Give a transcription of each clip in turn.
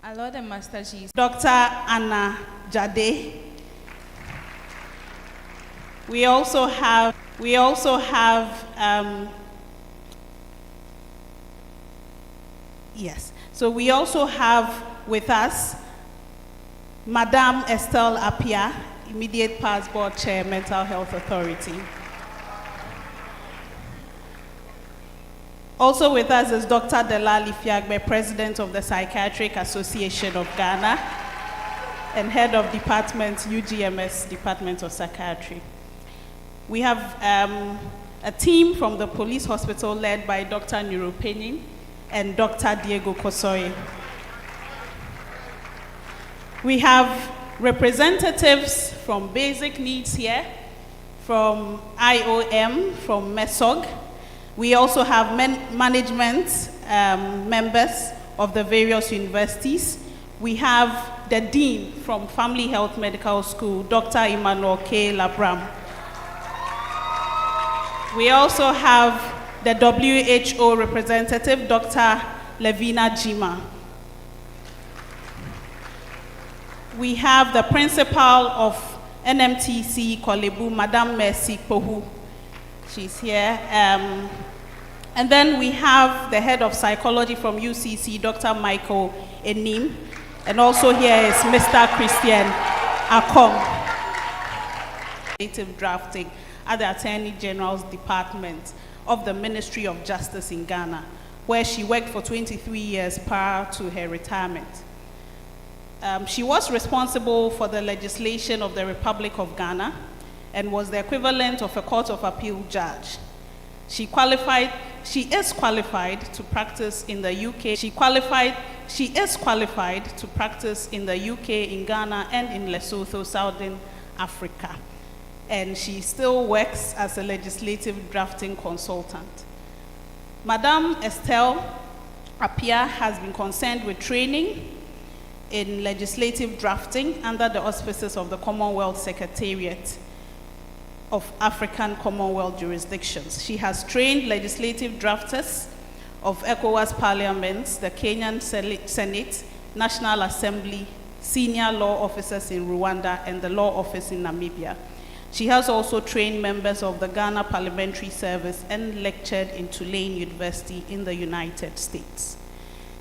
Alors the Master G. Dr. Anna Jade. We also have yes. So we also have with us Madame Estelle Apia, immediate past board chair, Mental Health Authority. Also with us is Dr. Delali Fiagbe, President of the Psychiatric Association of Ghana and Head of Department UGMS, Department of Psychiatry. We have a team from the police hospital led by Dr. Neuropenin and Dr. Diego Kosoye. We have representatives from Basic Needs here, from IOM, from MESOG. We also have management members of the various universities. We have the Dean from Family Health Medical School, Dr. Emmanuel K. Labram. We also have the WHO representative, Dr. Levina Jima. We have the principal of NMTC Kolebu, Madame Mercy Pohu. She's here. And then we have the head of psychology from UCC, Dr. Michael Enim. And also here is Mr. Christian Akom. Native drafting at the Attorney General's Department of the Ministry of Justice in Ghana, where she worked for 23 years prior to her retirement. She was responsible for the legislation of the Republic of Ghana and was the equivalent of a Court of Appeal judge. She is qualified to practice in the UK. She is qualified to practice in the UK, in Ghana, and in Lesotho, Southern Africa. And she still works as a legislative drafting consultant. Madame Estelle Apia has been concerned with training in legislative drafting under the auspices of the Commonwealth Secretariat of African Commonwealth jurisdictions. She has trained legislative drafters of ECOWAS parliaments, the Kenyan Senate, National Assembly, senior law officers in Rwanda, and the law office in Namibia. She has also trained members of the Ghana Parliamentary Service and lectured in Tulane University in the United States.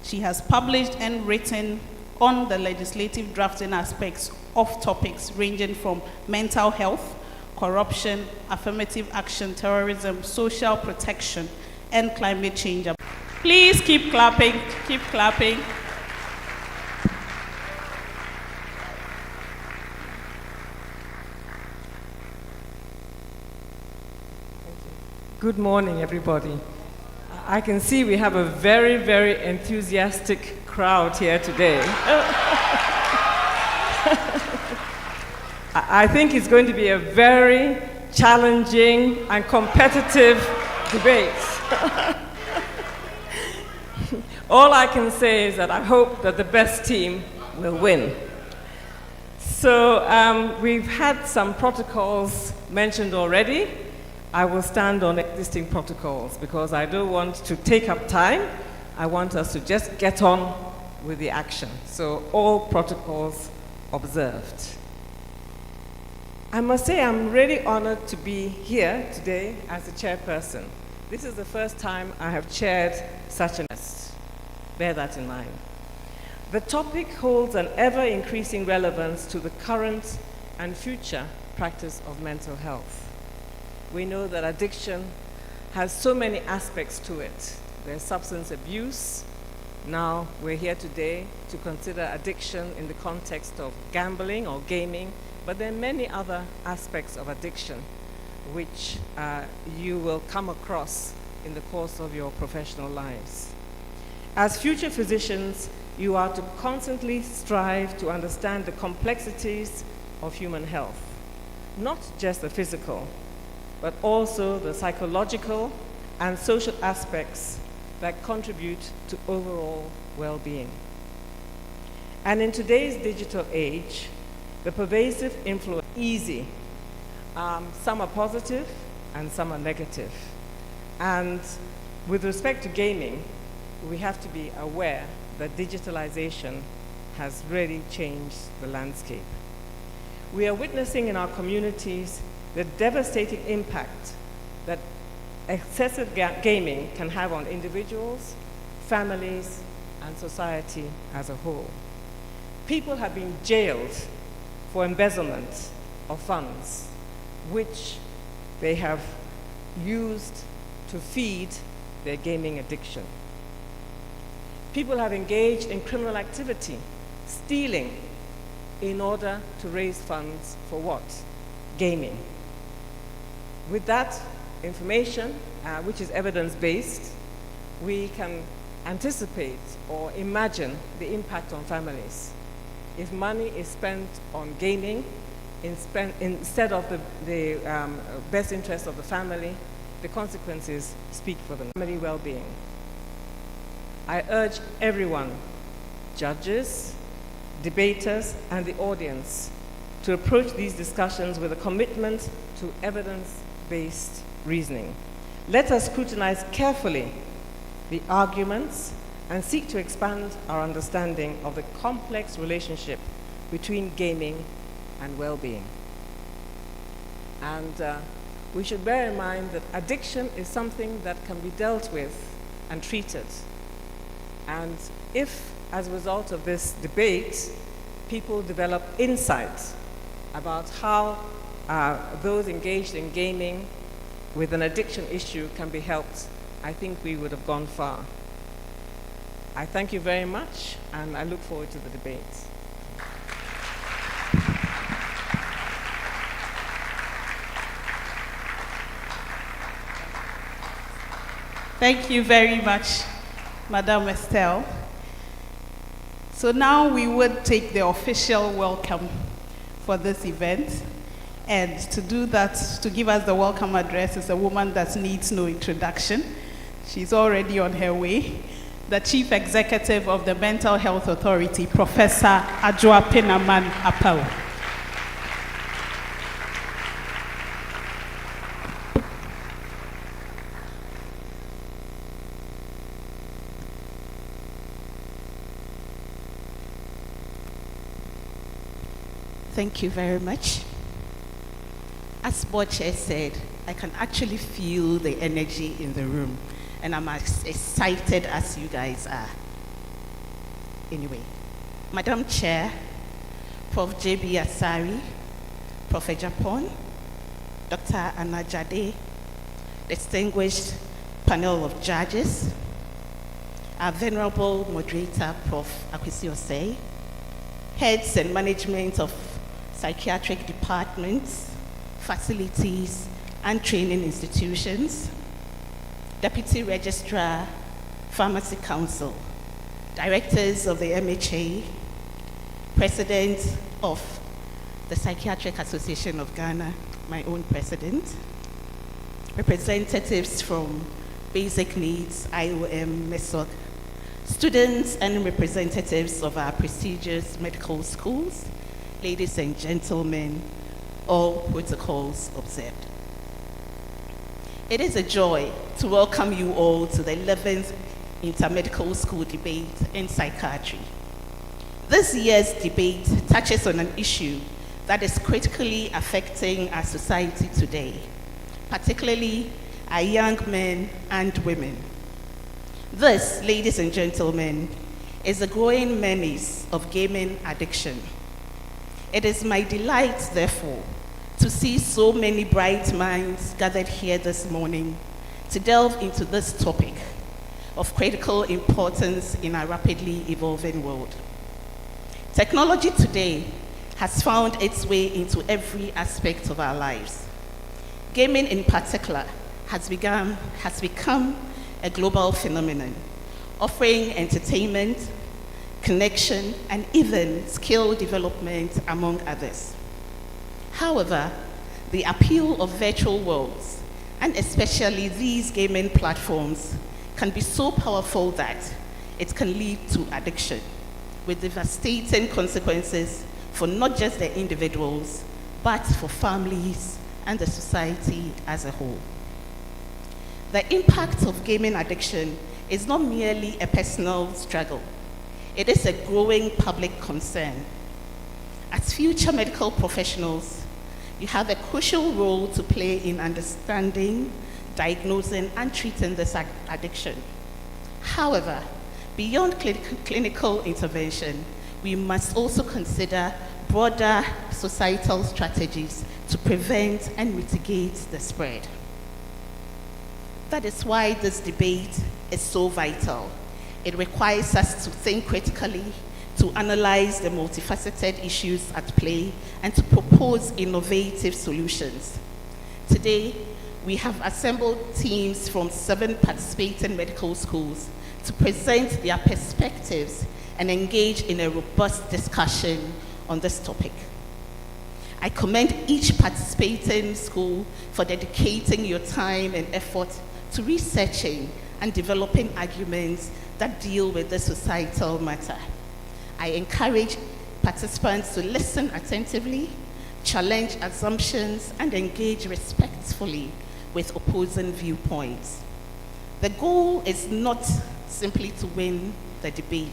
She has published and written on the legislative drafting aspects of topics ranging from mental health, corruption, affirmative action, terrorism, social protection, and climate change. Please keep clapping, keep clapping. Good morning, everybody. I can see we have a very, very enthusiastic crowd here today. I think it's going to be a very challenging and competitive debate. All I can say is that I hope that the best team will win. So we've had some protocols mentioned already. I will stand on existing protocols because I don't want to take up time. I want us to just get on with the action. So all protocols observed. I must say I'm really honored to be here today as the chairperson. This is the first time I have chaired such an event. Bear that in mind. The topic holds an ever-increasing relevance to the current and future practice of mental health. We know that addiction has so many aspects to it. There's substance abuse. Now we're here today to consider addiction in the context of gambling or gaming, but there are many other aspects of addiction which you will come across in the course of your professional lives. As future physicians, you are to constantly strive to understand the complexities of human health, not just the physical, but also the psychological and social aspects that contribute to overall well-being. And in today's digital age, the pervasive influence is easy. Some are positive and some are negative. And with respect to gaming, we have to be aware that digitalization has really changed the landscape. We are witnessing in our communities the devastating impact that excessive gaming can have on individuals, families, and society as a whole. People have been jailed for embezzlement of funds, which they have used to feed their gaming addiction. People have engaged in criminal activity, stealing, in order to raise funds for what? Gaming. With that information, which is evidence-based, we can anticipate or imagine the impact on families. If money is spent on gaming instead of the best interest of the family, the consequences speak for the family well-being. I urge everyone, judges, debaters, and the audience, to approach these discussions with a commitment to evidence-based reasoning. Let us scrutinize carefully the arguments and seek to expand our understanding of the complex relationship between gaming and well-being. And we should bear in mind that addiction is something that can be dealt with and treated. And if, as a result of this debate, people develop insights about how those engaged in gaming with an addiction issue can be helped, I think we would have gone far. I thank you very much, and I look forward to the debate. Thank you very much, Madame Estelle. So now we would take the official welcome for this event. And to do that, to give us the welcome address, is a woman that needs no introduction. She's already on her way. The Chief Executive of the Mental Health Authority, Professor Adjoa Penaman Apau. Thank you very much. As Board Chair said, I can actually feel the energy in the room, and I'm as excited as you guys are. Anyway, Madam Chair, Prof. J.B. Asari, Prof. Japon, Dr. Anna Jade, distinguished panel of judges, our venerable moderator, Prof. Akwesi Osei, heads and management of psychiatric departments, facilities, and training institutions, Deputy Registrar, Pharmacy Council, Directors of the MHA, President of the Psychiatric Association of Ghana, my own president, representatives from Basic Needs, IOM, MESOC, students and representatives of our prestigious medical schools, ladies and gentlemen, all protocols observed. It is a joy to welcome you all to the 11th Intermedical School Debate in Psychiatry. This year's debate touches on an issue that is critically affecting our society today, particularly our young men and women. This, ladies and gentlemen, is the growing menace of gaming addiction. It is my delight, therefore, to see so many bright minds gathered here this morning to delve into this topic of critical importance in our rapidly evolving world. Technology today has found its way into every aspect of our lives. Gaming in particular has become a global phenomenon, offering entertainment, connection, and even skill development, among others. However, the appeal of virtual worlds, and especially these gaming platforms, can be so powerful that it can lead to addiction, with devastating consequences for not just the individuals, but for families and the society as a whole. The impact of gaming addiction is not merely a personal struggle. it is a growing public concern. As future medical professionals, you have a crucial role to play in understanding, diagnosing, and treating this addiction. However, beyond clinical intervention, we must also consider broader societal strategies to prevent and mitigate the spread. That is why this debate is so vital. It requires us to think critically, to analyze the multifaceted issues at play, and to propose innovative solutions. Today, we have assembled teams from 7 participating medical schools to present their perspectives and engage in a robust discussion on this topic. I commend each participating school for dedicating your time and effort to researching and developing arguments that deal with this societal matter. I encourage participants to listen attentively, challenge assumptions, and engage respectfully with opposing viewpoints. The goal is not simply to win the debate,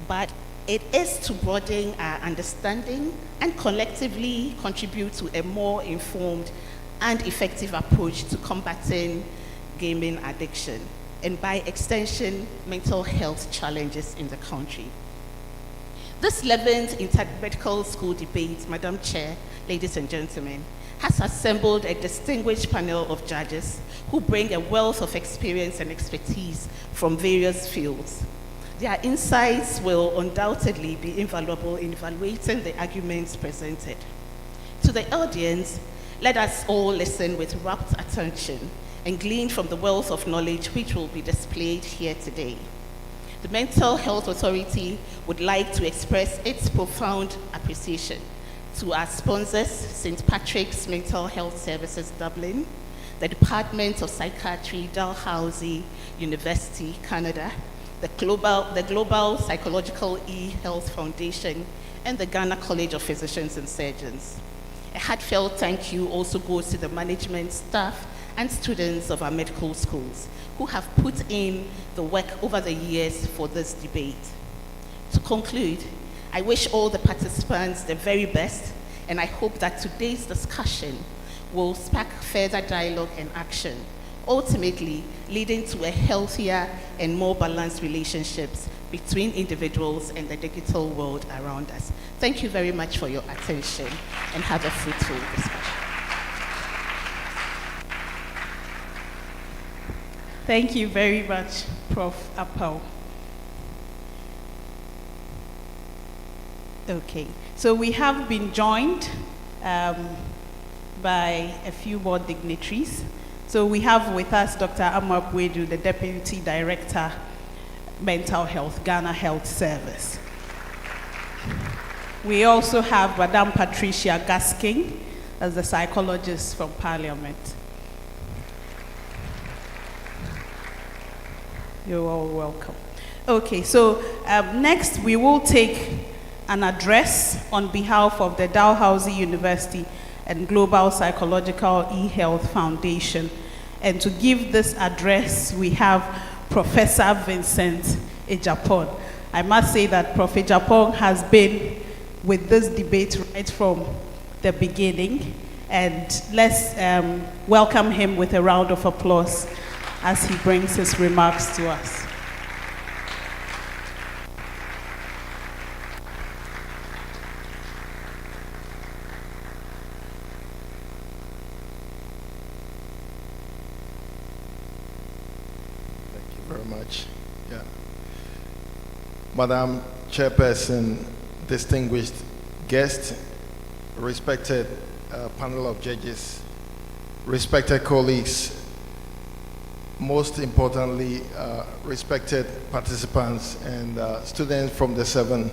but it is to broaden our understanding and collectively contribute to a more informed and effective approach to combating gaming addiction, and by extension, mental health challenges in the country. This 11th Intermedical School debate, Madam Chair, ladies and gentlemen, has assembled a distinguished panel of judges who bring a wealth of experience and expertise from various fields. Their insights will undoubtedly be invaluable in evaluating the arguments presented. To the audience, let us all listen with rapt attention and glean from the wealth of knowledge which will be displayed here today. The Mental Health Authority would like to express its profound appreciation to our sponsors, St. Patrick's Mental Health Services Dublin, the Department of Psychiatry, Dalhousie University, Canada, the Global Psychological E-Health Foundation, and the Ghana College of Physicians and Surgeons. A heartfelt thank you also goes to the management, staff, and students of our medical schools who have put in the work over the years for this debate. To conclude, I wish all the participants the very best, and I hope that today's discussion will spark further dialogue and action, ultimately leading to a healthier and more balanced relationships between individuals and the digital world around us. Thank you very much for your attention, and have a fruitful discussion. Thank you very much, Prof. Appel. Okay, so we have been joined by a few more dignitaries. So we have with us Dr. Amar Bwedu, the Deputy Director, Mental Health, Ghana Health Service. We also have Madame Patricia Gasking as the psychologist from Parliament. You're all welcome. Okay, so next we will take an address on behalf of the Dalhousie University and Global Psychological E-Health Foundation. And to give this address, we have Professor Vincent Ejapon. I must say that Prof. Ejapon has been with this debate right from the beginning. And let's welcome him with a round of applause as he brings his remarks to us. Thank you very much. Yeah. Madam Chairperson, distinguished guest, respected panel of judges, respected colleagues, most importantly, respected participants and students from the 7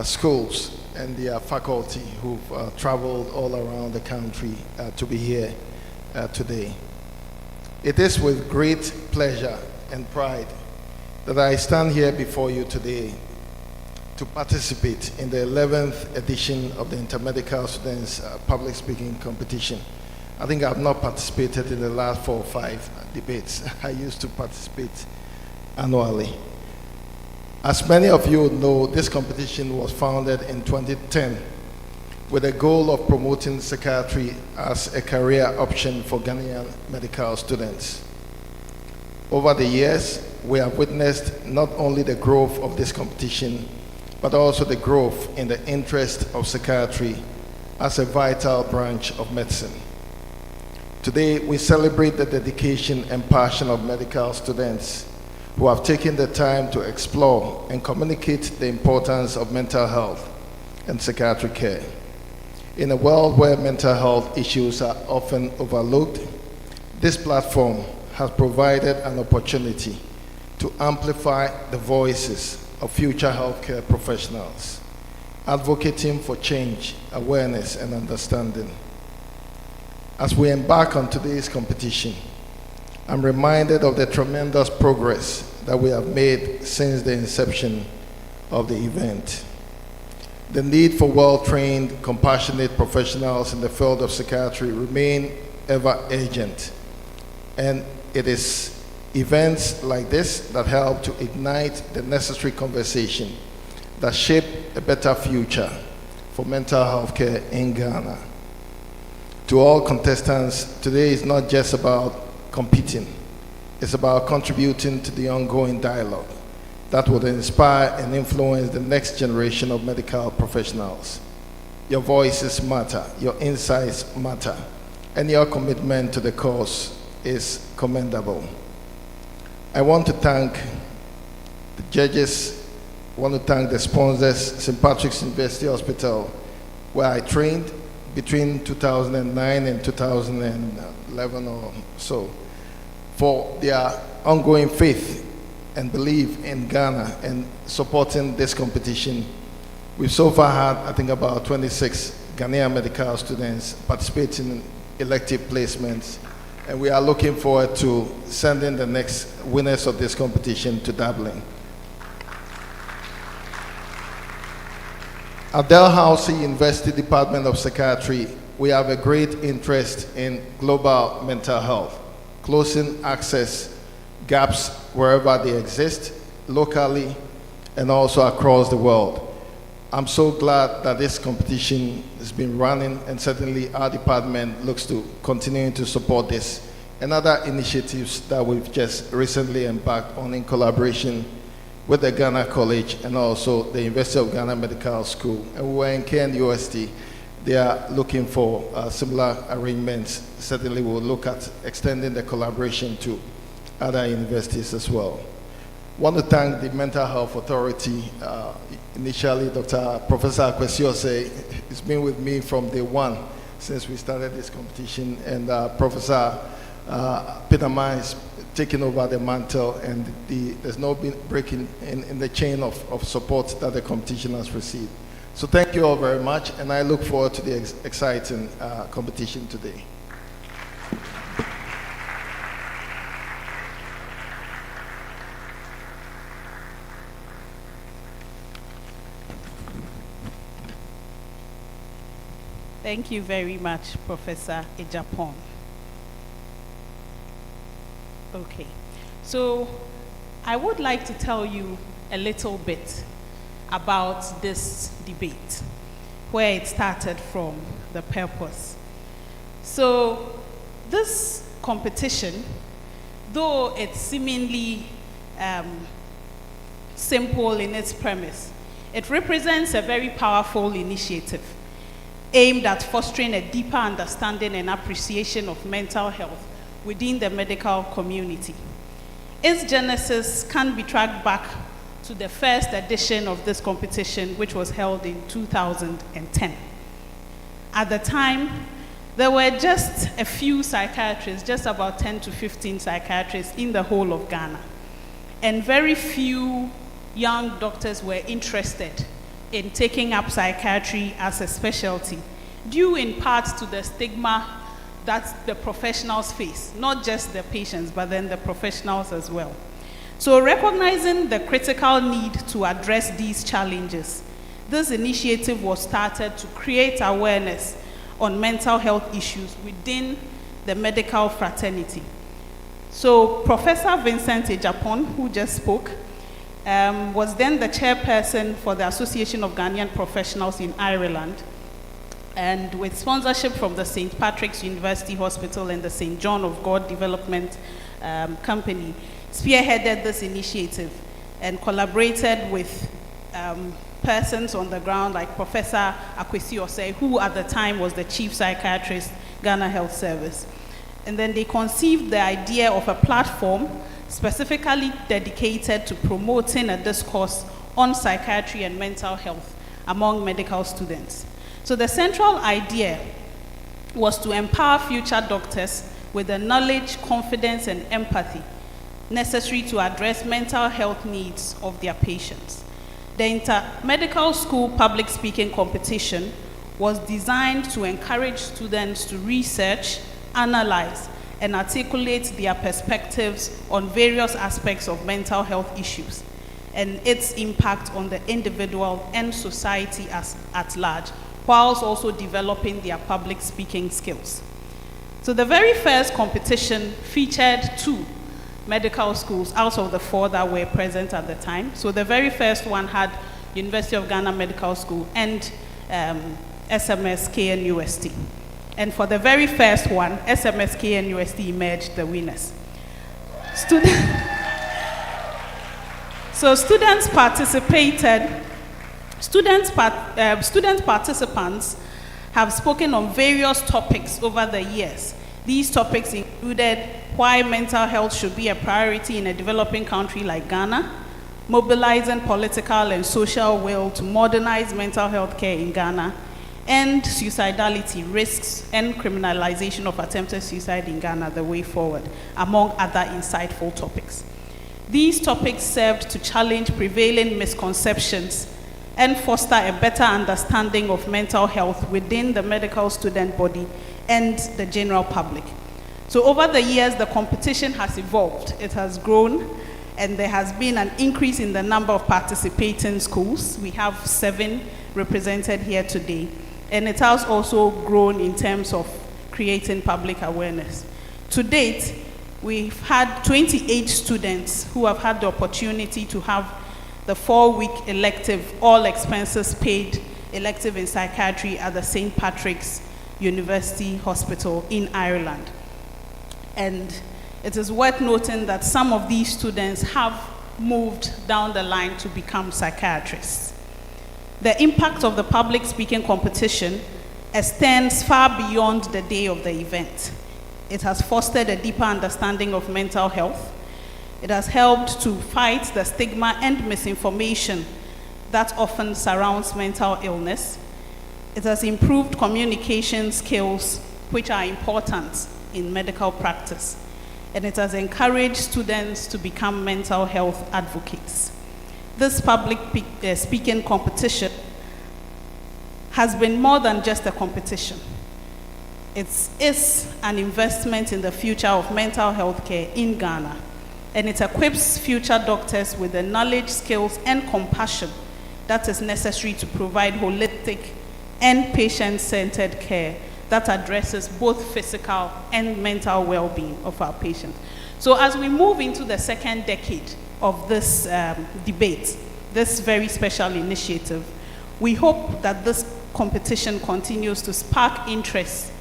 schools and their faculty who've traveled all around the country to be here today. It is with great pleasure and pride that I stand here before you today to participate in the 11th edition of the Intermedical Students Public Speaking Competition. I think I've not participated in the last 4 or 5 debates. I used to participate annually. As many of you know, this competition was founded in 2010 with the goal of promoting psychiatry as a career option for Ghanaian medical students. Over the years, we have witnessed not only the growth of this competition, but also the growth in the interest of psychiatry as a vital branch of medicine. Today, we celebrate the dedication and passion of medical students who have taken the time to explore and communicate the importance of mental health and psychiatric care. In a world where mental health issues are often overlooked, this platform has provided an opportunity to amplify the voices of future healthcare professionals, advocating for change, awareness, and understanding. As we embark on today's competition, I'm reminded of the tremendous progress that we have made since the inception of the event. The need for well-trained, compassionate professionals in the field of psychiatry remain ever urgent, and it is events like this that help to ignite the necessary conversation that shape a better future for mental health care in Ghana. To all contestants, today is not just about competing. It's about contributing to the ongoing dialogue that will inspire and influence the next generation of medical professionals. Your voices matter, your insights matter, and your commitment to the cause is commendable. I want to thank the judges, I want to thank the sponsors, St. Patrick's University Hospital, where I trained between 2009 and 2011 or so, for their ongoing faith and belief in Ghana and supporting this competition. We've so far had, I think, about 26 Ghanaian medical students participating in elective placements, and we are looking forward to sending the next winners of this competition to Dublin. At Dalhousie University Department of Psychiatry, we have a great interest in global mental health, closing access gaps wherever they exist, locally and also across the world. I'm so glad that this competition has been running, and certainly our department looks to continuing to support this and other initiatives that we've just recently embarked on in collaboration with the Ghana College and also the University of Ghana Medical School. And we were in KNUST. They are looking for similar arrangements. Certainly we'll look at extending the collaboration to other universities as well. I want to thank the Mental Health Authority. Initially, Professor Akwesiose has been with me from day one since we started this competition, and Professor Peter Mines taking over the mantle, and there's no break in the chain of support that the competition has received. So thank you all very much, and I look forward to the exciting competition today. Thank you very much, Professor Ejapon. Okay, so I would like to tell you a little bit about this debate, where it started from, the purpose. So this competition, though it's seemingly simple in its premise, it represents a very powerful initiative aimed at fostering a deeper understanding and appreciation of mental health within the medical community. Its genesis can be tracked back to the first edition of this competition, which was held in 2010. At the time, there were just a few psychiatrists, just about 10 to 15 psychiatrists in the whole of Ghana. And very few young doctors were interested in taking up psychiatry as a specialty, due in part to the stigma that the professionals face, not just the patients, but then the professionals as well. So recognizing the critical need to address these challenges, this initiative was started to create awareness on mental health issues within the medical fraternity. So Professor Vincent Ejapon, who just spoke, was then the chairperson for the Association of Ghanaian Professionals in Ireland, and with sponsorship from the St. Patrick's University Hospital and the St. John of God Development Company, spearheaded this initiative and collaborated with persons on the ground like Professor Akwesi Osei, who at the time was the chief psychiatrist, Ghana Health Service. And then they conceived the idea of a platform specifically dedicated to promoting a discourse on psychiatry and mental health among medical students. So the central idea was to empower future doctors with the knowledge, confidence, and empathy necessary to address mental health needs of their patients. The inter-medical school public speaking competition was designed to encourage students to research, analyze, and articulate their perspectives on various aspects of mental health issues and its impact on the individual and society at large, whilst also developing their public speaking skills. So the very first competition featured 2 medical schools out of the 4 that were present at the time. So the very first one had University of Ghana Medical School and SMS KNUST. And for the very first one, SMS KNUST emerged the winners. So students participated. Student participants have spoken on various topics over the years. These topics included why mental health should be a priority in a developing country like Ghana, mobilizing political and social will to modernize mental health care in Ghana, and suicidality, risks, and criminalization of attempted suicide in Ghana, the way forward, among other insightful topics. These topics served to challenge prevailing misconceptions and foster a better understanding of mental health within the medical student body and the general public. So over the years, the competition has evolved. It has grown, and there has been an increase in the number of participating schools. We have 7 represented here today, and it has also grown in terms of creating public awareness. To date, we've had 28 students who have had the opportunity to have the 4-week elective, all expenses paid elective in psychiatry at the St. Patrick's University Hospital in Ireland. And it is worth noting that some of these students have moved down the line to become psychiatrists. The impact of the public speaking competition extends far beyond the day of the event. It has fostered a deeper understanding of mental health. It has helped to fight the stigma and misinformation that often surrounds mental illness. It has improved communication skills, which are important in medical practice. And it has encouraged students to become mental health advocates. This public speaking competition has been more than just a competition. It is an investment in the future of mental health care in Ghana. And it equips future doctors with the knowledge, skills, and compassion that is necessary to provide holistic and patient-centered care that addresses both physical and mental well-being of our patients. So as we move into the second decade of this debate, this very special initiative, we hope that this competition continues to spark interest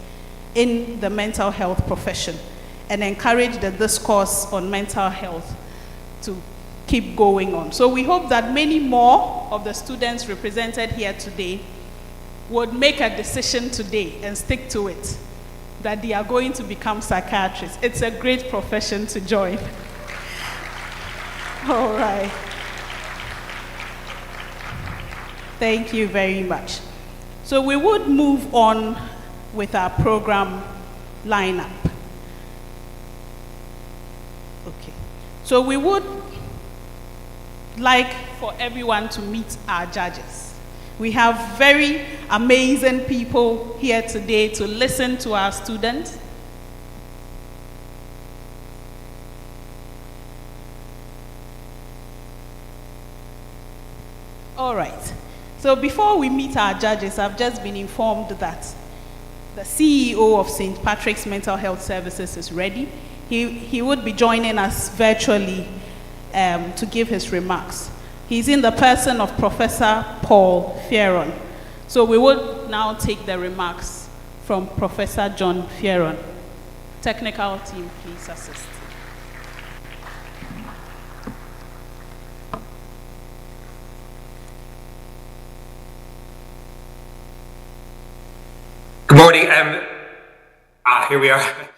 in the mental health profession and encourage the discourse on mental health to keep going on. So we hope that many more of the students represented here today would make a decision today and stick to it, that they are going to become psychiatrists. It's a great profession to join. All right. Thank you very much. So we would move on with our program lineup. Okay. So we would like for everyone to meet our judges. We have very amazing people here today to listen to our students. All right. So before we meet our judges, I've just been informed that the CEO of St. Patrick's Mental Health Services is ready. He would be joining us virtually to give his remarks. He's in the person of Professor Paul Fieron. So we will now take the remarks from Professor John Fieron. Technical team, please assist. Good morning. Here we are.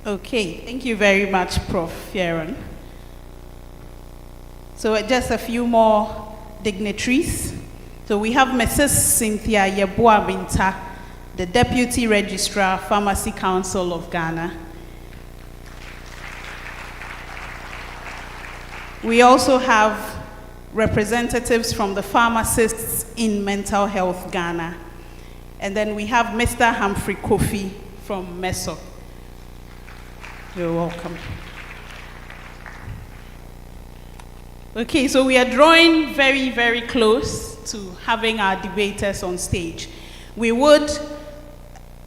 Okay, thank you very much, Prof. Fieron. So just a few more dignitaries. So we have Mrs. Cynthia Yeboah Binta, the Deputy Registrar, Pharmacy Council of Ghana. We also have representatives from the pharmacists in Mental Health Ghana. And then we have Mr. Humphrey Kofi from MESO. You're welcome. Okay, so we are drawing very, very close to having our debaters on stage. We would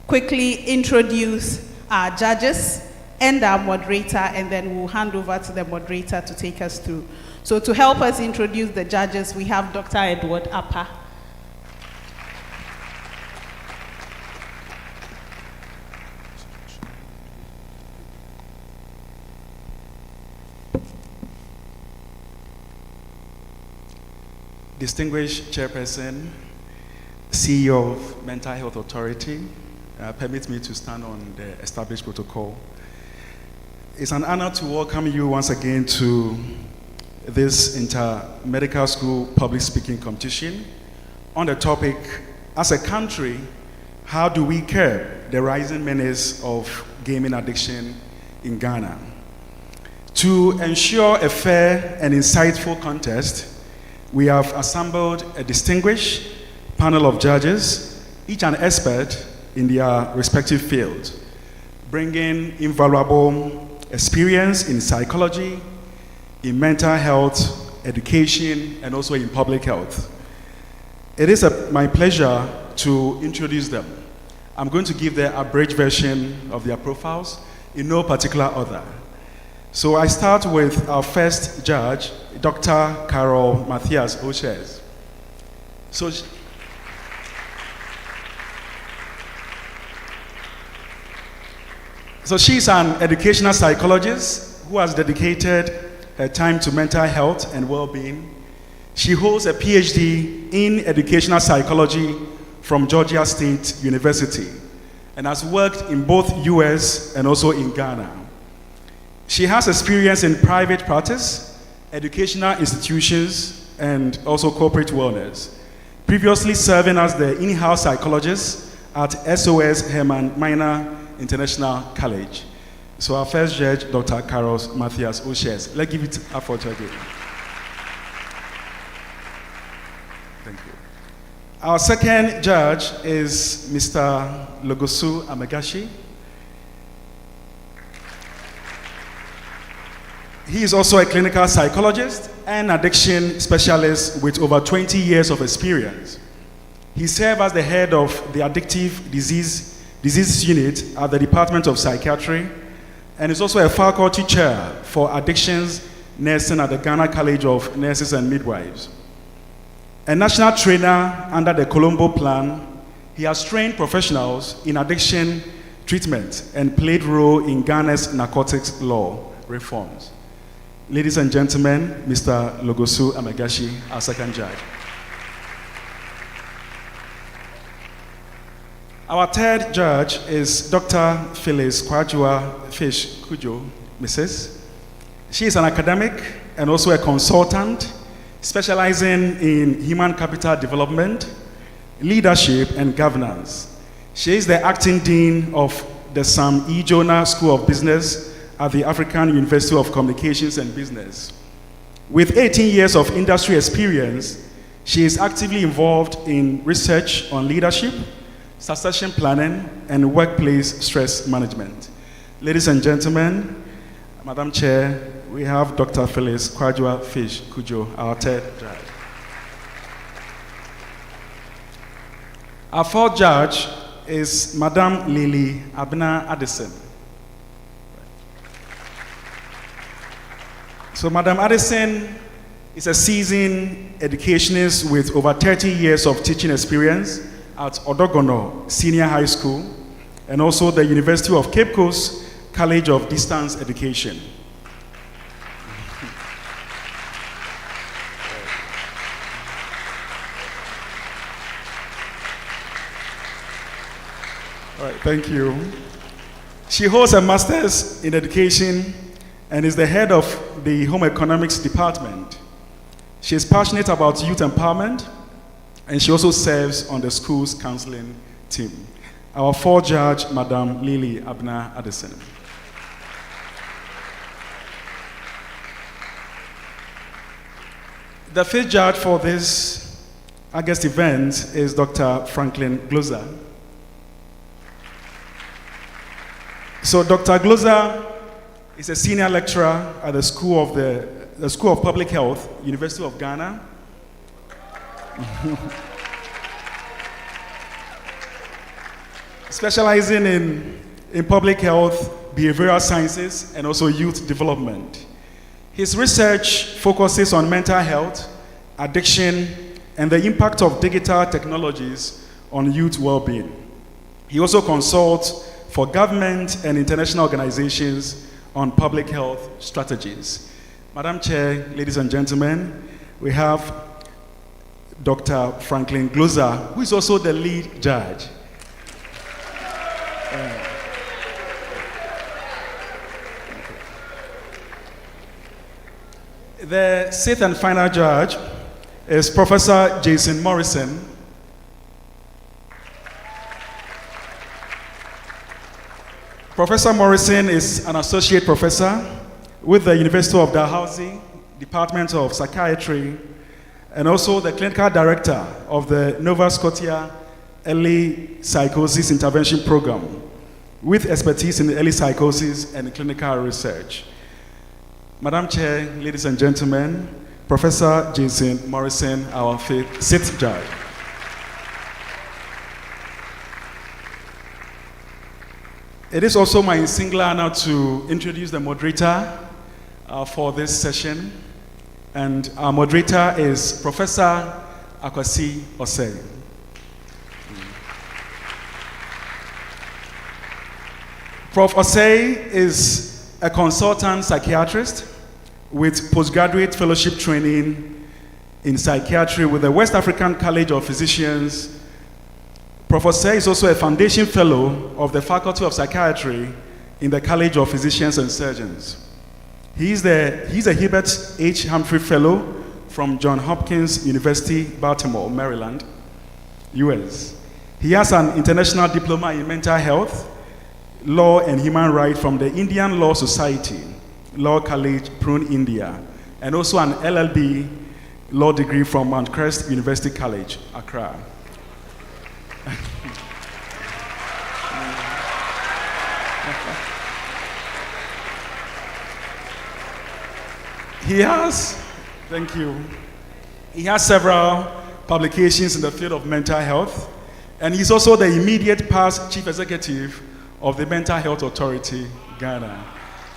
quickly introduce our judges and our moderator, and then we'll hand over to the moderator to take us through. So to help us introduce the judges, we have Dr. Edward Appa. Distinguished Chairperson, CEO of Mental Health Authority, permit me to stand on the established protocol. It's an honor to welcome you once again to this inter-medical school public speaking competition on the topic, as a country, how do we curb the rising menace of gaming addiction in Ghana? To ensure a fair and insightful contest, we have assembled a distinguished panel of judges, each an expert in their respective field, bringing invaluable experience in psychology, in mental health, education, and also in public health. It is my pleasure to introduce them. I'm going to give the abridged version of their profiles in no particular order. So I start with our first judge, Dr. Carol Matthias UHAS. So she's an educational psychologist who has dedicated her time to mental health and well-being. She holds a PhD in educational psychology from Georgia State University and has worked in both US and also in Ghana. She has experience in private practice, educational institutions, and also corporate wellness. Previously serving as the in-house psychologist at SOS Herman Minor International College. So our first judge, Dr. Carlos Matthias UHAS. Let's give it up for her again. Thank you. Our second judge is Mr. Logosu Amegashi. He is also a clinical psychologist and addiction specialist with over 20 years of experience. He served as the head of the addictive disease unit at the Department of Psychiatry and is also a faculty chair for addictions nursing at the Ghana College of Nurses and Midwives. A national trainer under the Colombo Plan, he has trained professionals in addiction treatment and played a role in Ghana's narcotics law reforms. Ladies and gentlemen, Mr. Logosu Amegashi, our second judge. Our third judge is Dr. Phyllis Kwajua Fish Kujo, Mrs. She is an academic and also a consultant specializing in human capital development, leadership, and governance. She is the acting dean of the Sam E. Jonah School of Business at the African University of Communications and Business. With 18 years of industry experience, she is actively involved in research on leadership, succession planning, and workplace stress management. Ladies and gentlemen, Madam Chair, we have Dr. Phyllis Kwajua Fish Kujo, our third judge. Our fourth judge is Madam Lily Abna Addison. So Madam Addison is a seasoned educationist with over 30 years of teaching experience at Odogono Senior High School and also the University of Cape Coast College of Distance Education. All right, thank you. She holds a master's in education and is the head of the Home Economics Department. She is passionate about youth empowerment, and she also serves on the school's counseling team. Our fourth judge, Madam Lily Abna Addison. The fifth judge for this August event is Dr. Franklin Gloser. So Dr. Gloser is a senior lecturer at the School of Public Health, University of Ghana. Specializing in public health, behavioral sciences, and also youth development. His research focuses on mental health, addiction, and the impact of digital technologies on youth well-being. He also consults for government and international organizations on public health strategies. Madam Chair, ladies and gentlemen, we have Dr. Franklin Gloser, who is also the lead judge. The sixth and final judge is Professor Jason Morrison. Professor Morrison is an associate professor with the University of Dalhousie, Department of Psychiatry, and also the clinical director of the Nova Scotia Early Psychosis Intervention Program, with expertise in early psychosis and clinical research. Madam Chair, ladies and gentlemen, Professor Jason Morrison, our sixth judge. It is also my singular honor to introduce the moderator for this session. And our moderator is Professor Akwasi Osei. Prof. Osei is a consultant psychiatrist with postgraduate fellowship training in psychiatry with the West African College of Physicians. Prof. Osei is also a foundation fellow of the Faculty of Psychiatry in the College of Physicians and Surgeons. He's a Herbert H. Humphrey Fellow from Johns Hopkins University, Baltimore, Maryland, US. He has an international diploma in mental health, law and human rights from the Indian Law Society, Law College, Pune, India, and also an LLB law degree from Mount Crest University College, Accra. He has, thank you. He has several publications in the field of mental health, and he's also the immediate past chief executive of the Mental Health Authority, Ghana.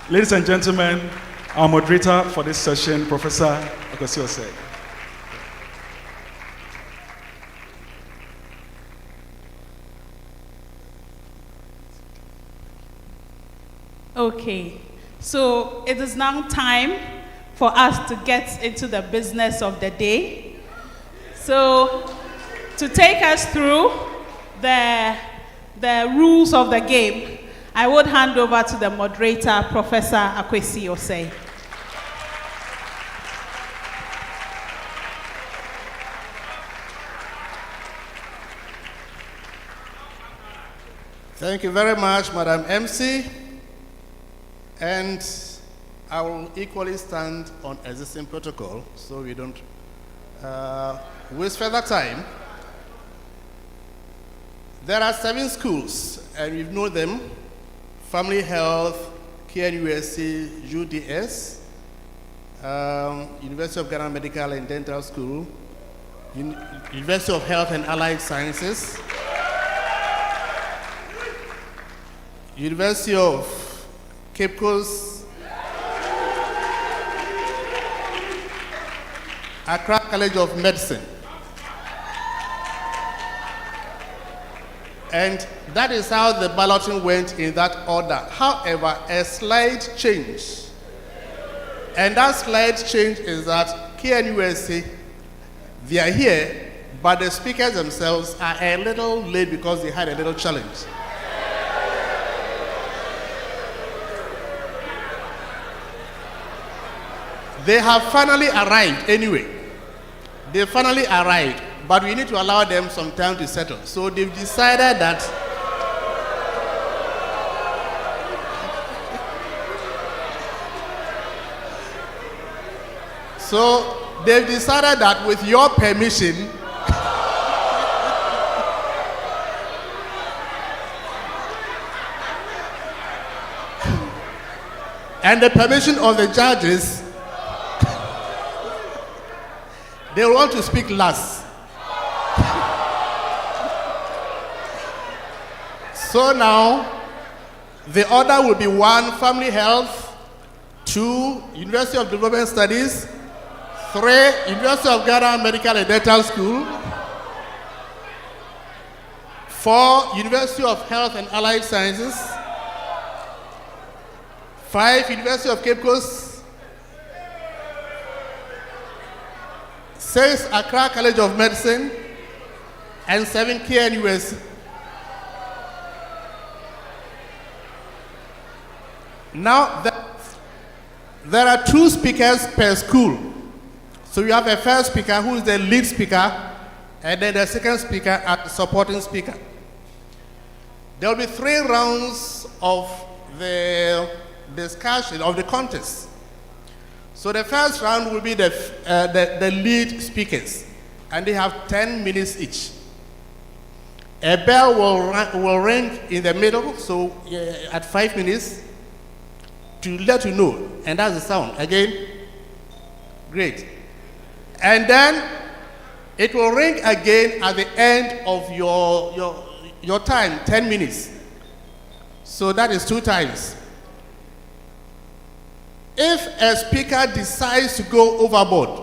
Ladies and gentlemen, our moderator for this session, Professor Akwesi. Okay, so it is now time for us to get into the business of the day. So, to take us through the rules of the game, I would hand over to the moderator, Professor Akwesi Osei. Thank you very much, Madam MC. And I will equally stand on existing protocol so we don't waste further time. There are 7 schools, and we know them: Family Health, KNUST, UDS, University of Ghana Medical and Dental School, University of Health and Allied Sciences, University of Cape Coast, Accra College of Medicine. And that is how the balloting went in that order. However, a slight change. And that slight change is that KNUST, they are here, but the speakers themselves are a little late because they had a little challenge. They have finally arrived anyway. They finally arrived, but we need to allow them some time to settle. So they've decided that with your permission, and the permission of the judges, they want to speak last. So now, the order will be 1, Family Health; 2, University of Development Studies; 3, University of Ghana Medical and Dental School; 4, University of Health and Allied Sciences; 5, University of Cape Coast; 6, Accra College of Medicine; and 7, KNUST. Now, there are 2 speakers per school. So you have a first speaker who is the lead speaker, and then the second speaker as the supporting speaker. There will be 3 rounds of the discussion, of the contest. So the first round will be the lead speakers, and they have 10 minutes each. A bell will ring in the middle, so at 5 minutes, to let you know, and that's the sound. Again, great. And then it will ring again at the end of your time, 10 minutes. So that is 2 times. If a speaker decides to go overboard,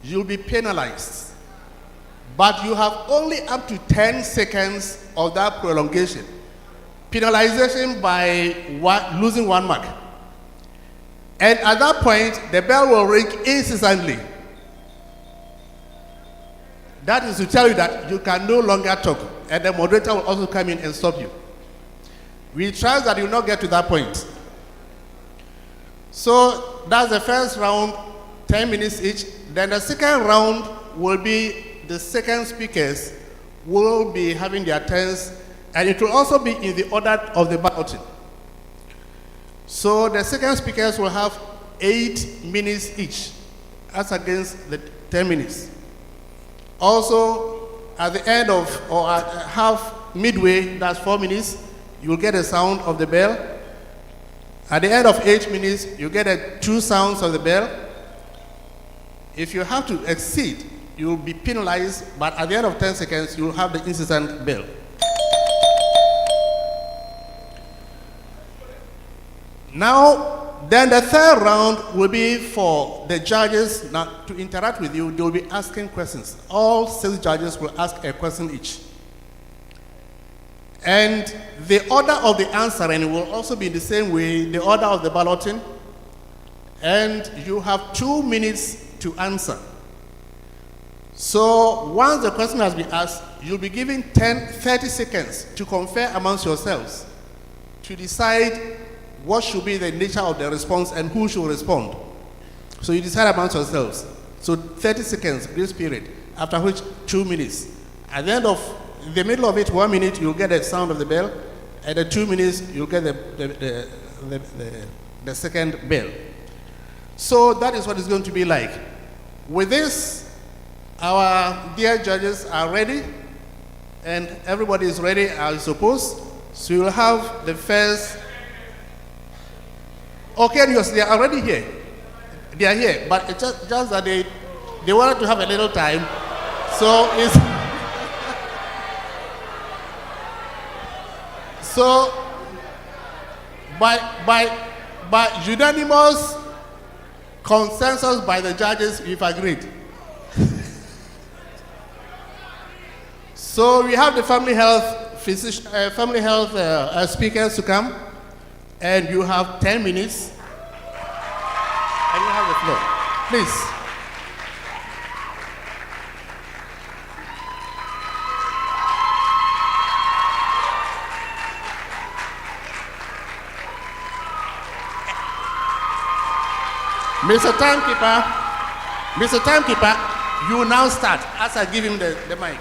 you'll be penalized. But you have only up to 10 seconds of that prolongation. Penalization by losing 1 mark. And at that point, the bell will ring incessantly. That is to tell you that you can no longer talk, and the moderator will also come in and stop you. We trust that you will not get to that point. So that's the first round, 10 minutes each. Then the second round will be the second speakers will be having their turns, and it will also be in the order of the balloting. So the second speakers will have 8 minutes each, as against the 10 minutes. Also, at the end of, or at half midway, that's 4 minutes, you'll get a sound of the bell. At the end of 8 minutes, you get 2 sounds of the bell. If you have to exceed, you'll be penalized, but at the end of 10 seconds, you'll have the incessant bell. Now, then the third round will be for the judges now to interact with you. They will be asking questions. All 6 judges will ask a question each. And the order of the answering will also be the same way, the order of the balloting. And you have 2 minutes to answer. So once the question has been asked, you'll be given 30 seconds to confer amongst yourselves to decide what should be the nature of the response and who should respond. So you decide amongst yourselves. So 30 seconds, grace period, after which 2 minutes. At the end of the middle of it, 1 minute, you'll get the sound of the bell. At the 2 minutes, you'll get the second bell. So that is what it's going to be like. With this, our dear judges are ready, and everybody is ready, I suppose. So you'll have the first. Okay, yes, they are already here. They are here, but it's just that they wanted to have a little time. So it's so by unanimous consensus by the judges, we've agreed. So we have the family health physician, family health speakers to come, and you have 10 minutes, and you have the floor. Please. Mr. Timekeeper, you now start as I give him the mic.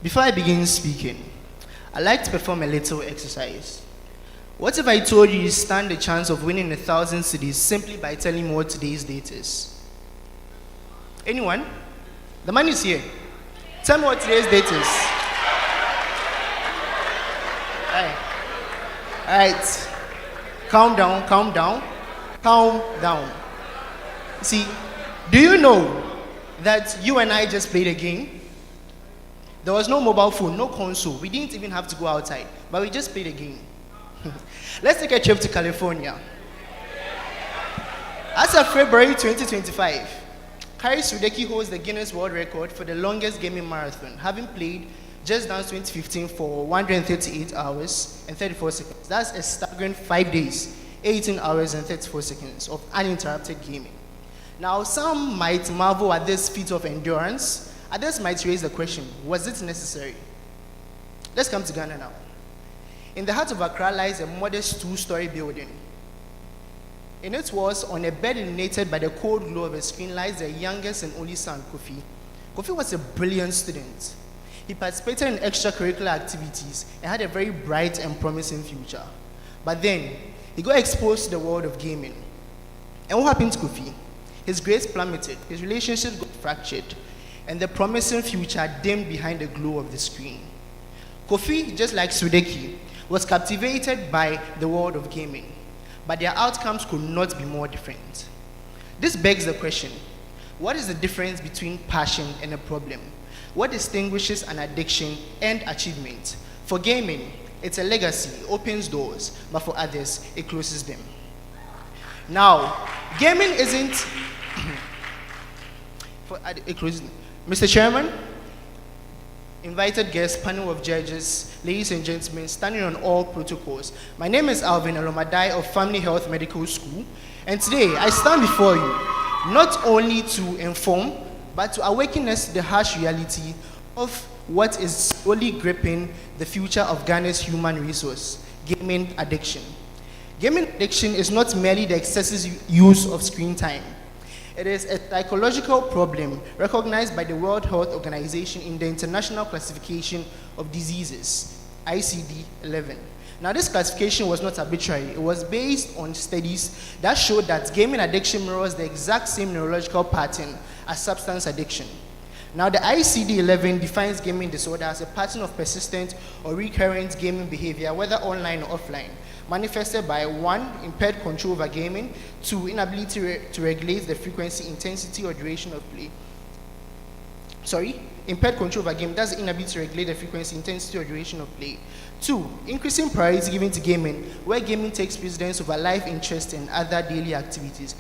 Before I begin speaking, I'd like to perform a little exercise. What if I told you stand a chance of winning 1,000 cedis simply by telling me what today's date is? Anyone? The money is here. Tell me what today's date is. All right. Calm down. See, do you know that you and I just played a game? There was no mobile phone, no console. We didn't even have to go outside, but we just played a game. Let's take a trip to California. As of February 2025, Kari Sudeki holds the Guinness World Record for the longest gaming marathon, having played Just Dance 2015 for 138 hours and 34 seconds. That's a staggering 5 days, 18 hours and 34 seconds of uninterrupted gaming. Now, some might marvel at this feat of endurance. Others might raise the question, was it necessary? Let's come to Ghana now. In the heart of Accra lies a modest 2-story building. In its walls, on a bed illuminated by the cold glow of a screen, lies their youngest and only son, Kofi. Kofi was a brilliant student. He participated in extracurricular activities and had a very bright and promising future. But then, he got exposed to the world of gaming. And what happened to Kofi? His grades plummeted, his relationships got fractured, and the promising future dimmed behind the glow of the screen. Kofi, just like Sudeki, was captivated by the world of gaming, but their outcomes could not be more different. This begs the question, what is the difference between passion and a problem? What distinguishes an addiction and achievement? For gaming, it's a legacy, it opens doors, but for others, it closes them. Now, gaming isn't Mr. Chairman, invited guests, panel of judges, ladies and gentlemen, standing on all protocols. My name is Alvin Alomadai of Family Health Medical School, and today I stand before you not only to inform, but to awaken us to the harsh reality of what is slowly gripping the future of Ghana's human resource, gaming addiction. Gaming addiction is not merely the excessive use of screen time. It is a psychological problem recognized by the World Health Organization in the International Classification of Diseases, ICD-11. Now, this classification was not arbitrary. It was based on studies that showed that gaming addiction mirrors the exact same neurological pattern as substance addiction. Now, the ICD-11 defines gaming disorder as a pattern of persistent or recurrent gaming behavior, whether online or offline, manifested by 1, impaired control over gaming, 2, inability to regulate the frequency, intensity, or duration of play. Impaired control over gaming, that's the inability to regulate the frequency, intensity, or duration of play. 2, increasing priority given to gaming, where gaming takes precedence over life interest and other daily activities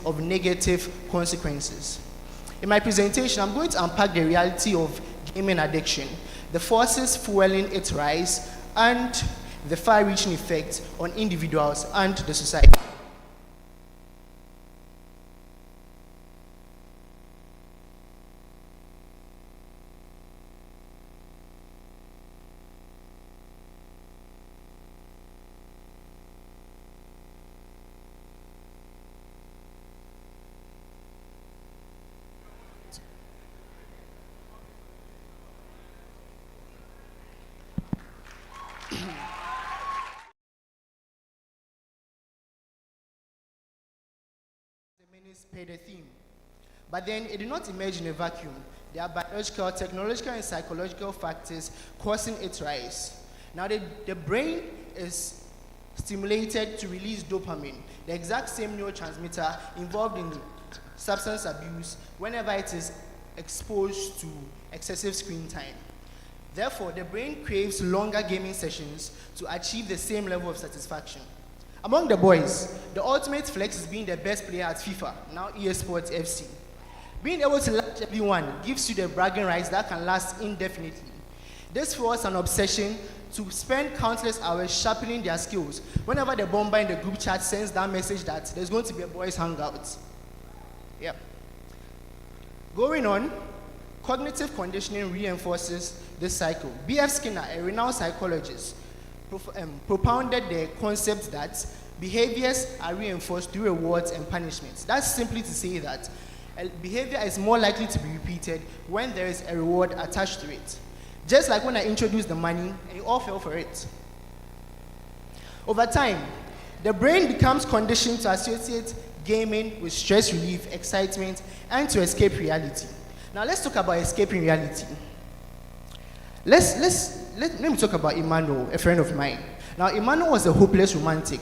of negative consequences. In my presentation, I'm going to unpack the reality of gaming addiction, the forces fueling its rise, and the far-reaching effects on individuals and the society. Paid a theme. But then it did not emerge in a vacuum. There are biological, technological, and psychological factors causing its rise. Now, the brain is stimulated to release dopamine, the exact same neurotransmitter involved in substance abuse whenever it is exposed to excessive screen time. Therefore, the brain craves longer gaming sessions to achieve the same level of satisfaction. Among the boys, the ultimate flex is being the best player at FIFA, now EA Sports FC. Being able to launch everyone gives you the bragging rights that can last indefinitely. This fuels an obsession to spend countless hours sharpening their skills whenever the bomber in the group chat sends that message that there's going to be a boys' hangout. Yeah. Going on, cognitive conditioning reinforces this cycle. B.F. Skinner, a renowned psychologist, propounded the concept that behaviors are reinforced through rewards and punishments. That's simply to say that a behavior is more likely to be repeated when there is a reward attached to it. Just like when I introduced the money and you all fell for it. Over time, the brain becomes conditioned to associate gaming with stress relief, excitement, and to escape reality. Now let's talk about escaping reality. Let me talk about Emmanuel, a friend of mine. Now, Emmanuel was a hopeless romantic.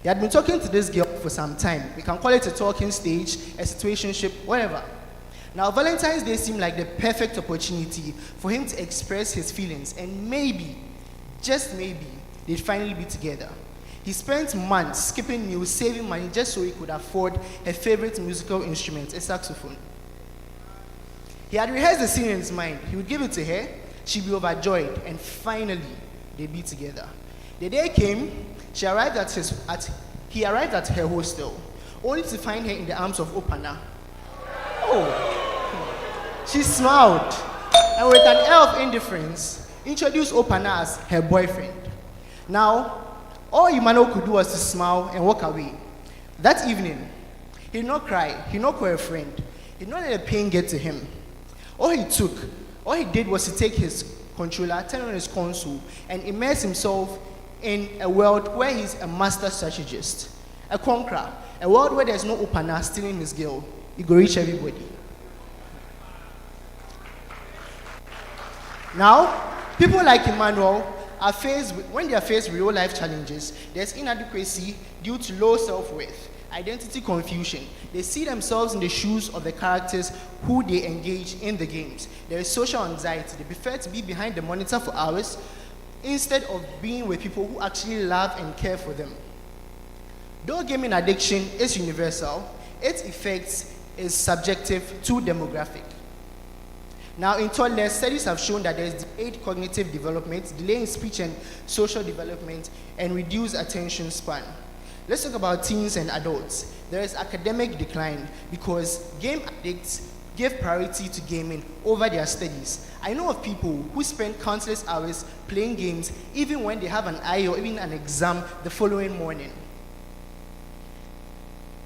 He had been talking to this girl for some time. We can call it a talking stage, a situationship, whatever. Now, Valentine's Day seemed like the perfect opportunity for him to express his feelings, and maybe, just maybe, they'd finally be together. He spent months skipping meals, saving money just so he could afford her favorite musical instrument, a saxophone. He had rehearsed the scene in his mind. He would give it to her, she'd be overjoyed, and finally, they'd be together. The day came, he arrived at her hostel, only to find her in the arms of Opana. Oh! She smiled, and with an air of indifference, introduced Opana as her boyfriend. Now, all Emmanuel could do was to smile and walk away. That evening, he did not cry, he did not call a friend, he did not let the pain get to him. All he did was to take his controller, turn on his console, and immerse himself in a world where he's a master strategist, a conqueror, a world where there's no Opana stealing his girl. He go reach everybody. Now, people like Emmanuel are when they are faced with real-life challenges, there's inadequacy due to low self-worth, identity confusion. They see themselves in the shoes of the characters who they engage in the games. There is social anxiety. They prefer to be behind the monitor for hours instead of being with people who actually love and care for them. Though gaming addiction is universal, its effects is subjective to demographic. Now, in toddlers, studies have shown that there is delayed cognitive development, delay in speech and social development, and reduced attention span. Let's talk about teens and adults. There is academic decline because game addicts give priority to gaming over their studies. I know of people who spend countless hours playing games even when they have an eye or even an exam the following morning.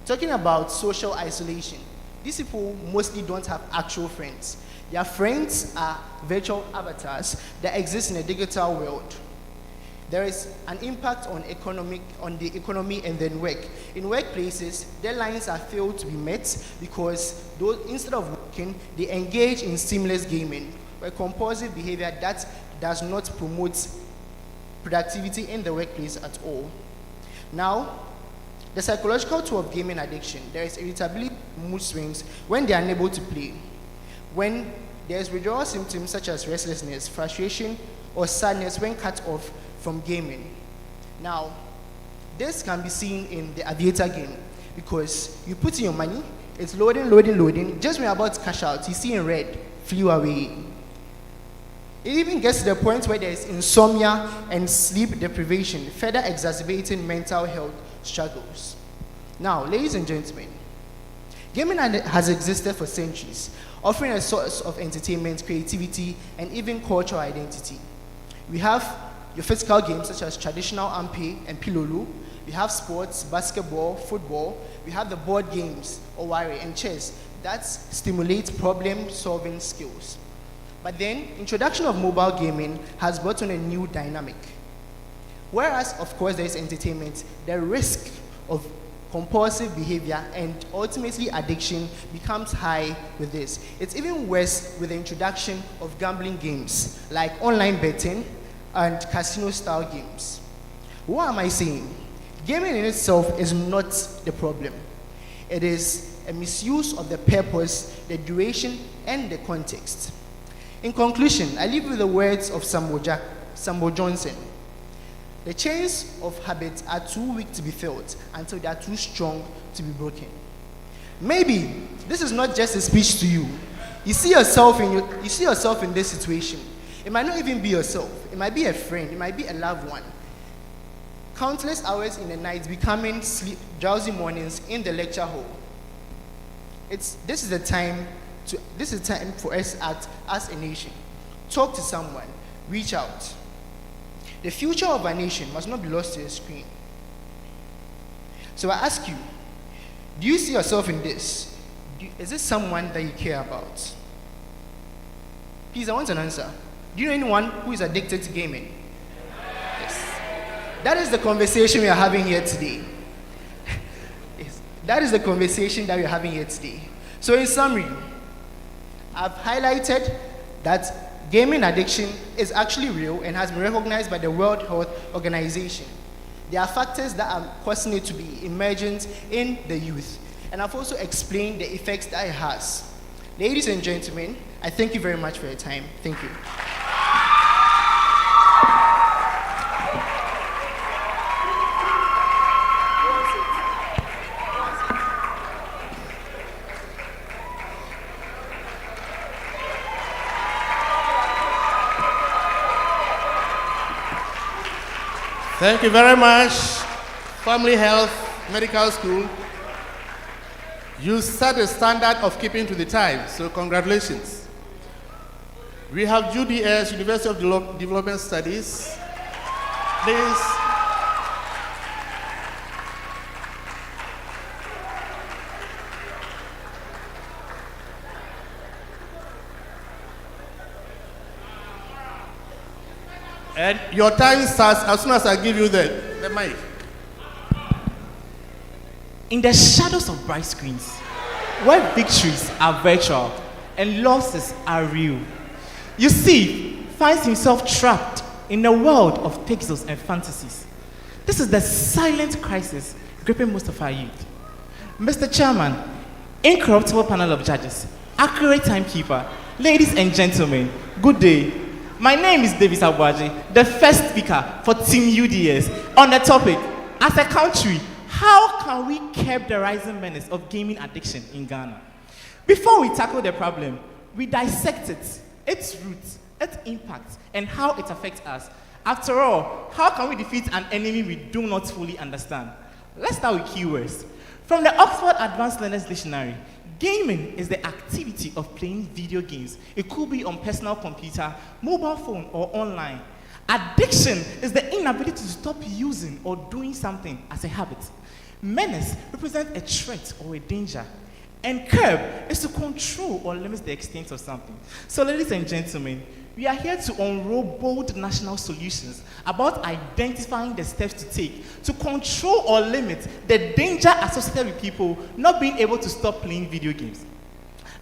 Talking about social isolation, these people mostly don't have actual friends. Their friends are virtual avatars that exist in a digital world. There is an impact on the economy and then work. In workplaces, deadlines are failed to be met because instead of working, they engage in seamless gaming, a compulsive behavior that does not promote productivity in the workplace at all. Now, the psychological toll of gaming addiction, there is irritability, mood swings when they are unable to play. When there is withdrawal symptoms such as restlessness, frustration, or sadness when cut off from gaming. Now, this can be seen in the Aviator game because you put in your money, it's loading. Just when you're about to cash out, you see in red, flew away. It even gets to the point where there is insomnia and sleep deprivation, further exacerbating mental health struggles. Now, ladies and gentlemen, gaming has existed for centuries, offering a source of entertainment, creativity, and even cultural identity. We have your physical games such as traditional ampe and pilolo. We have sports, basketball, football. We have the board games, oware, and chess that stimulate problem-solving skills. But then, introduction of mobile gaming has brought on a new dynamic. Whereas, of course, there is entertainment, the risk of compulsive behavior and ultimately addiction becomes high with this. It's even worse with the introduction of gambling games like online betting and casino-style games. What am I saying? Gaming in itself is not the problem. It is a misuse of the purpose, the duration, and the context. In conclusion, I leave with the words of Sambo Johnson. The chains of habits are too weak to be felt until they are too strong to be broken. Maybe this is not just a speech to you. You see yourself in this situation. It might not even be yourself. It might be a friend. It might be a loved one. Countless hours in the night becoming drowsy mornings in the lecture hall. This is the time for us to act as a nation. Talk to someone. Reach out. The future of our nation must not be lost to a screen. So I ask you, do you see yourself in this? Is this someone that you care about? Please, I want an answer. Do you know anyone who is addicted to gaming? Yes. That is the conversation we are having here today. Yes. That is the conversation that we are having here today. So in summary, I've highlighted that gaming addiction is actually real and has been recognized by the World Health Organization. There are factors that are causing it to be emergent in the youth. And I've also explained the effects that it has. Ladies and gentlemen, I thank you very much for your time. Thank you. Thank you very much, Family Health Medical School. You set a standard of keeping to the time, so congratulations. We have UDS, University of Development Studies. Please. And your time starts as soon as I give you the mic. In the shadows of bright screens, where victories are virtual and losses are real, Yusuf finds himself trapped in a world of pixels and fantasies. This is the silent crisis gripping most of our youth. Mr. Chairman, incorruptible panel of judges, accurate timekeeper, ladies and gentlemen, good day. My name is Davis Abwaji, the first speaker for Team UDS on the topic, as a country, how can we curb the rising menace of gaming addiction in Ghana? Before we tackle the problem, we dissect it, its roots, its impact, and how it affects us. After all, how can we defeat an enemy we do not fully understand? Let's start with keywords. From the Oxford Advanced Learners Dictionary, gaming is the activity of playing video games. It could be on personal computer, mobile phone, or online. Addiction is the inability to stop using or doing something as a habit. Menace represents a threat or a danger. And curb is to control or limit the extent of something. So, ladies and gentlemen, we are here to unroll bold national solutions about identifying the steps to take to control or limit the danger associated with people not being able to stop playing video games.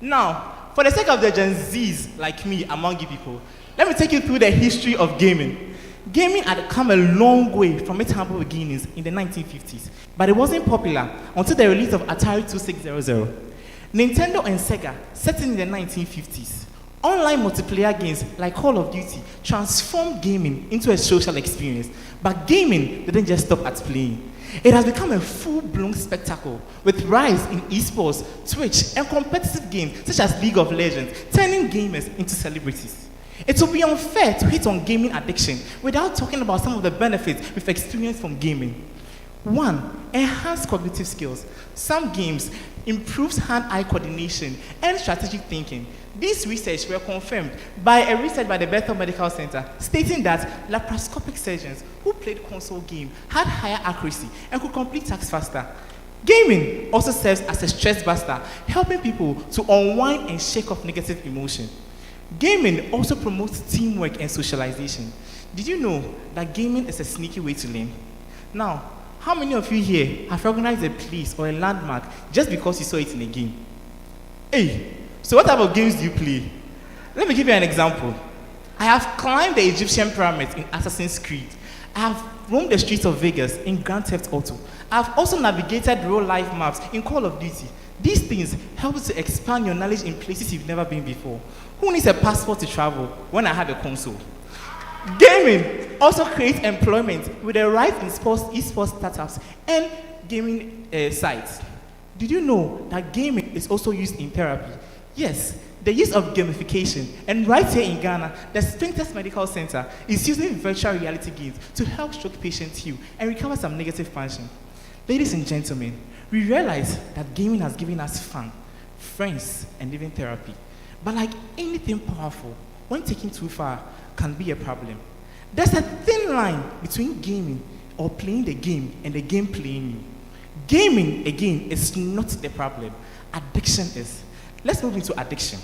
Now, for the sake of the Gen Zs like me among you people, let me take you through the history of gaming. Gaming had come a long way from its humble beginnings in the 1950s, but it wasn't popular until the release of Atari 2600. Nintendo and Sega set in the 1950s. Online multiplayer games like Call of Duty transformed gaming into a social experience, but gaming didn't just stop at playing. It has become a full-blown spectacle with rise in esports, Twitch, and competitive games such as League of Legends, turning gamers into celebrities. It would be unfair to hit on gaming addiction without talking about some of the benefits we've experienced from gaming. 1. Enhanced cognitive skills. Some games improves hand-eye coordination and strategic thinking. These research were confirmed by a research by the Bethel Medical Center stating that laparoscopic surgeons who played console game had higher accuracy and could complete tasks faster. Gaming also serves as a stress buster, helping people to unwind and shake off negative emotion. Gaming also promotes teamwork and socialization. Did you know that gaming is a sneaky way to learn? Now, how many of you here have recognized a place or a landmark just because you saw it in a game? Hey, so what type of games do you play? Let me give you an example. I have climbed the Egyptian pyramids in Assassin's Creed. I have roamed the streets of Vegas in Grand Theft Auto. I have also navigated real-life maps in Call of Duty. These things help you to expand your knowledge in places you've never been before. Who needs a passport to travel when I have a console? Gaming also creates employment with a rise in esports startups and gaming sites. Did you know that gaming is also used in therapy? Yes, the use of gamification. And right here in Ghana, the Sphinx Medical Center is using virtual reality games to help stroke patients heal and recover some negative function. Ladies and gentlemen, we realize that gaming has given us fun, friends, and even therapy. But like anything powerful, when taken too far, can be a problem. There's a thin line between gaming or playing the game and the game playing you. Gaming, again, is not the problem. Addiction is. Let's move into addiction.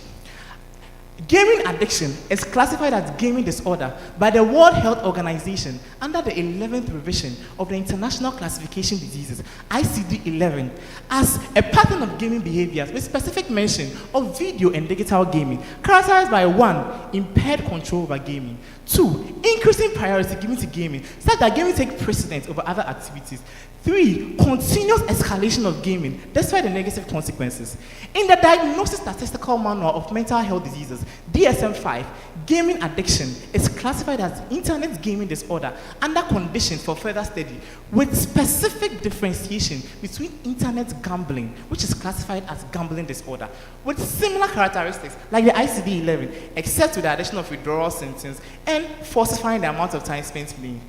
Gaming addiction is classified as gaming disorder by the World Health Organization under the 11th revision of the International Classification Diseases, ICD-11, as a pattern of gaming behaviors with specific mention of video and digital gaming, characterized by 1. Impaired control over gaming, 2. Increasing priority given to gaming, such that gaming takes precedence over other activities, 3. Continuous escalation of gaming, despite the negative consequences. In the Diagnosis Statistical Manual of Mental Health Diseases, DSM-5, gaming addiction is classified as internet gaming disorder under conditions for further study, with specific differentiation between internet gambling, which is classified as gambling disorder, with similar characteristics like the ICD-11, except with the addition of withdrawal symptoms and falsifying the amount of time spent playing.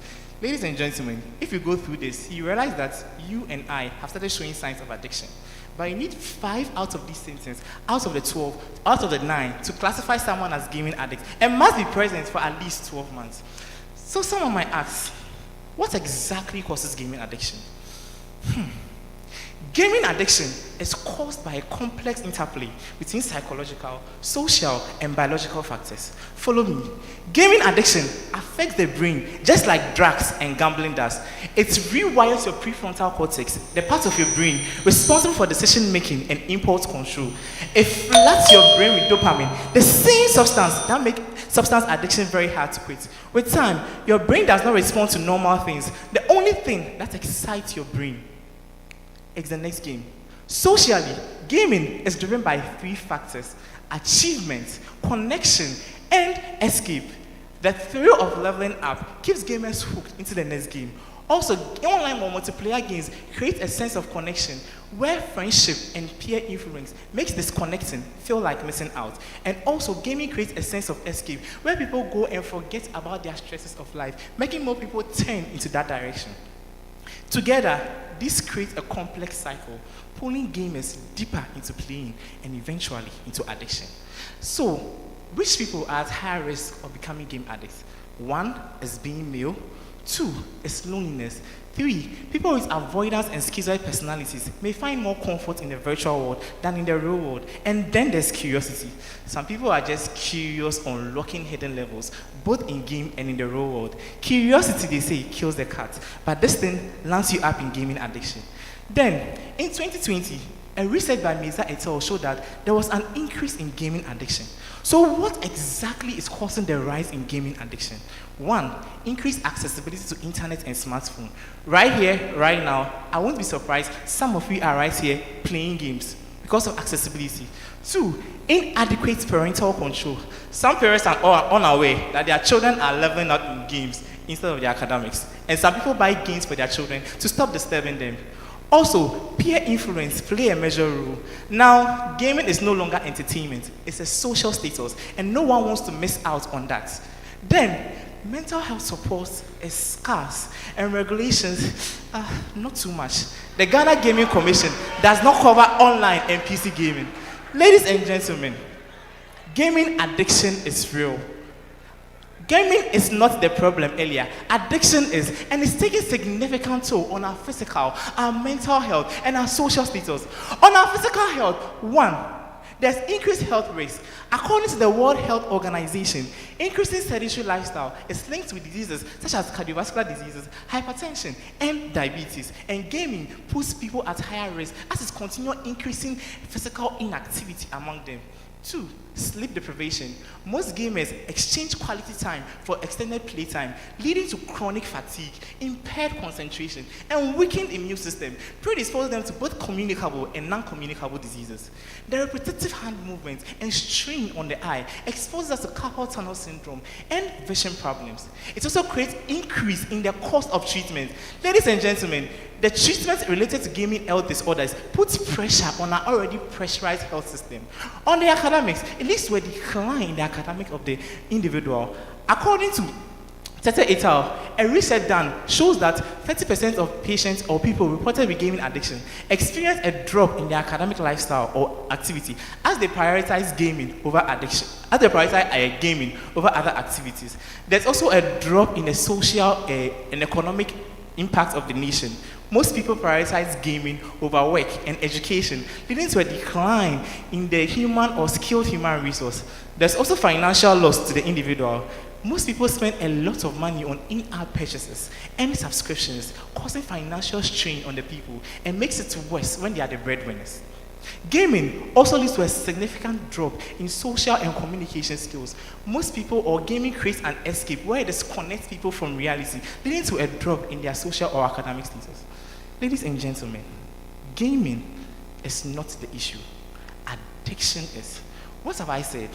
Ladies and gentlemen, if you go through this, you realize that you and I have started showing signs of addiction. But you need 5 out of these symptoms, out of the 12, out of the 9, to classify someone as gaming addict, and must be present for at least 12 months. So someone might ask, what exactly causes gaming addiction? Gaming addiction is caused by a complex interplay between psychological, social, and biological factors. Follow me. Gaming addiction affects the brain just like drugs and gambling does. It rewires your prefrontal cortex, the part of your brain responsible for decision making and impulse control. It floods your brain with dopamine, the same substance that makes substance addiction very hard to quit. With time, your brain does not respond to normal things. The only thing that excites your brain is the next game. Socially, gaming is driven by 3 factors: achievement, connection, and escape. The thrill of leveling up keeps gamers hooked into the next game. Also, online or multiplayer games create a sense of connection where friendship and peer influence makes disconnecting feel like missing out. And also, gaming creates a sense of escape where people go and forget about their stresses of life, making more people turn into that direction. Together, this creates a complex cycle, pulling gamers deeper into playing and eventually into addiction. So, which people are at high risk of becoming game addicts? 1 is being male. 2 is loneliness. 3, people with avoidance and schizoid personalities may find more comfort in the virtual world than in the real world. And then there's curiosity. Some people are just curious on unlocking hidden levels, both in game and in the real world. Curiosity, they say, kills the cat, but this thing lands you up in gaming addiction. Then, in 2020, a research by Meza et al. Showed that there was an increase in gaming addiction. So what exactly is causing the rise in gaming addiction? 1, increased accessibility to internet and smartphone. Right here, right now, I won't be surprised some of you are right here playing games because of accessibility. 2, inadequate parental control. Some parents are unaware that their children are leveling up in games instead of their academics. And some people buy games for their children to stop disturbing them. Also, peer influence play a major role. Now, gaming is no longer entertainment, it's a social status, and no one wants to miss out on that. Then, mental health support is scarce, and regulations are not too much. The Ghana Gaming Commission does not cover online and PC gaming. Ladies and gentlemen, gaming addiction is real. Gaming is not the problem earlier. Addiction is, and it's taking significant toll on our physical, our mental health, and our social status. On our physical health, 1, there's increased health risks. According to the World Health Organization, increasing sedentary lifestyle is linked with diseases such as cardiovascular diseases, hypertension, and diabetes. And gaming puts people at higher risk as it's continuing increasing physical inactivity among them. 2, sleep deprivation. Most gamers exchange quality time for extended playtime, leading to chronic fatigue, impaired concentration, and weakened immune system, predisposing them to both communicable and non-communicable diseases. The repetitive hand movements and strain on the eye exposes us to carpal tunnel syndrome and vision problems. It also creates increase in the cost of treatment. Ladies and gentlemen, the treatment related to gaming health disorders puts pressure on our already pressurized health system. On the academics, it leads to a decline in the academic of the individual. According to Tete et al., a research done shows that 30% of patients or people reported with gaming addiction experience a drop in their academic lifestyle or activity as they prioritize gaming over addiction, as they prioritize gaming over other activities. There's also a drop in the social and economic impact of the nation. Most people prioritize gaming over work and education, leading to a decline in the human or skilled human resource. There's also financial loss to the individual. Most people spend a lot of money on in-app purchases and subscriptions, causing financial strain on the people and makes it worse when they are the breadwinners. Gaming also leads to a significant drop in social and communication skills. Most people or gaming creates an escape where it disconnects people from reality, leading to a drop in their social or academic status. Ladies and gentlemen, gaming is not the issue. Addiction is. What have I said?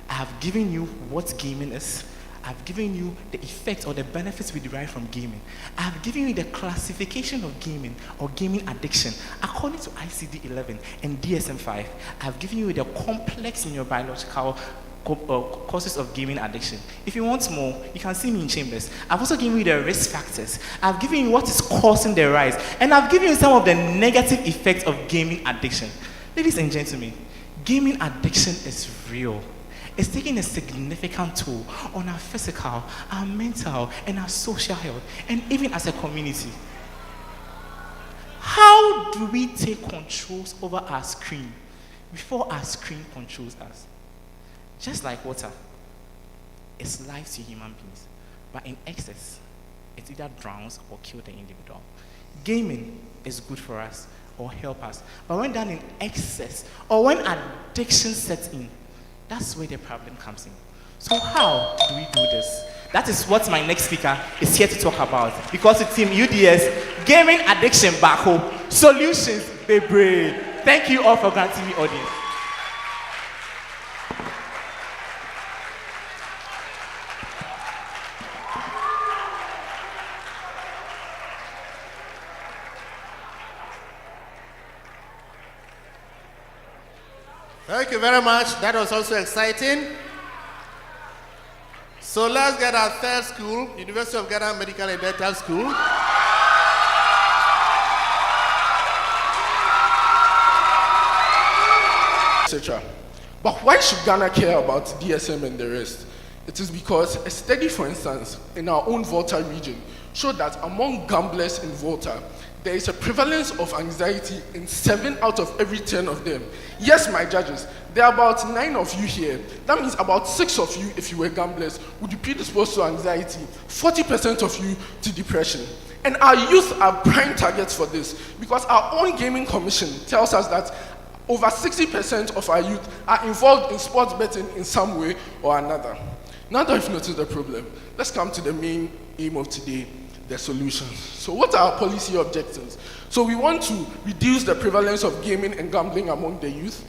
I have given you what gaming is. I've given you the effects or the benefits we derive from gaming. I have given you the classification of gaming or gaming addiction according to ICD-11 and DSM-5. I have given you the complex neurobiological causes of gaming addiction. If you want more, you can see me in chambers. I've also given you the risk factors. I've given you what is causing the rise. And I've given you some of the negative effects of gaming addiction. Ladies and gentlemen, gaming addiction is real. It's taking a significant toll on our physical, our mental, and our social health, and even as a community. How do we take controls over our screen before our screen controls us? Just like water, it's life to human beings, but in excess, it either drowns or kills the individual. Gaming is good for us or help us, but when done in excess or when addiction sets in, that's where the problem comes in. So how do we do this? That is what my next speaker is here to talk about. Because it's Team UDS, gaming addiction back home, solutions, baby. Thank you all for granting me audience. Thank you very much. That was also exciting. So let's get our third school, University of Ghana Medical and Dental School. Etc. But why should Ghana care about DSM and the rest? It is because a study, for instance, in our own Volta region showed that among gamblers in Volta, there is a prevalence of anxiety in 7 out of every 10 of them. Yes, my judges, there are about 9 of you here. That means about 6 of you, if you were gamblers, would be predisposed to anxiety, 40% of you to depression. And our youth are prime targets for this because our own gaming commission tells us that over 60% of our youth are involved in sports betting in some way or another. Now that we've noticed the problem, let's come to the main aim of today, the solutions. So what are our policy objectives? So we want to reduce the prevalence of gaming and gambling among the youth,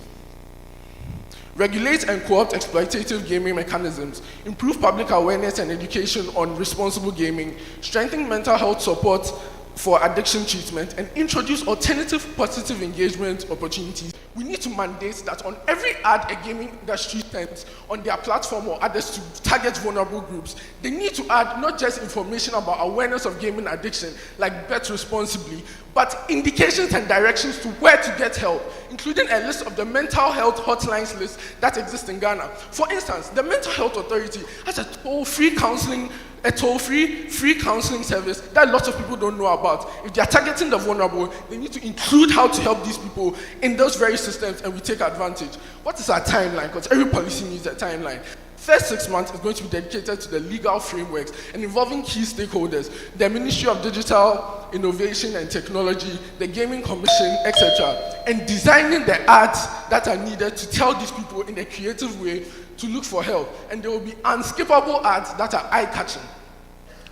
regulate and co-opt exploitative gaming mechanisms, improve public awareness and education on responsible gaming, strengthen mental health support for addiction treatment, and introduce alternative positive engagement opportunities. We need to mandate that on every ad a gaming industry sends on their platform or others to target vulnerable groups, they need to add not just information about awareness of gaming addiction, like bet responsibly, but indications and directions to where to get help, including a list of the mental health hotlines list that exists in Ghana. For instance, the Mental Health Authority has a toll-free counseling service that lots of people don't know about. If they are targeting the vulnerable, they need to include how to help these people in those very systems, and we take advantage. What is our timeline? Because every policy needs a timeline. First 6 months is going to be dedicated to the legal frameworks and involving key stakeholders, the Ministry of Digital Innovation and Technology, the Gaming Commission, etc., and designing the ads that are needed to tell these people in a creative way to look for help. And there will be unskippable ads that are eye-catching.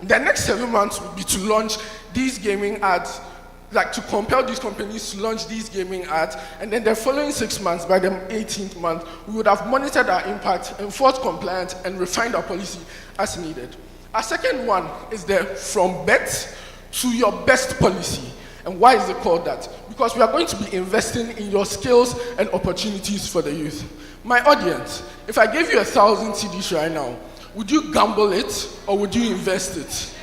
The next 7 months will be to launch these gaming ads, like to compel these companies to launch these gaming ads, and then the following 6 months, by the 18th month, we would have monitored our impact, enforced compliance, and refined our policy as needed. Our second one is the from bet to your best policy. And why is it called that? Because we are going to be investing in your skills and opportunities for the youth. My audience, if I gave you 1,000 CDs right now, would you gamble it or would you invest it?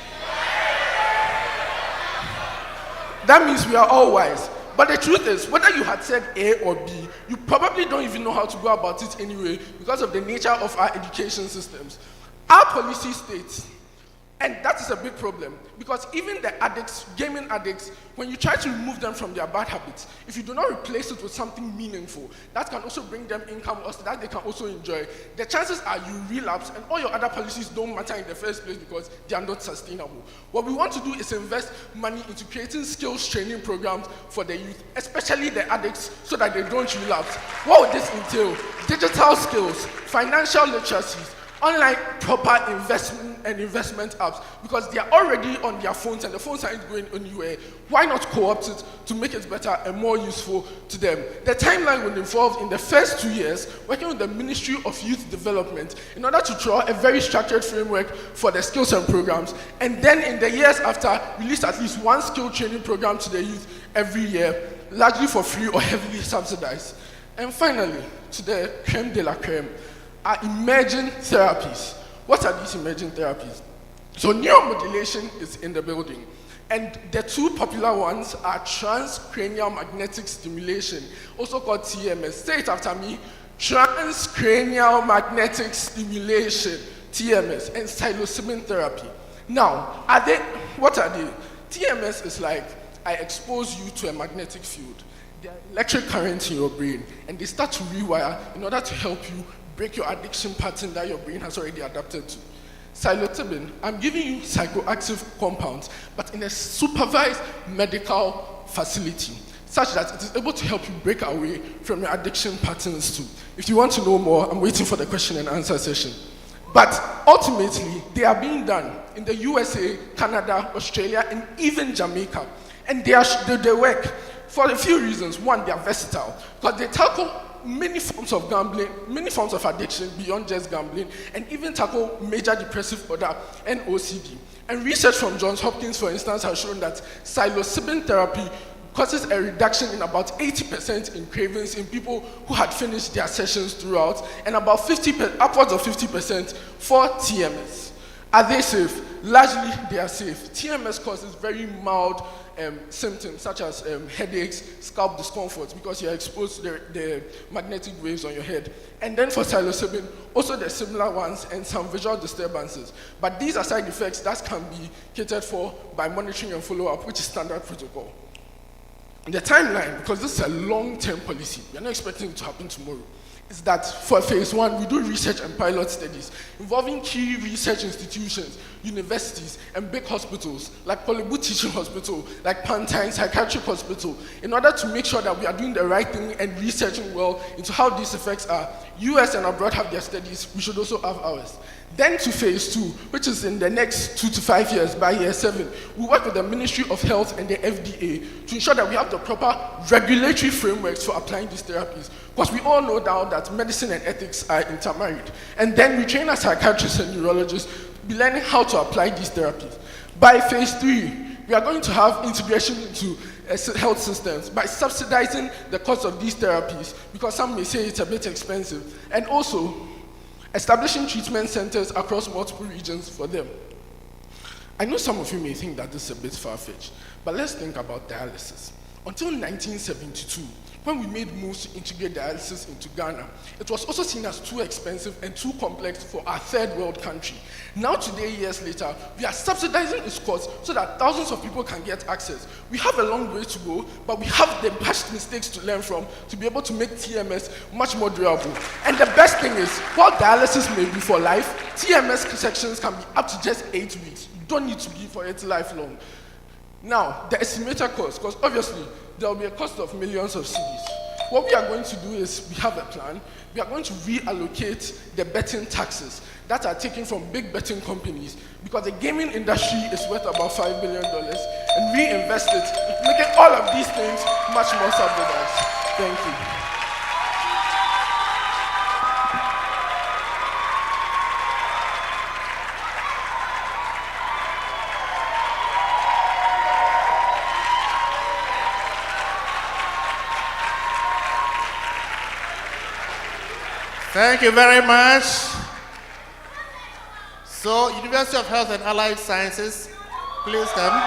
That means we are all wise. But the truth is, whether you had said A or B, you probably don't even know how to go about it anyway because of the nature of our education systems. Our policy states, and that is a big problem, because even the addicts, gaming addicts, when you try to remove them from their bad habits, if you do not replace it with something meaningful, that can also bring them income or that they can also enjoy, the chances are you relapse and all your other policies don't matter in the first place because they are not sustainable. What we want to do is invest money into creating skills training programs for the youth, especially the addicts, so that they don't relapse. What would this entail? Digital skills, financial literacies, online proper investment apps, because they are already on their phones and the phones aren't going anywhere. Why not co-opt it to make it better and more useful to them? The timeline will involve, in the first 2 years, working with the Ministry of Youth Development in order to draw a very structured framework for the skills and programs, and then in the years after, release at least one skill training program to the youth every year, largely for free or heavily subsidized. And finally, to the creme de la creme, are emerging therapies. What are these emerging therapies? So neuromodulation is in the building. And the two popular ones are transcranial magnetic stimulation, also called TMS. Say it after me. Transcranial magnetic stimulation, TMS, and psilocybin therapy. Now, what are they? TMS is like, I expose you to a magnetic field. There are electric currents in your brain, and they start to rewire in order to help you break your addiction pattern that your brain has already adapted to. Psilocybin, I'm giving you psychoactive compounds, but in a supervised medical facility, such that it is able to help you break away from your addiction patterns too. If you want to know more, I'm waiting for the question and answer session. But ultimately, they are being done in the USA, Canada, Australia, and even Jamaica. And they work for a few reasons. One, they are versatile, because they tackle many forms of gambling, many forms of addiction beyond just gambling, and even tackle major depressive disorder and OCD. And research from Johns Hopkins, for instance, has shown that psilocybin therapy causes a reduction in about 80% in cravings in people who had finished their sessions throughout, and about upwards of 50% for TMS. Are they safe? Largely, they are safe. TMS causes very mild symptoms such as headaches, scalp discomfort, because you're exposed to the magnetic waves on your head. And then for psilocybin, also the similar ones and some visual disturbances. But these are side effects that can be catered for by monitoring and follow-up, which is standard protocol. The timeline, because this is a long-term policy, we're not expecting it to happen tomorrow, is that for phase 1, we do research and pilot studies involving key research institutions, universities, and big hospitals, like Polybu Teaching Hospital, like Pantine Psychiatric Hospital, in order to make sure that we are doing the right thing and researching well into how these effects are. US and abroad have their studies, we should also have ours. Then to phase 2, which is in the next 2 to 5 years, by year 7, we work with the Ministry of Health and the FDA to ensure that we have the proper regulatory frameworks for applying these therapies. Because we all know now that medicine and ethics are intermarried. And then we train as psychiatrists and neurologists to be learning how to apply these therapies. By phase 3, we are going to have integration into health systems by subsidizing the cost of these therapies, because some may say it's a bit expensive, and also establishing treatment centers across multiple regions for them. I know some of you may think that this is a bit far-fetched, but let's think about dialysis. Until 1972, when we made moves to integrate dialysis into Ghana, it was also seen as too expensive and too complex for our third world country. Now today, years later, we are subsidizing its cost so that thousands of people can get access. We have a long way to go, but we have the past mistakes to learn from to be able to make TMS much more durable. And the best thing is, while dialysis may be for life, TMS sections can be up to just 8 weeks. You don't need to be for it lifelong. Now, the estimated cost, because obviously there will be a cost of millions of cedis. What we are going to do is, we have a plan. We are going to reallocate the betting taxes that are taken from big betting companies, because the gaming industry is worth about $5 billion, and reinvest it, making all of these things much more subsidized. Thank you. Thank you very much. So, University of Health and Allied Sciences, please come.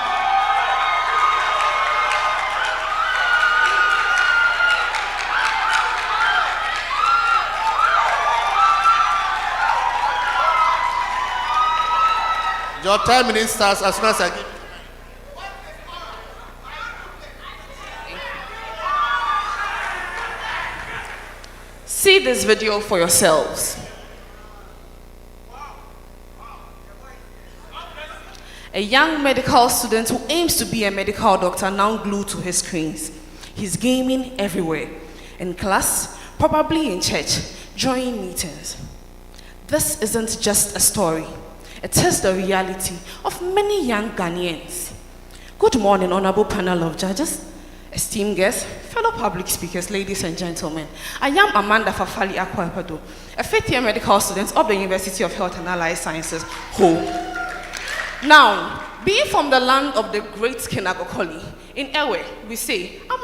Your time minutes starts as soon as I give. See this video for yourselves. A young medical student who aims to be a medical doctor now glued to his screens. He's gaming everywhere. In class, probably in church, during meetings. This isn't just a story. It is the reality of many young Ghanaians. Good morning, honorable panel of judges, esteemed guests, fellow public speakers, ladies and gentlemen. I am Amanda Fafali Akwapedo, a fifth-year medical student of the University of Health and Allied Sciences, Ho. Now, being from the land of the great Kinagokoli, in Ewe, we say, a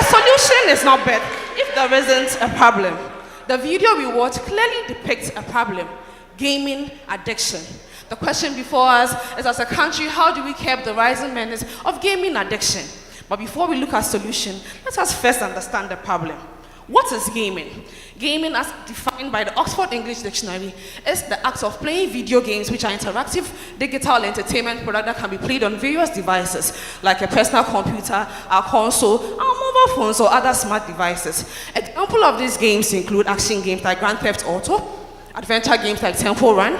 solution is not bad if there isn't a problem. The video we watch clearly depicts a problem: gaming addiction. The question before us is, as a country, how do we curb the rising menace of gaming addiction? But before we look at solution, let us first understand the problem. What is gaming? Gaming, as defined by the Oxford English Dictionary, is the act of playing video games, which are interactive digital entertainment products that can be played on various devices, like a personal computer, a console, our mobile phones, or other smart devices. Examples of these games include action games like Grand Theft Auto, adventure games like Temple Run,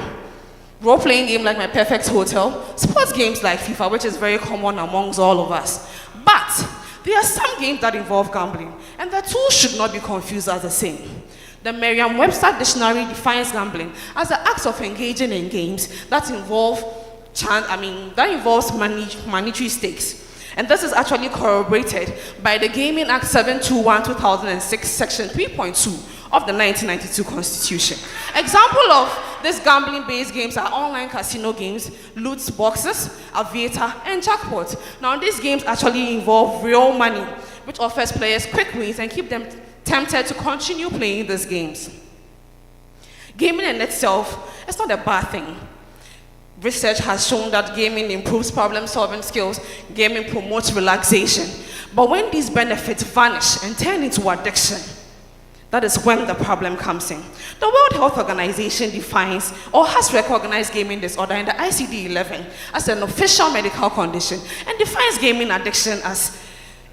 role-playing games like My Perfect Hotel, sports games like FIFA, which is very common amongst all of us. But there are some games that involve gambling, and the two should not be confused as the same. The Merriam-Webster Dictionary defines gambling as the act of engaging in games that involves monetary stakes. And this is actually corroborated by the Gaming Act 721/2006, Section 3.2 of the 1992 Constitution. Example of these gambling-based games are online casino games, loot boxes, aviator, and jackpot. Now, these games actually involve real money, which offers players quick wins and keep them tempted to continue playing these games. Gaming in itself is not a bad thing. Research has shown that gaming improves problem-solving skills, gaming promotes relaxation. But when these benefits vanish and turn into addiction, that is when the problem comes in. The World Health Organization defines or has recognized gaming disorder in the ICD-11 as an official medical condition and defines gaming addiction as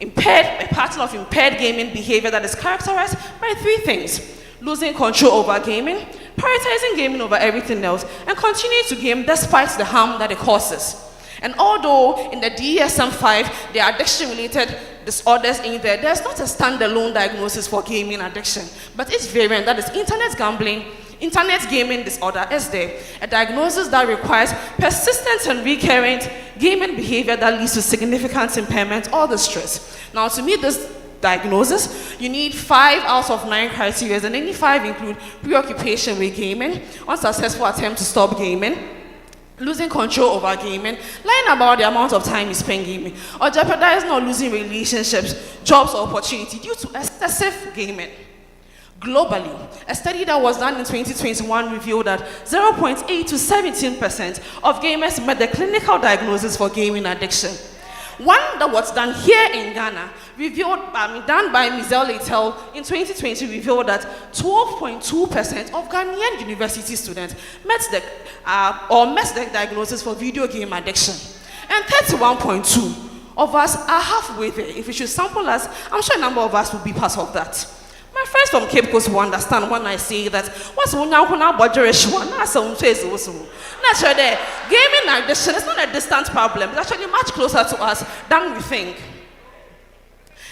a pattern of impaired gaming behavior that is characterized by three things: losing control over gaming, prioritizing gaming over everything else, and continuing to game despite the harm that it causes. And although in the DSM-5 there are addiction-related disorders in there, there's not a standalone diagnosis for gaming addiction, but its variant, that is internet gaming disorder, is there. A diagnosis that requires persistent and recurrent gaming behavior that leads to significant impairment or distress. Now, to meet this diagnosis, you need 5 out of 9 criteria, and any 5 include preoccupation with gaming, unsuccessful attempt to stop gaming, losing control over gaming, lying about the amount of time you spend gaming, or jeopardizing or losing relationships, jobs, or opportunity due to excessive gaming. Globally, a study that was done in 2021 revealed that 0.8 to 17% of gamers met the clinical diagnosis for gaming addiction. One that was done here in Ghana, done by Mizel Etel in 2020, revealed that 12.2% of Ghanaian university students met the diagnosis for video game addiction. And 31.2% of us are halfway there. If we should sample us, I'm sure a number of us will be part of that. My friends from Cape Coast will understand when I say that what's naturally, gaming addiction is not a distant problem. It's actually much closer to us than we think.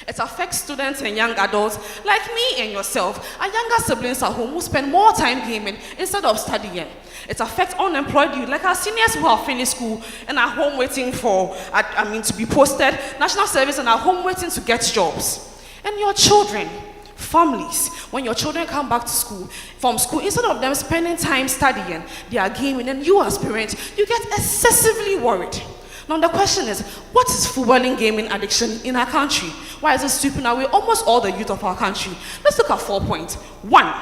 It affects students and young adults like me and yourself, our younger siblings at home who spend more time gaming instead of studying. It affects unemployed youth like our seniors who have finished school and are home waiting to be posted, national service, and are home waiting to get jobs. And your children, families, when your children come back to from school, instead of them spending time studying, they are gaming, and you as parents, you get excessively worried. Now the question is, what is fueling gaming addiction in our country? Why is it sweeping away almost all the youth of our country? Let's look at 4 points. 1,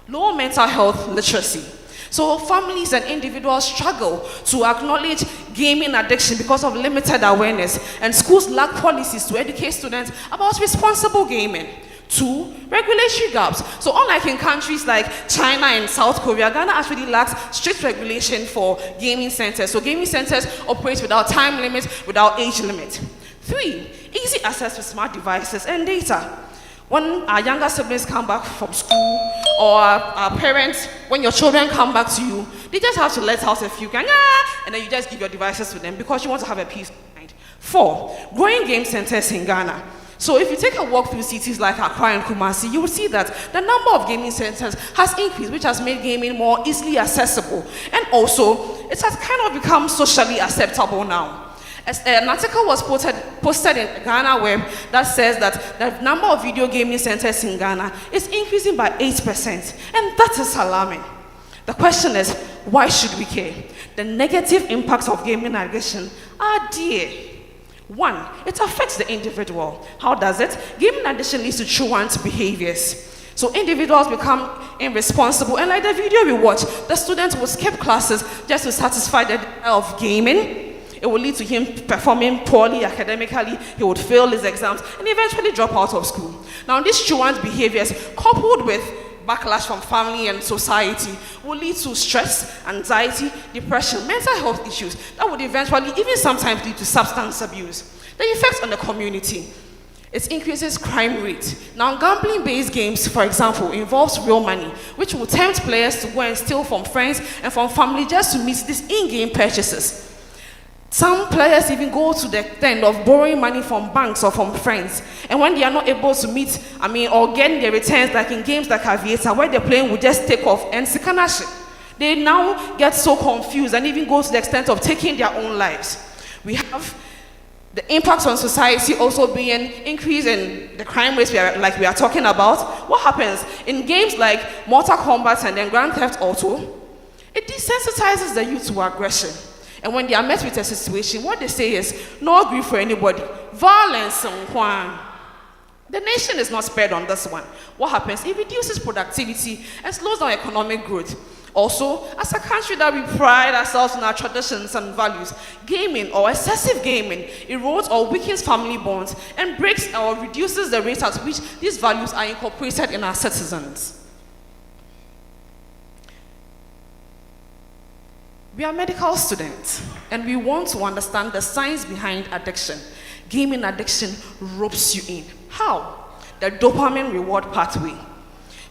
low mental health literacy. So families and individuals struggle to acknowledge gaming addiction because of limited awareness, and schools lack policies to educate students about responsible gaming. 2, regulatory gaps. So unlike in countries like China and South Korea, Ghana actually lacks strict regulation for gaming centers. So gaming centers operate without time limit, without age limit. 3, easy access to smart devices and data. When our younger siblings come back from school, or our parents, when your children come back to you, they just have to let out a few, and then you just give your devices to them because you want to have a peace of mind. 4, growing game centers in Ghana. So if you take a walk through cities like Accra and Kumasi, you will see that the number of gaming centers has increased, which has made gaming more easily accessible. And also, it has kind of become socially acceptable now. An article was posted in Ghana Web that says that the number of video gaming centers in Ghana is increasing by 8%, and that is alarming. The question is, why should we care? The negative impacts of gaming addiction are dear. 1, it affects the individual. How does it? Gaming addiction leads to truant behaviors. So individuals become irresponsible, and like the video we watched, the student will skip classes just to satisfy the desire of gaming. It will lead to him performing poorly academically, he would fail his exams, and eventually drop out of school. Now, these truant behaviors, coupled with backlash from family and society, will lead to stress, anxiety, depression, mental health issues that would eventually, even sometimes, lead to substance abuse. The effects on the community. It increases crime rate. Now, gambling-based games, for example, involves real money, which will tempt players to go and steal from friends and from family just to meet these in-game purchases. Some players even go to the extent of borrowing money from banks or from friends. And when they are not able to meet, or getting their returns, like in games like Aviator, where they're playing will just take off and sikanashi. They now get so confused and even go to the extent of taking their own lives. We have the impacts on society also being increase in the crime rates we are talking about. What happens in games like Mortal Kombat and then Grand Theft Auto? It desensitizes the youth to aggression. And when they are met with a situation, what they say is, no grief for anybody, violence and crime. The nation is not spared on this one. What happens? It reduces productivity and slows down economic growth. Also, as a country that we pride ourselves in our traditions and values, gaming or excessive gaming erodes or weakens family bonds and breaks or reduces the rate at which these values are incorporated in our citizens. We are medical students, and we want to understand the science behind addiction. Gaming addiction ropes you in. How? The dopamine reward pathway.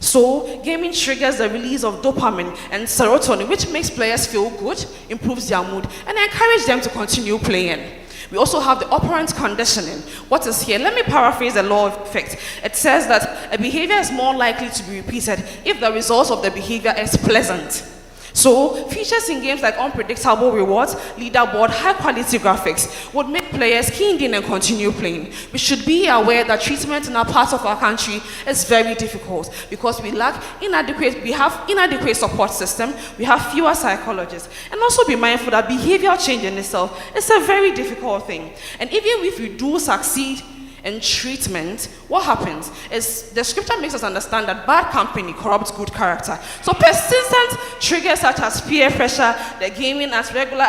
So, gaming triggers the release of dopamine and serotonin, which makes players feel good, improves their mood, and encourages them to continue playing. We also have the operant conditioning. What is here? Let me paraphrase the law of effect. It says that a behavior is more likely to be repeated if the result of the behavior is pleasant. So, features in games like unpredictable rewards, leaderboard, high-quality graphics would make players keened in and continue playing. We should be aware that treatment in our part of our country is very difficult because we have inadequate support system, we have fewer psychologists, and also be mindful that behavioral change in itself is a very difficult thing. And even if we do succeed in treatment, what happens is the scripture makes us understand that bad company corrupts good character. So persistent triggers such as peer pressure, the gaming as regular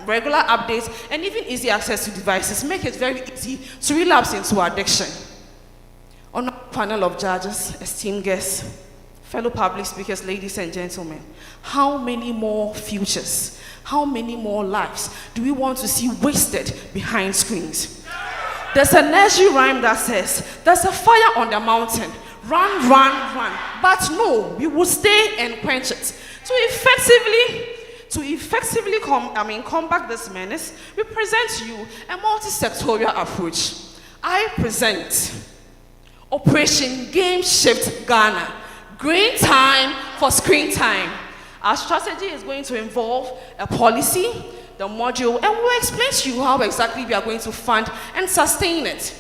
updates, and even easy access to devices make it very easy to relapse into addiction. On our panel of judges, esteemed guests, fellow public speakers, ladies and gentlemen, how many more futures, how many more lives do we want to see wasted behind screens? There's a nursery rhyme that says, there's a fire on the mountain, run, run, run. But no, we will stay and quench it. To effectively combat this menace, we present to you a multi-sectorial approach. I present Operation Game Shift Ghana, green time for screen time. Our strategy is going to involve a policy, the module, and we'll explain to you how exactly we are going to fund and sustain it.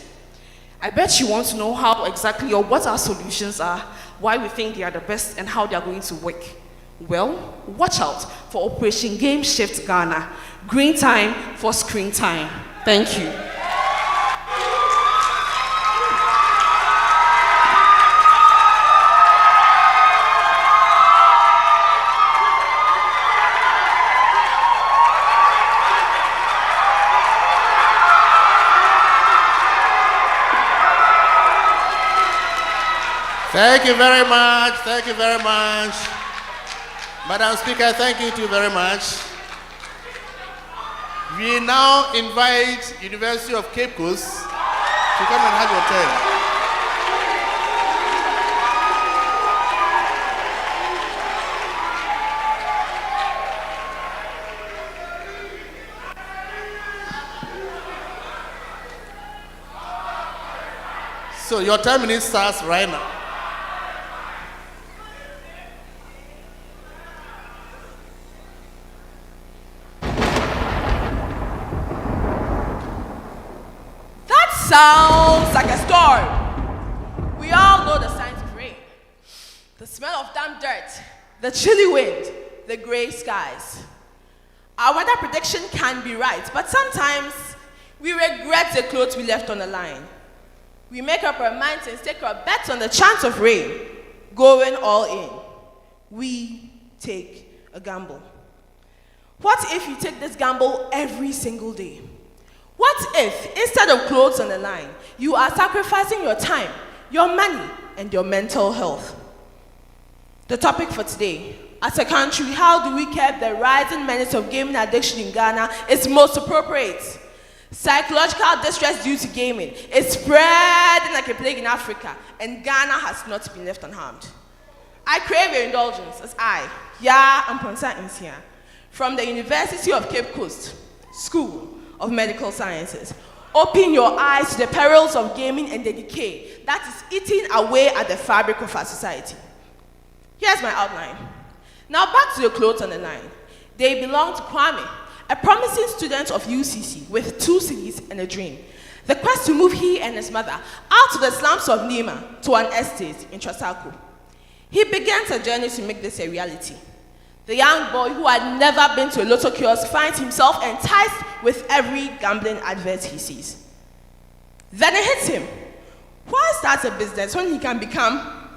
I bet you want to know how exactly or what our solutions are, why we think they are the best, and how they are going to work. Well, watch out for Operation Game Shift Ghana, green time for screen time. Thank you. Thank you very much. Thank you very much. Madam Speaker, thank you too very much. We now invite University of Cape Coast to come and have your turn. So your 10 minutes starts right now. Sounds like a storm. We all know the signs of rain. The smell of damp dirt, the chilly wind, the gray skies. Our weather prediction can be right, but sometimes we regret the clothes we left on the line. We make up our minds and take our bets on the chance of rain, going all in. We take a gamble. What if you take this gamble every single day? What if, instead of clothes on the line, you are sacrificing your time, your money, and your mental health? The topic for today, as a country, how do we curb the rising menace of gaming addiction in Ghana is most appropriate. Psychological distress due to gaming is spreading like a plague in Africa, and Ghana has not been left unharmed. I crave your indulgence as I, Amponsa Insia, from the University of Cape Coast, School of Medical Sciences, open your eyes to the perils of gaming and the decay that is eating away at the fabric of our society. Here's my outline. Now back to the clothes on the line. They belong to Kwame, a promising student of UCC with 2 cities and a dream. The quest to move he and his mother out of the slums of Nima to an estate in Trasako. He begins a journey to make this a reality. The young boy who had never been to a lotto kiosk finds himself enticed with every gambling advert he sees. Then it hits him. Why start a business when he can become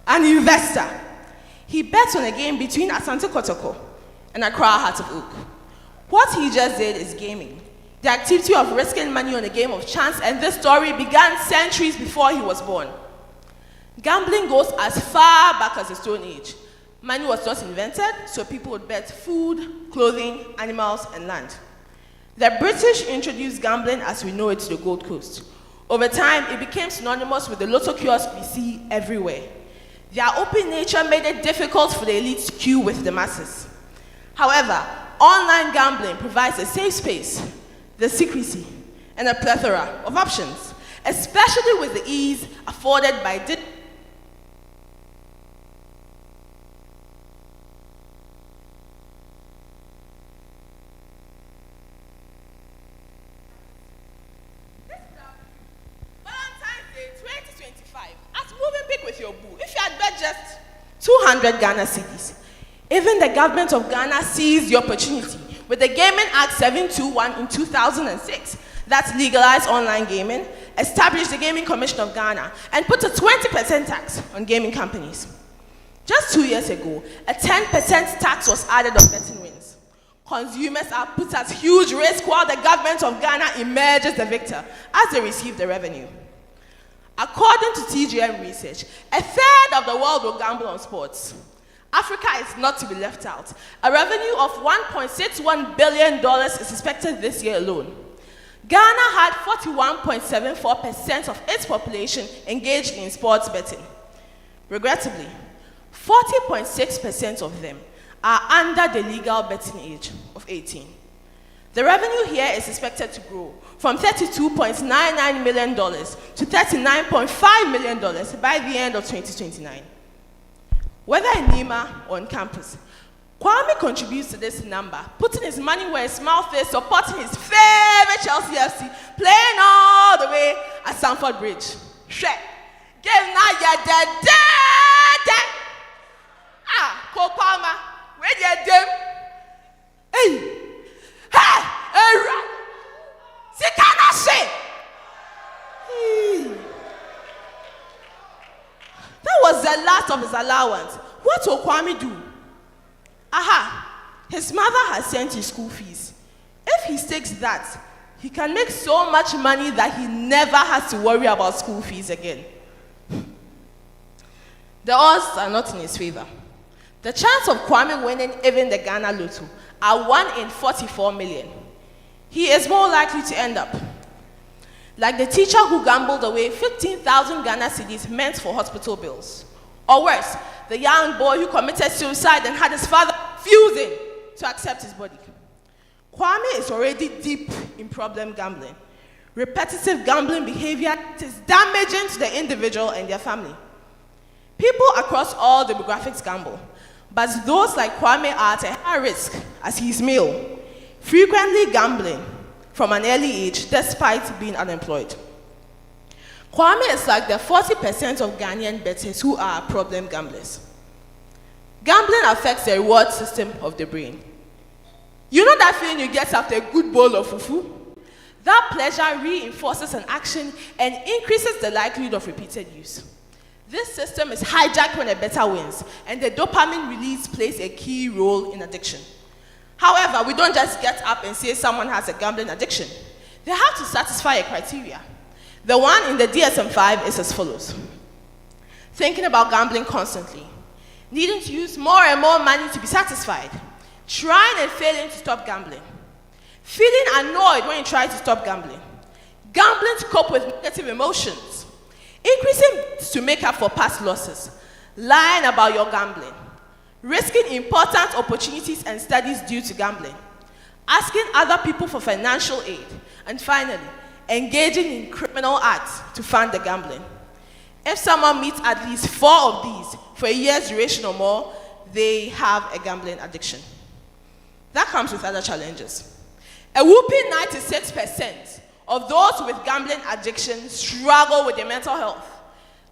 an investor? He bets on a game between Asante Kotoko and Accra Heart of Oak. What he just did is gaming, the activity of risking money on a game of chance, and this story began centuries before he was born. Gambling goes as far back as the Stone Age. Money was just invented, so people would bet food, clothing, animals, and land. The British introduced gambling as we know it to the Gold Coast. Over time, it became synonymous with the lotto kiosk we see everywhere. Their open nature made it difficult for the elite to queue with the masses. However, online gambling provides a safe space, the secrecy, and a plethora of options, especially with the ease afforded by digital. With your boo. If you had bet just 200 Ghana cedis, even the government of Ghana seized the opportunity with the Gaming Act 721 in 2006 that legalized online gaming, established the Gaming Commission of Ghana, and put a 20% tax on gaming companies. Just 2 years ago, a 10% tax was added on betting wins. Consumers are put at huge risk while the government of Ghana emerges the victor as they receive the revenue. According to TGM research, a third of the world will gamble on sports. Africa is not to be left out. A revenue of $1.61 billion is expected this year alone. Ghana had 41.74% of its population engaged in sports betting. Regrettably, 40.6% of them are under the legal betting age of 18. The revenue here is expected to grow from $32.99 million to $39.5 million by the end of 2029. Whether in Nima or on campus, Kwame contributes to this number, putting his money where his mouth is, supporting his favorite Chelsea FC, playing all the way at Stamford Bridge. Shit. Give now your dead. Cole Palmer, where you dem? Hey! Hey! See, cannot say. That was the last of his allowance. What will Kwame do? His mother has sent his school fees. If he stakes that, he can make so much money that he never has to worry about school fees again. The odds are not in his favor. The chance of Kwame winning even the Ghana Lotto are 1 in 44 million. He is more likely to end up like the teacher who gambled away 15,000 Ghana cedis meant for hospital bills. Or worse, the young boy who committed suicide and had his father refusing to accept his body. Kwame is already deep in problem gambling. Repetitive gambling behavior is damaging to the individual and their family. People across all demographics gamble, but those like Kwame are at a high risk as he is male, frequently gambling from an early age despite being unemployed. Kwame is like the 40% of Ghanaian bettors who are problem gamblers. Gambling affects the reward system of the brain. You know that feeling you get after a good bowl of fufu? That pleasure reinforces an action and increases the likelihood of repeated use. This system is hijacked when a bettor wins, and the dopamine release plays a key role in addiction. However, we don't just get up and say someone has a gambling addiction. They have to satisfy a criteria. The one in the DSM-5 is as follows. Thinking about gambling constantly, needing to use more and more money to be satisfied, trying and failing to stop gambling, feeling annoyed when you try to stop gambling, gambling to cope with negative emotions, increasing to make up for past losses, lying about your gambling, risking important opportunities and studies due to gambling, asking other people for financial aid, and finally, engaging in criminal acts to fund the gambling. If someone meets at least 4 of these for a year's duration or more, they have a gambling addiction. That comes with other challenges. A whooping 96% of those with gambling addiction struggle with their mental health.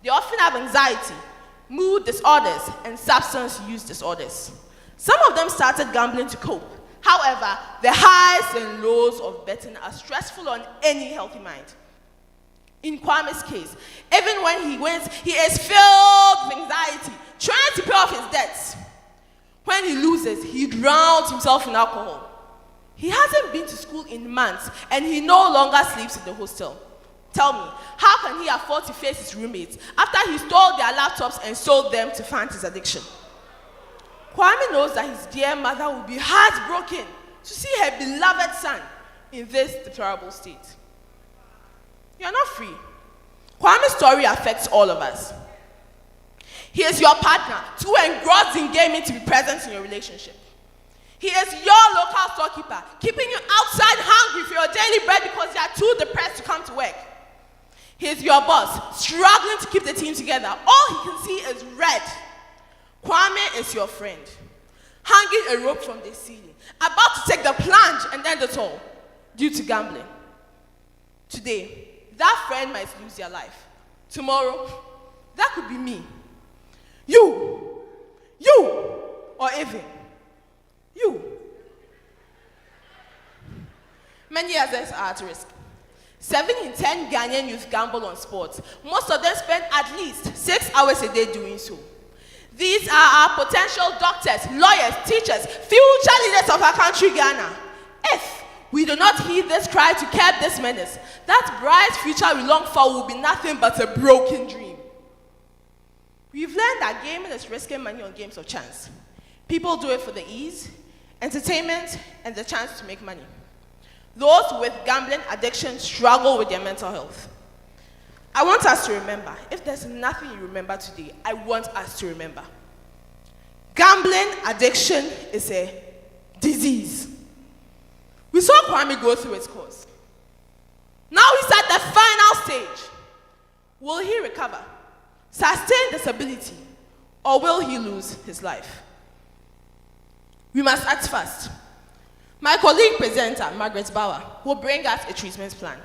They often have anxiety, mood disorders, and substance use disorders. Some of them started gambling to cope. However, the highs and lows of betting are stressful on any healthy mind. In Kwame's case, even when he wins, he is filled with anxiety, trying to pay off his debts. When he loses, he drowns himself in alcohol. He hasn't been to school in months, and he no longer sleeps in the hostel. Tell me, how can he afford to face his roommates after he stole their laptops and sold them to fund his addiction? Kwame knows that his dear mother will be heartbroken to see her beloved son in this deplorable state. You are not free. Kwame's story affects all of us. He is your partner, too engrossed in gaming to be present in your relationship. He is your local storekeeper, keeping you outside hungry for your daily bread because you are too depressed to come to work. He is your boss, struggling to keep the team together. All he can see is red. Kwame is your friend, hanging a rope from the ceiling, about to take the plunge and end it all due to gambling. Today, that friend might lose their life. Tomorrow, that could be me. You, or even you. Many others are at risk. 7 in 10 Ghanaian youth gamble on sports. Most of them spend at least 6 hours a day doing so. These are our potential doctors, lawyers, teachers, future leaders of our country, Ghana. If we do not heed this cry to curb this menace, that bright future we long for will be nothing but a broken dream. We've learned that gaming is risking money on games of chance. People do it for the ease, entertainment, and the chance to make money. Those with gambling addiction struggle with their mental health. I want us to remember, if there's nothing you remember today, I want us to remember. Gambling addiction is a disease. We saw Kwame go through its course. Now he's at the final stage. Will he recover, sustain disability, or will he lose his life? We must act fast. My colleague presenter, Margaret Bauer, will bring us a treatment plan.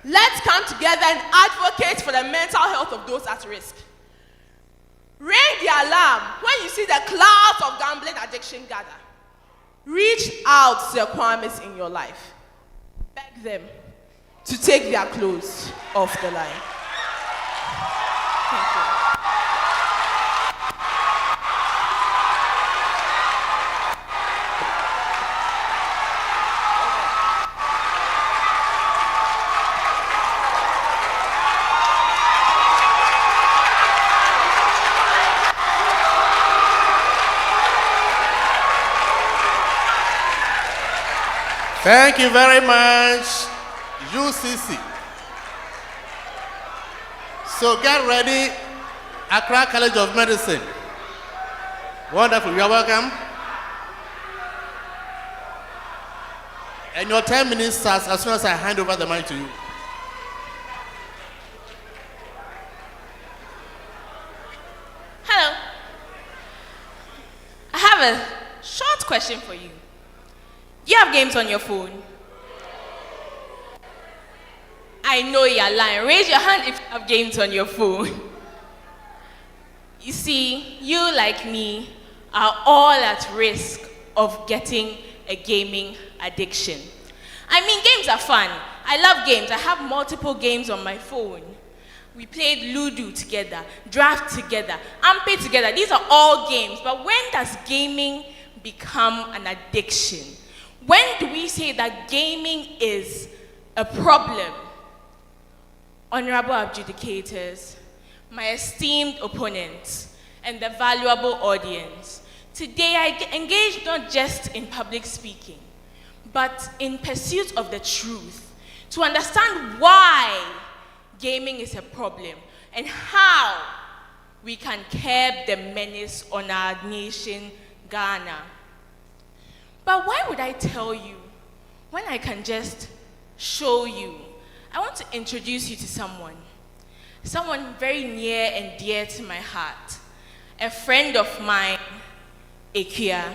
Let's come together and advocate for the mental health of those at risk. Ring the alarm when you see the clouds of gambling addiction gather. Reach out to the Kwames in your life. Beg them to take their clothes off the line. Thank you. Thank you very much, UCC. So get ready, Accra College of Medicine. Wonderful, you are welcome. And your 10 minutes starts as soon as I hand over the mic to you. Hello. I have a short question for you. Do you have games on your phone? I know you're lying. Raise your hand if you have games on your phone. You see, you like me are all at risk of getting a gaming addiction. I mean, games are fun. I love games. I have multiple games on my phone. We played Ludo together, Draft together, Ampe together. These are all games. But when does gaming become an addiction? When do we say that gaming is a problem? Honorable adjudicators, my esteemed opponents, and the valuable audience, today I engage not just in public speaking, but in pursuit of the truth, to understand why gaming is a problem and how we can curb the menace on our nation, Ghana. But why would I tell you when I can just show you? I want to introduce you to someone very near and dear to my heart, a friend of mine, Ekia.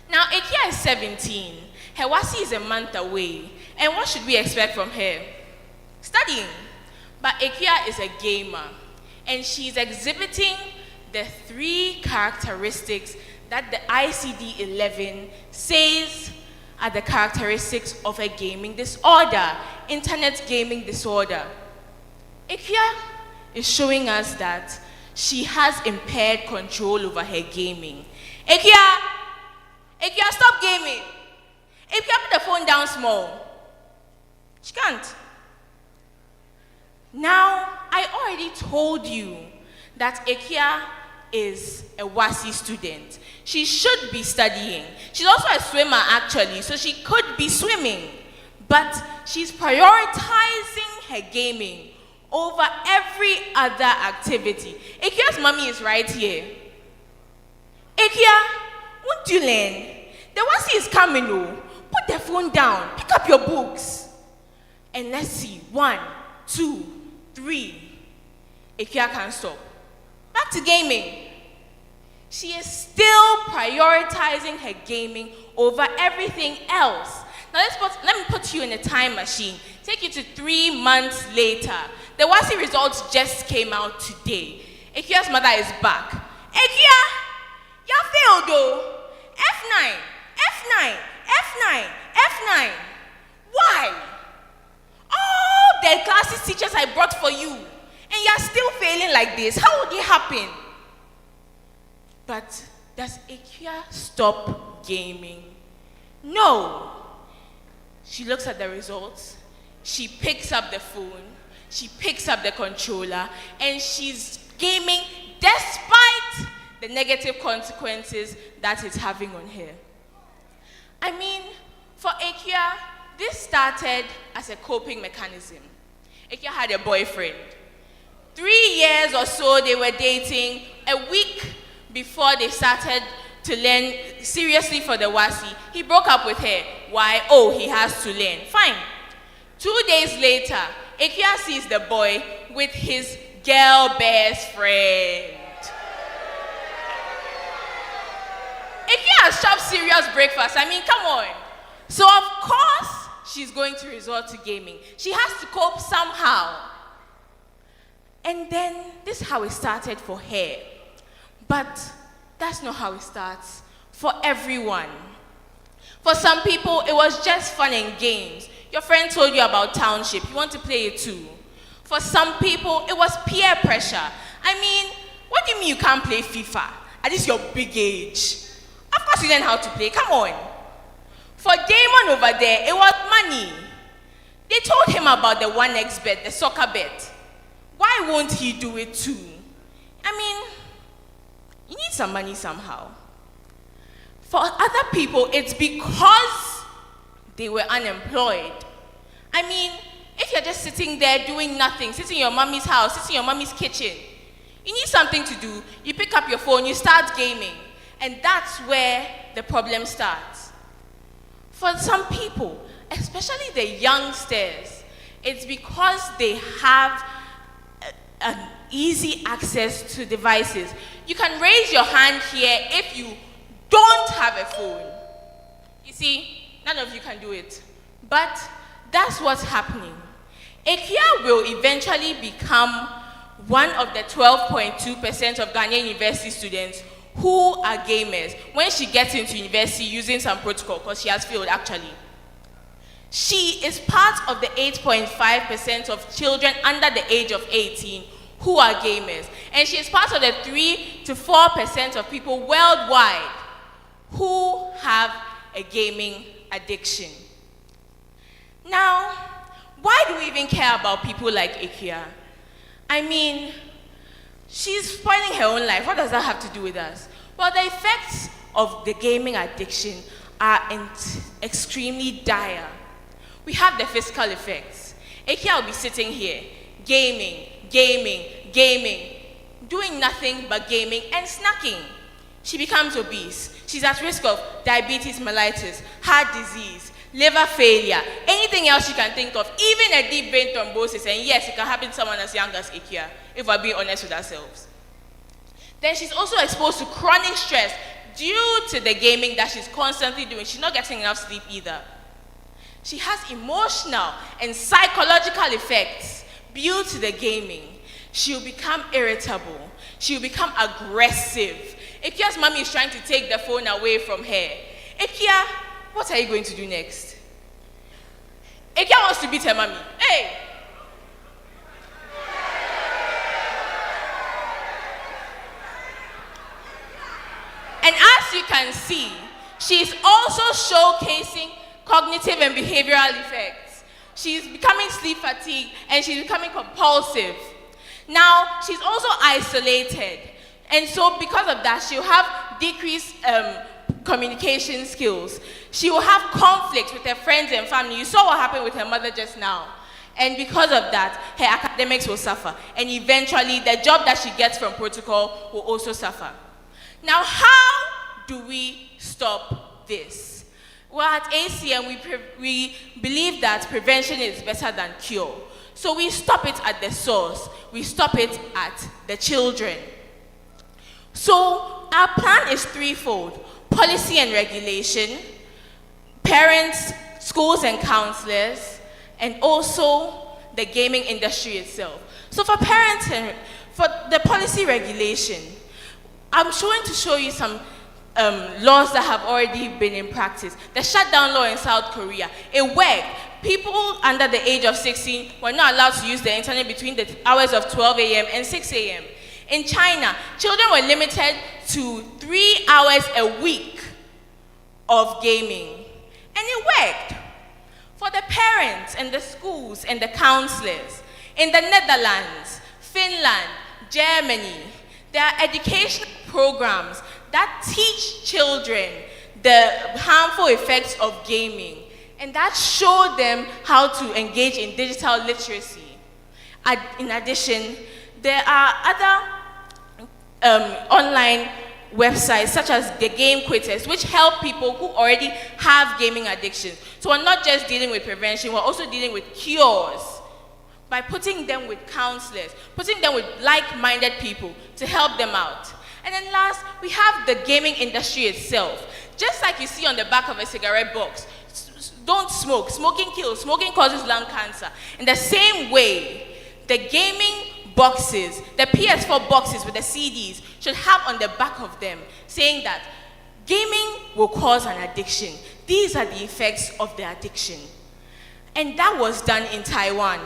Now, Ekia is 17. Her WASI is a month away. And what should we expect from her? Studying. But Ekia is a gamer, and she's exhibiting the 3 characteristics that the ICD-11 says are the characteristics of a gaming disorder, internet gaming disorder. Ekia is showing us that she has impaired control over her gaming. Ekia, stop gaming. Ekia, put the phone down small. She can't. Now, I already told you that Ekia is a WASI student. She should be studying. She's also a swimmer, actually, so she could be swimming. But she's prioritizing her gaming over every other activity. Ekia's mommy is right here. Ekia, won't you learn? The WASI is coming, oh. Put the phone down, pick up your books. And let's see, 1, 2, 3. Ekia can't stop. Back to gaming. She is still prioritizing her gaming over everything else. Now let me put you in a time machine. Take you to 3 months later. The WASI results just came out today. Ekia's mother is back. Ekia, you failed though. F9, F9, F9, F9. Why? All the classes teachers I brought for you, and you're still failing like this. How would it happen? But does Ekia stop gaming? No. She looks at the results, she picks up the phone, she picks up the controller, and she's gaming despite the negative consequences that it's having on her. I mean, for Ekia, this started as a coping mechanism. Ekia had a boyfriend. 3 years or so they were dating. A week before they started to learn seriously for the WASI, he broke up with her. Why? Oh, he has to learn. Fine. 2 days later, Ekia sees the boy with his girl best friend. Ekia has chopped serious breakfast. I mean, come on. So of course, she's going to resort to gaming. She has to cope somehow. And then, this is how it started for her. But that's not how it starts for everyone. For some people, it was just fun and games. Your friend told you about Township. You want to play it too. For some people, it was peer pressure. I mean, what do you mean you can't play FIFA? At this your big age. Of course you learn how to play. Come on. For Damon over there, it was money. They told him about the 1x bet, the soccer bet. Why won't he do it too? I mean, you need some money somehow. For other people, it's because they were unemployed. I mean, if you're just sitting there doing nothing, sitting in your mommy's house, sitting in your mommy's kitchen, you need something to do. You pick up your phone, you start gaming. And that's where the problem starts. For some people, especially the youngsters, it's because they have an easy access to devices. You can raise your hand here if you don't have a phone. You see, none of you can do it. But that's what's happening. Ekia will eventually become one of the 12.2% of Ghanaian university students who are gamers when she gets into university using some protocol, because she has failed actually. She is part of the 8.5% of children under the age of 18 who are gamers. And she is part of the 3 to 4% of people worldwide who have a gaming addiction. Now, why do we even care about people like Ekia? I mean, she's spoiling her own life. What does that have to do with us? Well, the effects of the gaming addiction are extremely dire. We have the physical effects. Ekia will be sitting here, gaming, doing nothing but gaming and snacking. She becomes obese. She's at risk of diabetes mellitus, heart disease, liver failure, anything else you can think of, even a deep vein thrombosis. And yes, it can happen to someone as young as Ekia, if we're being honest with ourselves. Then she's also exposed to chronic stress due to the gaming that she's constantly doing. She's not getting enough sleep either. She has emotional and psychological effects due to the gaming. She'll become irritable. She'll become aggressive. Ekia's mommy is trying to take the phone away from her. Ekia, what are you going to do next? Ekia wants to beat her mommy. Hey! And as you can see, she's also showcasing cognitive and behavioral effects. She's becoming sleep fatigued and she's becoming compulsive. Now, she's also isolated. And so because of that, she'll have decreased communication skills. She will have conflicts with her friends and family. You saw what happened with her mother just now. And because of that, her academics will suffer. And eventually, the job that she gets from protocol will also suffer. Now, how do we stop this? Well, at ACM, we believe that prevention is better than cure. So we stop it at the source. We stop it at the children. So our plan is threefold: policy and regulation, parents, schools and counselors, and also the gaming industry itself. So for parents and for the policy regulation, I'm going to show you some laws that have already been in practice. The shutdown law in South Korea, it worked. People under the age of 16 were not allowed to use the internet between the hours of 12 a.m. and 6 a.m. In China, children were limited to 3 hours a week of gaming. And it worked. For the parents and the schools and the counselors, in the Netherlands, Finland, Germany, there are educational programs that teach children the harmful effects of gaming and that show them how to engage in digital literacy. In addition, there are other online websites such as the Game Quitters, which help people who already have gaming addiction. So we're not just dealing with prevention, we're also dealing with cures by putting them with counselors, putting them with like-minded people to help them out. And then last, we have the gaming industry itself. Just like you see on the back of a cigarette box, don't smoke. Smoking kills. Smoking causes lung cancer. In the same way, the gaming boxes, the PS4 boxes with the CDs should have on the back of them saying that gaming will cause an addiction. These are the effects of the addiction. And that was done in Taiwan.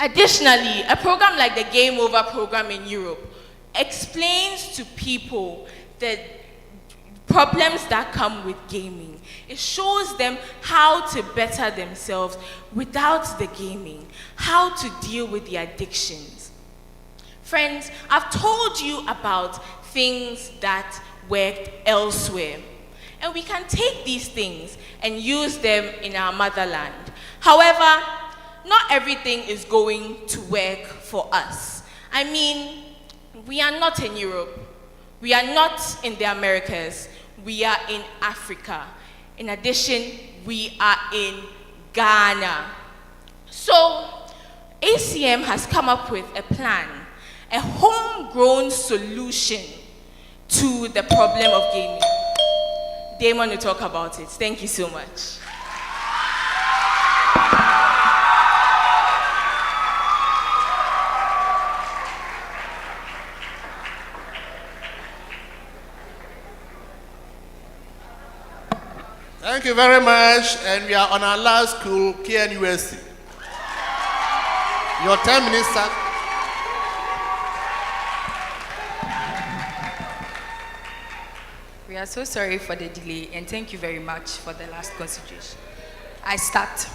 Additionally, a program like the Game Over program in Europe explains to people the problems that come with gaming. It shows them how to better themselves without the gaming, how to deal with the addictions. Friends, I've told you about things that worked elsewhere. And we can take these things and use them in our motherland. However, not everything is going to work for us. I mean, we are not in Europe. We are not in the Americas. We are in Africa. In addition, we are in Ghana. So, ACM has come up with a plan, a homegrown solution to the problem of gaming. Damon will talk about it. Thank you so much. Thank you very much. And we are on our last school, KNUST. Your 10 minutes, sir. We are so sorry for the delay, and thank you very much for the last consideration. I start.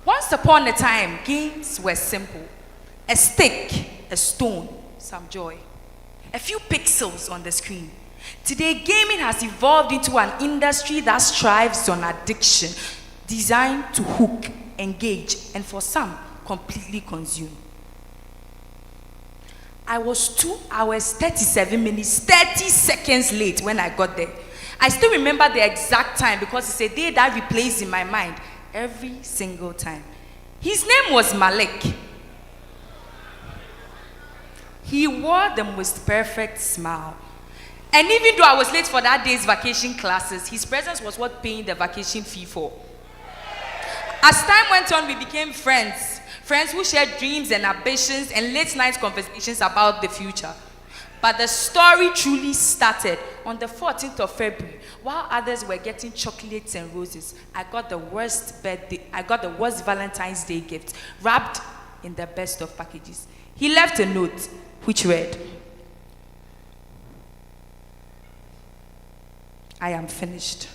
Once upon a time, games were simple. A stick, a stone, some joy. A few pixels on the screen. Today, gaming has evolved into an industry that strives on addiction, designed to hook, engage, and for some, completely consume. I was 2 hours, 37 minutes, 30 seconds late when I got there. I still remember the exact time because it's a day that replays in my mind every single time. His name was Malik. He wore the most perfect smile. And even though I was late for that day's vacation classes, his presence was what paying the vacation fee for. As time went on, we became friends. Friends who shared dreams and ambitions and late night conversations about the future. But the story truly started on the 14th of February. While others were getting chocolates and roses, I got the worst Valentine's Day gift, wrapped in the best of packages. He left a note which read, "I am finished."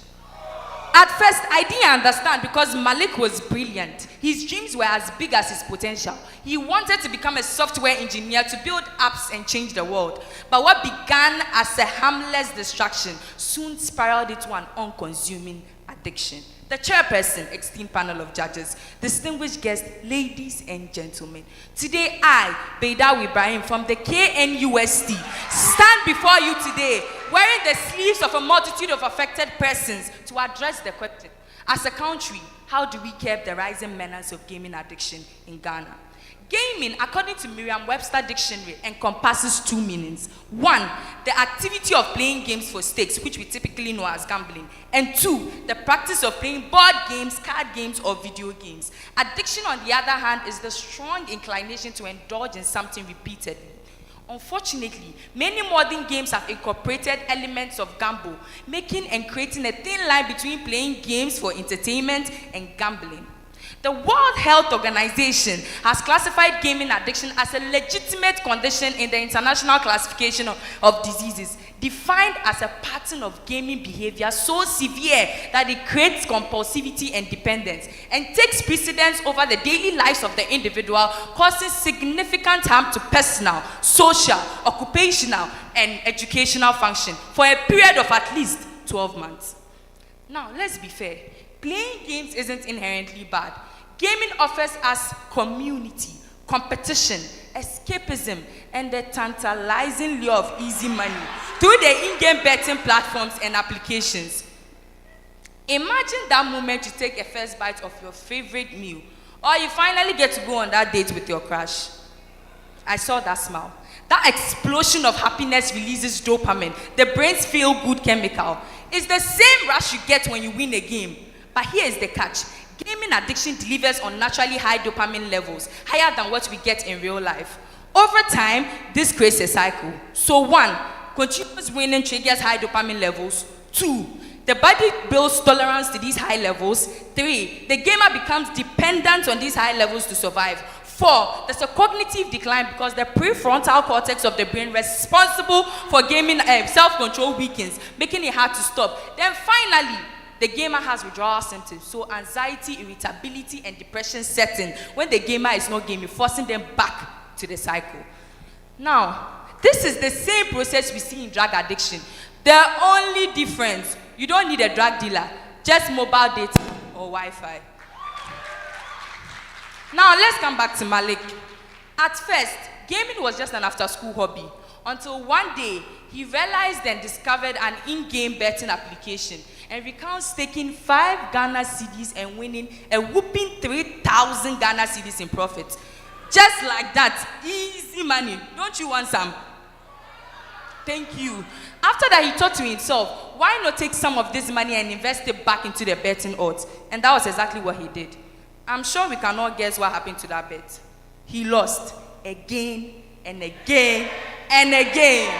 At first, I didn't understand because Malik was brilliant. His dreams were as big as his potential. He wanted to become a software engineer to build apps and change the world. But what began as a harmless distraction soon spiraled into an unconsuming addiction. The chairperson, esteemed panel of judges, distinguished guests, ladies and gentlemen. Today, I, Beidaw Ibrahim from the KNUST, stand before you today wearing the sleeves of a multitude of affected persons to address the question, as a country, how do we curb the rising menace of gaming addiction in Ghana? Gaming, according to Merriam-Webster Dictionary, encompasses two meanings. One, the activity of playing games for stakes, which we typically know as gambling. And two, the practice of playing board games, card games, or video games. Addiction, on the other hand, is the strong inclination to indulge in something repeatedly. Unfortunately, many modern games have incorporated elements of gamble, making and creating a thin line between playing games for entertainment and gambling. The World Health Organization has classified gaming addiction as a legitimate condition in the International Classification of Diseases, defined as a pattern of gaming behavior so severe that it creates compulsivity and dependence and takes precedence over the daily lives of the individual, causing significant harm to personal, social, occupational, and educational function for a period of at least 12 months. Now, let's be fair. Playing games isn't inherently bad. Gaming offers us community, competition, escapism, and the tantalizing lure of easy money through the in-game betting platforms and applications. Imagine that moment you take a first bite of your favorite meal, or you finally get to go on that date with your crush. I saw that smile. That explosion of happiness releases dopamine, the brain's feel-good chemical. It's the same rush you get when you win a game. But here's the catch. Gaming addiction delivers unnaturally high dopamine levels, higher than what we get in real life. Over time, this creates a cycle. So 1, continuous winning triggers high dopamine levels. 2, the body builds tolerance to these high levels. 3, the gamer becomes dependent on these high levels to survive. 4, there's a cognitive decline because the prefrontal cortex of the brain responsible for gaming self-control weakens, making it hard to stop. Then finally, the gamer has withdrawal symptoms, so anxiety, irritability, and depression set in when the gamer is not gaming, forcing them back to the cycle. Now, this is the same process we see in drug addiction. The only difference, you don't need a drug dealer, just mobile data or Wi-Fi. Now, let's come back to Malik. At first, gaming was just an after-school hobby, until one day, he realized and discovered an in-game betting application and recounts taking 5 Ghana cedis and winning a whooping 3,000 Ghana cedis in profit. Just like that, easy money. Don't you want some? Thank you. After that, he thought to himself, why not take some of this money and invest it back into the betting odds? And that was exactly what he did. I'm sure we can all guess what happened to that bet. He lost again and again and again.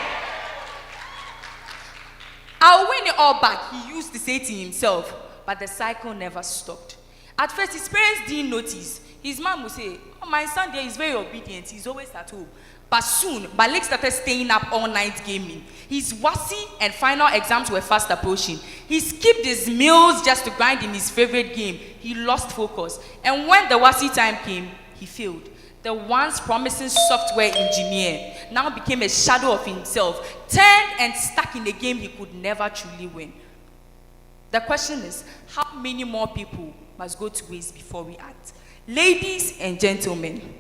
I'll win it all back, he used to say to himself, but the cycle never stopped. At first, his parents didn't notice. His mom would say, oh, my son there is very obedient, he's always at home. But soon, Malik started staying up all night gaming. His WASI and final exams were fast approaching. He skipped his meals just to grind in his favorite game. He lost focus. And when the WASI time came, he failed. The once promising software engineer now became a shadow of himself, turned and stuck in a game he could never truly win. The question is, how many more people must go to waste before we act? Ladies and gentlemen,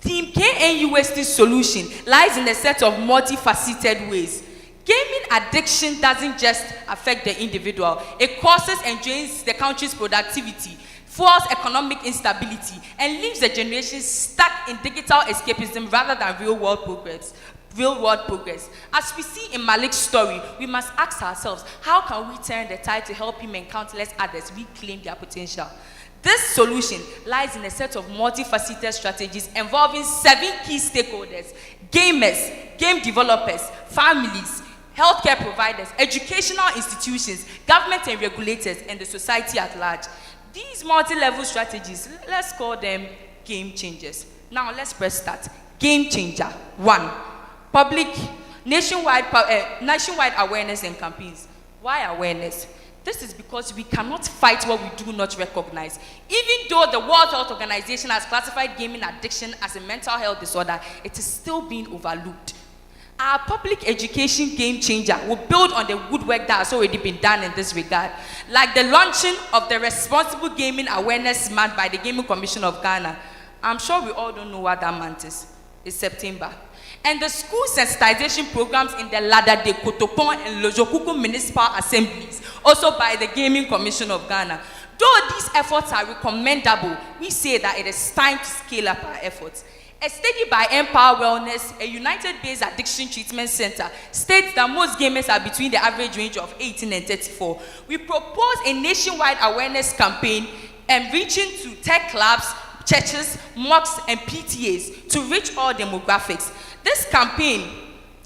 Team KNUST's solution lies in a set of multifaceted ways. Gaming addiction doesn't just affect the individual. It causes and drains the country's productivity, fuels economic instability, and leaves the generation stuck in digital escapism rather than real-world progress. As we see in Malik's story, we must ask ourselves, how can we turn the tide to help him and countless others reclaim their potential? This solution lies in a set of multifaceted strategies involving 7 key stakeholders: gamers, game developers, families, healthcare providers, educational institutions, government and regulators, and the society at large. These multi-level strategies, let's call them game changers. Now let's press start. Game changer. 1. Public nationwide awareness and campaigns. Why awareness? This is because we cannot fight what we do not recognize. Even though the World Health Organization has classified gaming addiction as a mental health disorder, it is still being overlooked. Our public education game changer will build on the good work that has already been done in this regard, like the launching of the Responsible Gaming Awareness Month by the Gaming Commission of Ghana. I'm sure we all don't know what that month is. It's September. And the school sensitization programs in the Ladade, Kotopon, and Lojokuku municipal assemblies, also by the Gaming Commission of Ghana. Though these efforts are recommendable, we say that it is time to scale up our efforts. A study by Empower Wellness, a United-based addiction treatment center, states that most gamers are between the average range of 18 and 34. We propose a nationwide awareness campaign and reaching to tech clubs, churches, mosques, and PTAs to reach all demographics. This campaign,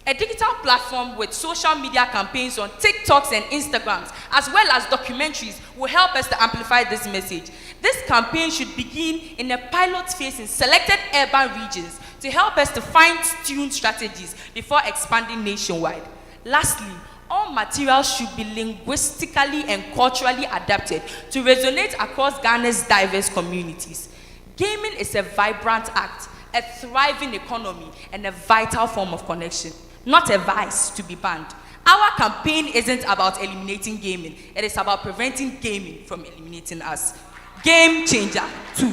a digital platform with social media campaigns on TikToks and Instagrams, as well as documentaries, will help us to amplify this message. This campaign should begin in a pilot phase in selected urban regions to help us to fine-tune strategies before expanding nationwide. Lastly, all materials should be linguistically and culturally adapted to resonate across Ghana's diverse communities. Gaming is a vibrant act, a thriving economy, and a vital form of connection, not a vice to be banned. Our campaign isn't about eliminating gaming, it is about preventing gaming from eliminating us. Game changer. 2.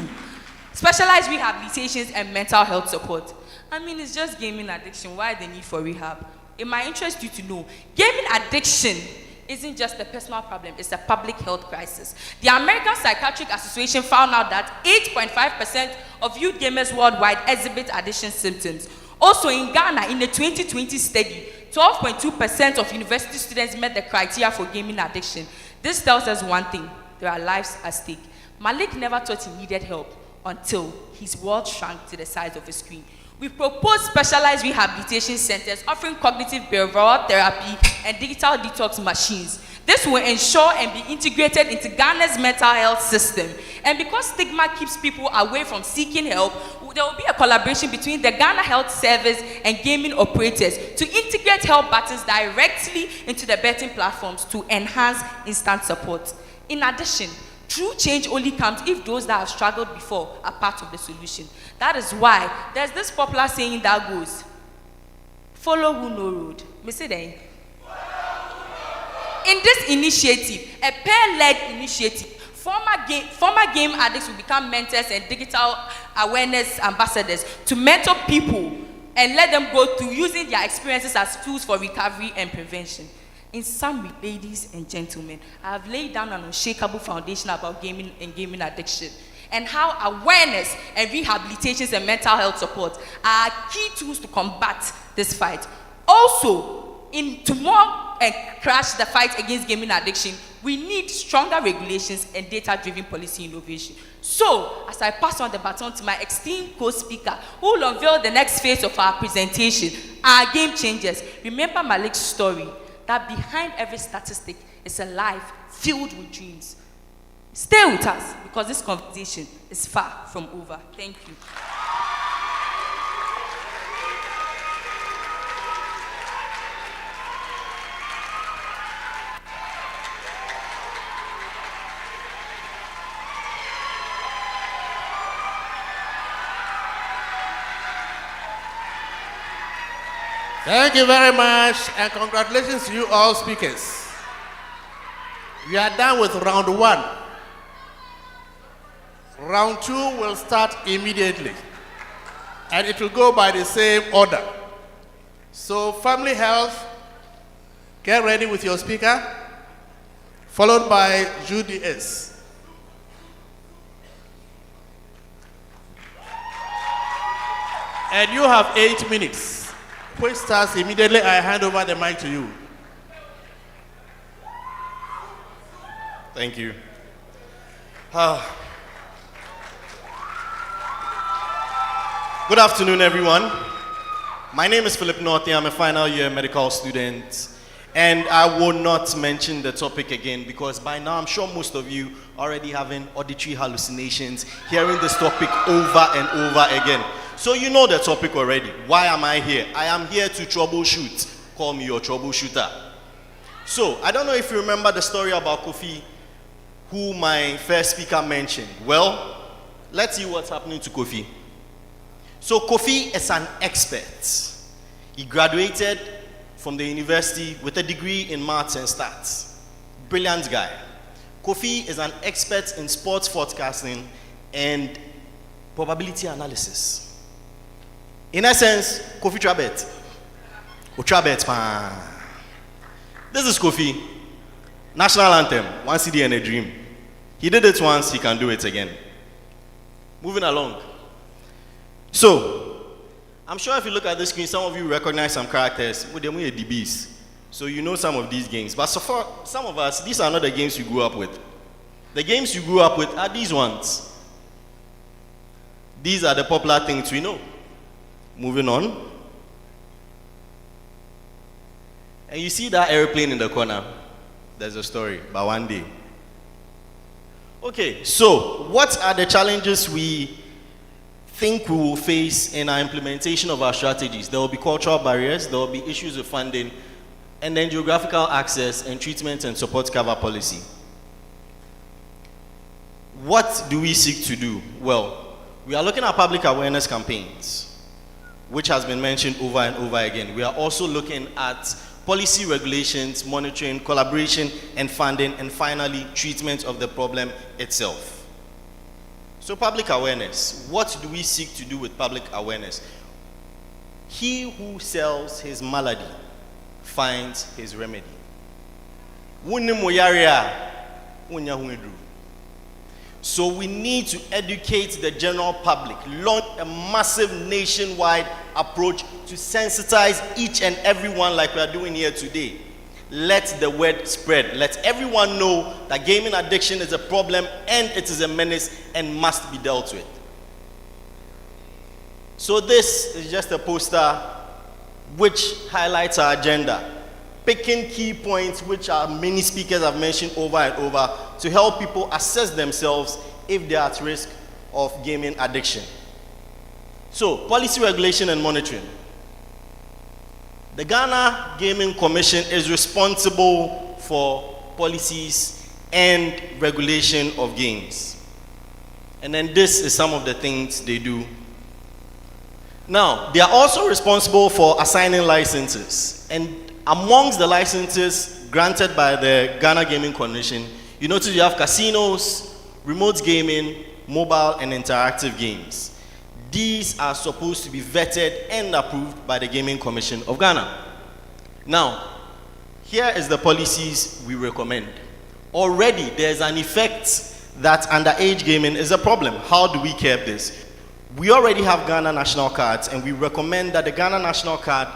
Specialized rehabilitations and mental health support. I mean, it's just gaming addiction. Why the need for rehab? It might interest you to know. Gaming addiction isn't just a personal problem, it's a public health crisis. The American Psychiatric Association found out that 8.5% of youth gamers worldwide exhibit addiction symptoms. Also in Ghana, in a 2020 study, 12.2% of university students met the criteria for gaming addiction. This tells us one thing: there are lives at stake. Malik never thought he needed help until his world shrank to the size of a screen. We propose specialized rehabilitation centers offering cognitive behavioral therapy and digital detox machines. This will ensure and be integrated into Ghana's mental health system. And because stigma keeps people away from seeking help, there will be a collaboration between the Ghana Health Service and gaming operators to integrate help buttons directly into the betting platforms to enhance instant support. In addition, true change only comes if those that have struggled before are part of the solution. That is why there's this popular saying that goes, follow who know road. Me say that. In this initiative, a pair-led initiative, former game addicts will become mentors and digital awareness ambassadors to mentor people and let them go through using their experiences as tools for recovery and prevention. In summary, ladies and gentlemen, I have laid down an unshakable foundation about gaming and gaming addiction, and how awareness and rehabilitations and mental health support are key tools to combat this fight. Also, to more and crash the fight against gaming addiction, we need stronger regulations and data-driven policy innovation. So, as I pass on the baton to my esteemed co-speaker, who will unveil the next phase of our presentation, our game changers, remember Malik's story, that behind every statistic is a life filled with dreams. Stay with us, because this conversation is far from over. Thank you. Thank you very much, and congratulations to you all speakers. We are done with round 1. Round 2 will start immediately, and it will go by the same order. So, family health, get ready with your speaker, followed by UDS. And you have 8 minutes. Which starts immediately. I hand over the mic to you. Thank you. Good afternoon, everyone. My name is Philip Northey. I'm a final year medical student. And I will not mention the topic again because by now I'm sure most of you already having auditory hallucinations, hearing this topic over and over again. So you know the topic already. Why am I here? I am here to troubleshoot. Call me your troubleshooter. So, I don't know if you remember the story about Kofi, who my first speaker mentioned. Well, let's see what's happening to Kofi. So Kofi is an expert. He graduated from the university with a degree in maths and stats. Brilliant guy. Kofi is an expert in sports forecasting and probability analysis. In essence, Kofi Trabet. This is Kofi. National anthem, one CD and a dream. He did it once, he can do it again. Moving along. So, I'm sure if you look at the screen, some of you recognize some characters. With them, we're DBs. So you know some of these games. But so far, some of us, these are not the games you grew up with. The games you grew up with are these ones. These are the popular things we know. Moving on. And you see that airplane in the corner. There's a story, but one day. Okay, so what are the challenges we think we will face in our implementation of our strategies? There will be cultural barriers, there will be issues with funding, and then geographical access and treatment and support cover policy. What do we seek to do? Well, we are looking at public awareness campaigns, which has been mentioned over and over again. We are also looking at policy regulations, monitoring, collaboration, and funding, and finally, treatment of the problem itself. So public awareness. What do we seek to do with public awareness? He who sells his malady finds his remedy. So we need to educate the general public, launch a massive nationwide approach to sensitize each and everyone like we are doing here today. Let the word spread. Let everyone know that gaming addiction is a problem and it is a menace and must be dealt with. So this is just a poster which highlights our agenda, picking key points which our many speakers have mentioned over and over to help people assess themselves if they are at risk of gaming addiction. So, policy regulation and monitoring. The Ghana Gaming Commission is responsible for policies and regulation of games. And then this is some of the things they do. Now, they are also responsible for assigning licenses. And amongst the licenses granted by the Ghana Gaming Commission, you notice you have casinos, remote gaming, mobile and interactive games. These are supposed to be vetted and approved by the Gaming Commission of Ghana. Now, here is the policies we recommend. Already, there's an effect that underage gaming is a problem. How do we curb this? We already have Ghana national cards, and we recommend that the Ghana national card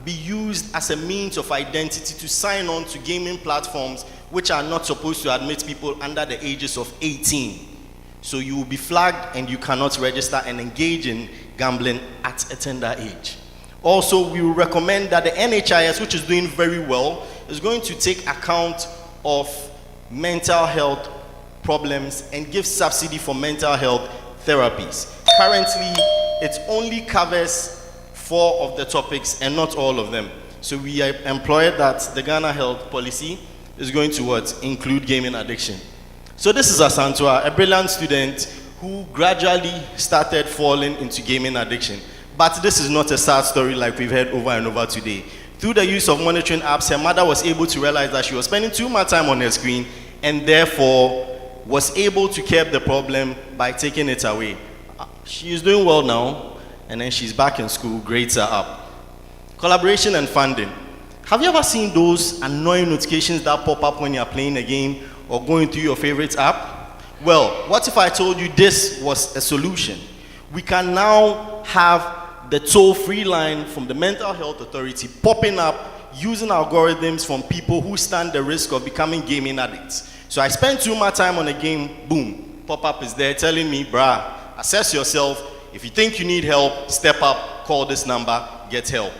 be used as a means of identity to sign on to gaming platforms which are not supposed to admit people under the ages of 18. So you will be flagged and you cannot register and engage in gambling at a tender age. Also, we will recommend that the NHIS, which is doing very well, is going to take account of mental health problems and give subsidy for mental health therapies. Currently, it only covers 4 of the topics and not all of them. So we employ that the Ghana Health Policy is going to what? Include gaming addiction. So this is Asantua, a brilliant student who gradually started falling into gaming addiction. But this is not a sad story like we've heard over and over today. Through the use of monitoring apps, her mother was able to realize that she was spending too much time on her screen and therefore was able to curb the problem by taking it away. She is doing well now, and then she's back in school, grades are up. Collaboration and funding. Have you ever seen those annoying notifications that pop up when you're playing a game or going through your favorite app? Well, what if I told you this was a solution? We can now have the toll-free line from the Mental Health Authority popping up using algorithms from people who stand the risk of becoming gaming addicts. So I spend too much time on a game, boom, pop-up is there telling me, brah, assess yourself. If you think you need help, step up, call this number, get help.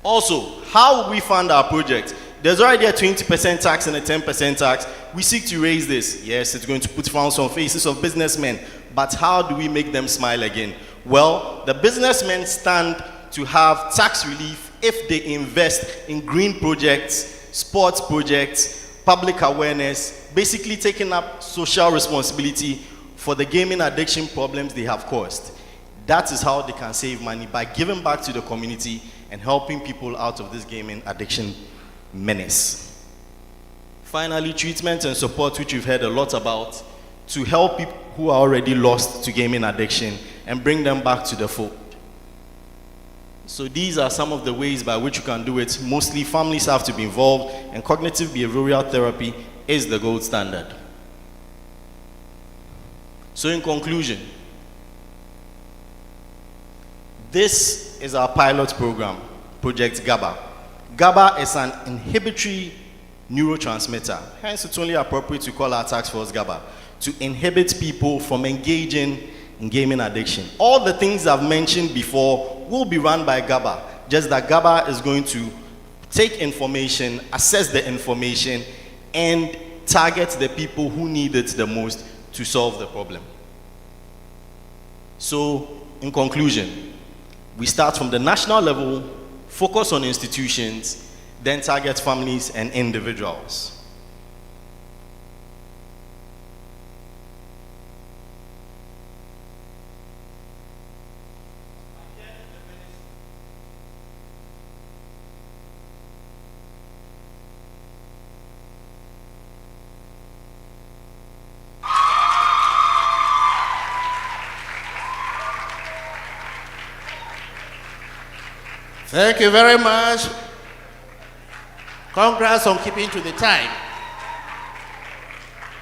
Also, how will we fund our project? There's already a 20% tax and a 10% tax. We seek to raise this. Yes, it's going to put frowns on faces of businessmen, but how do we make them smile again? Well, the businessmen stand to have tax relief if they invest in green projects, sports projects, public awareness, basically taking up social responsibility for the gaming addiction problems they have caused. That is how they can save money, by giving back to the community and helping people out of this gaming addiction menace. Finally, treatment and support, which we've heard a lot about, to help people who are already lost to gaming addiction and bring them back to the fold. So these are some of the ways by which you can do it. Mostly families have to be involved, and cognitive behavioral therapy is the gold standard. So in conclusion, this is our pilot program, Project GABA. GABA is an inhibitory neurotransmitter. Hence, it's only appropriate to call our task force GABA, to inhibit people from engaging in gaming addiction. All the things I've mentioned before will be run by GABA, just that GABA is going to take information, assess the information, and target the people who need it the most to solve the problem. So, in conclusion, we start from the national level, focus on institutions, then target families and individuals. Thank you very much. Congrats on keeping to the time.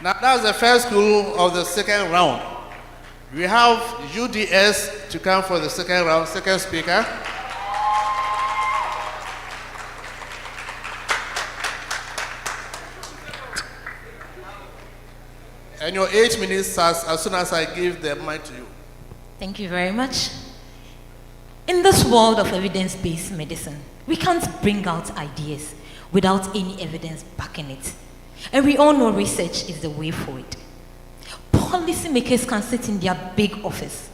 Now that's the first school of the second round. We have UDS to come for the second round, second speaker. And your 8 minutes starts as soon as I give the mic to you. Thank you very much. In this world of evidence-based medicine, we can't bring out ideas without any evidence backing it. And we all know research is the way forward. Policymakers can sit in their big office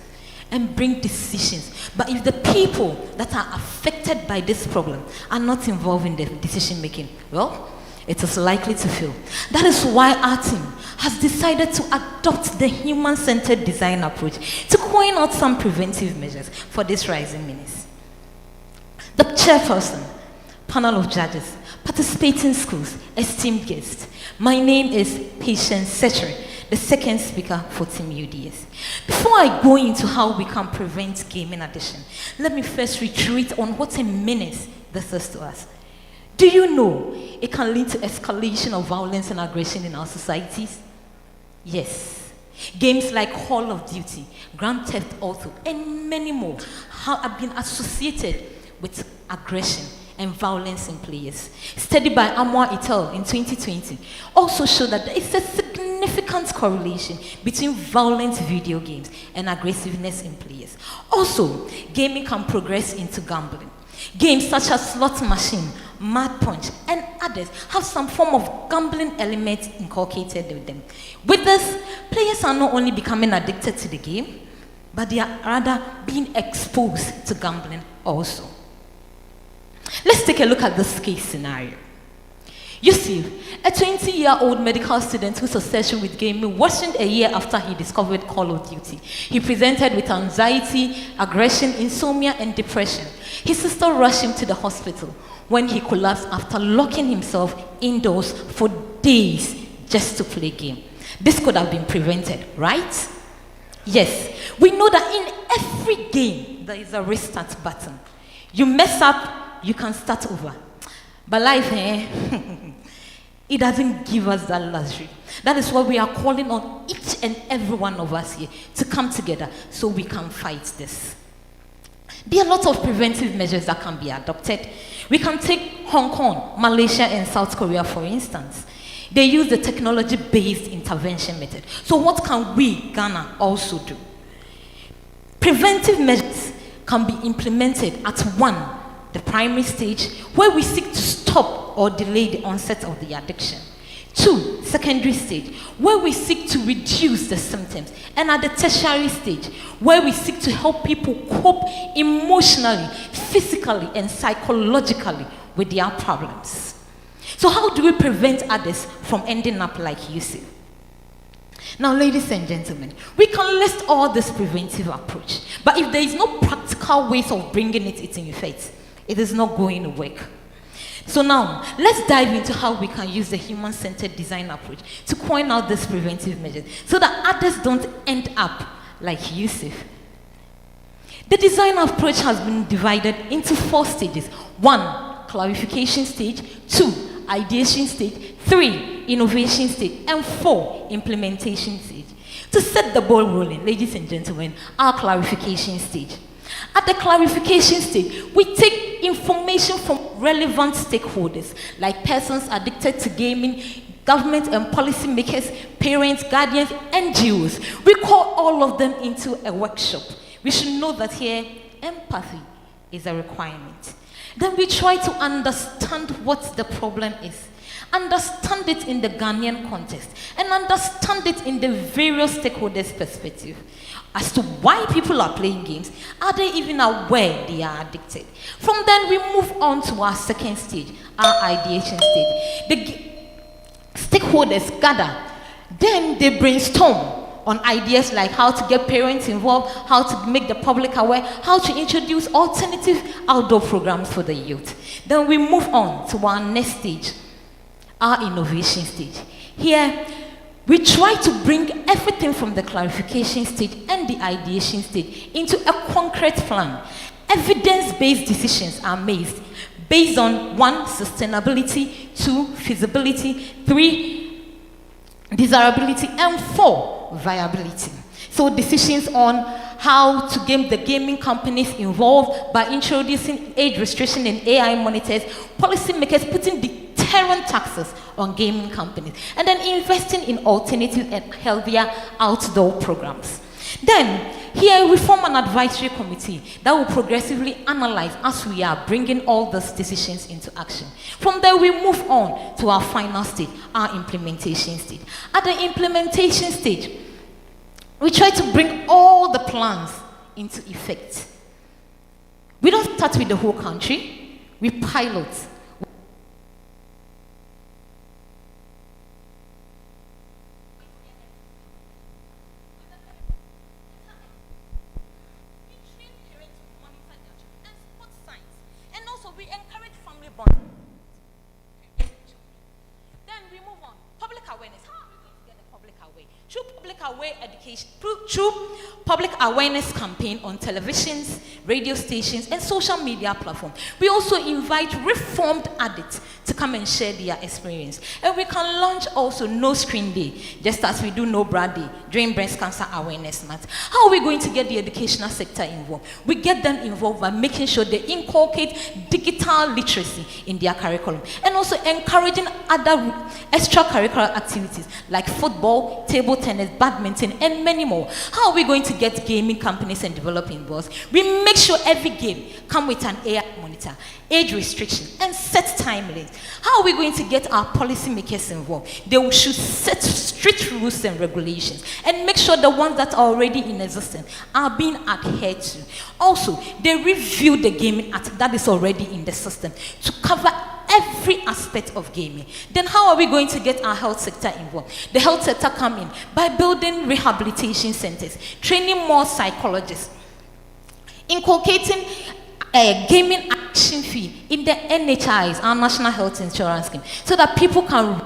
and bring decisions, but if the people that are affected by this problem are not involved in the decision making, well, it is likely to fail. That is why our team has decided to adopt the human-centered design approach to coin out some preventive measures for this rising menace. The chairperson, panel of judges, participating schools, esteemed guests, my name is Patience Setchery, the second speaker for Team UDS. Before I go into how we can prevent gaming addiction, let me first retreat on what a menace this is to us. Do you know it can lead to escalation of violence and aggression in our societies? Yes. Games like Call of Duty, Grand Theft Auto, and many more have been associated with aggression and violence in players. Study by Amwa et al. In 2020 also showed that there is a significant correlation between violent video games and aggressiveness in players. Also, gaming can progress into gambling. Games such as Slot Machine, Mad Punch, and others have some form of gambling element inculcated with them. With this, players are not only becoming addicted to the game, but they are rather being exposed to gambling also. Let's take a look at this case scenario. You see, a 20-year-old medical student whose obsession with gaming worsened a year after he discovered Call of Duty. He presented with anxiety, aggression, insomnia, and depression. His sister rushed him to the hospital when he collapsed after locking himself indoors for days just to play game. This could have been prevented, right? Yes, we know that in every game there is a restart button. You mess up, you can start over. But life, it doesn't give us that luxury. That is why we are calling on each and every one of us here to come together so we can fight this. There are lots of preventive measures that can be adopted. We can take Hong Kong, Malaysia, and South Korea, for instance. They use the technology-based intervention method. So what can we, Ghana, also do? Preventive measures can be implemented at 1, the primary stage, where we seek to stop or delay the onset of the addiction. 2, secondary stage, where we seek to reduce the symptoms. And at the tertiary stage, where we seek to help people cope emotionally, physically, and psychologically with their problems. So how do we prevent others from ending up like Yusuf? Now, ladies and gentlemen, we can list all this preventive approach, but if there is no practical ways of bringing it into effect, it is not going to work. So now, let's dive into how we can use the human-centered design approach to coin out these preventive measures so that others don't end up like Yusuf. The design approach has been divided into 4 stages. 1, clarification stage. 2, ideation stage. 3, innovation stage. And 4, implementation stage. To set the ball rolling, ladies and gentlemen, our clarification stage. At the clarification stage, we take information from relevant stakeholders, like persons addicted to gaming, government and policymakers, parents, guardians, NGOs. We call all of them into a workshop. We should know that here, empathy is a requirement. Then we try to understand what the problem is, understand it in the Ghanaian context, and understand it in the various stakeholders' perspective. As to why people are playing games, are they even aware they are addicted? From then, we move on to our second stage, our ideation stage. The stakeholders gather, then they brainstorm on ideas like how to get parents involved, how to make the public aware, how to introduce alternative outdoor programs for the youth. Then we move on to our next stage, our innovation stage. Here, we try to bring everything from the clarification stage and the ideation stage into a concrete plan. Evidence-based decisions are made based on 1, sustainability, 2, feasibility, 3, desirability, and 4, viability. So decisions on how to get the gaming companies involved by introducing age restriction and AI monitors, policymakers putting deterrent taxes on gaming companies, and then investing in alternative and healthier outdoor programs. Then, here we form an advisory committee that will progressively analyze as we are bringing all these decisions into action. From there, we move on to our final stage, our implementation stage. At the implementation stage, we try to bring all the plans into effect. We don't start with the whole country, we pilot. Through public awareness campaign on televisions, radio stations, and social media platforms. We also invite reformed addicts to come and share their experience. And we can launch also No Screen Day, just as we do No Bra Day during Breast Cancer Awareness Month. How are we going to get the educational sector involved? We get them involved by making sure they inculcate digital literacy in their curriculum, and also encouraging other extracurricular activities like football, table tennis, badminton, and many more. How are we going to get gaming companies and developing boards? We make sure every game comes with an AI monitor, age restriction, and set time limits. How are we going to get our policymakers involved? They should set strict rules and regulations and make sure the ones that are already in existence are being adhered to. Also, they review the gaming act that is already in the system to cover every aspect of gaming. Then how are we going to get our health sector involved? The health sector come in by building rehabilitation centers, training more psychologists, inculcating a gaming action fee in the NHIs, our National Health Insurance Scheme, so that people can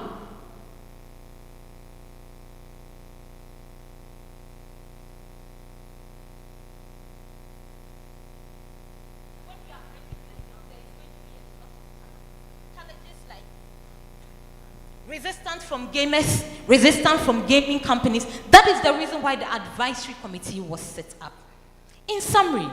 resistant from gamers, resistant from gaming companies. That is the reason why the advisory committee was set up. In summary,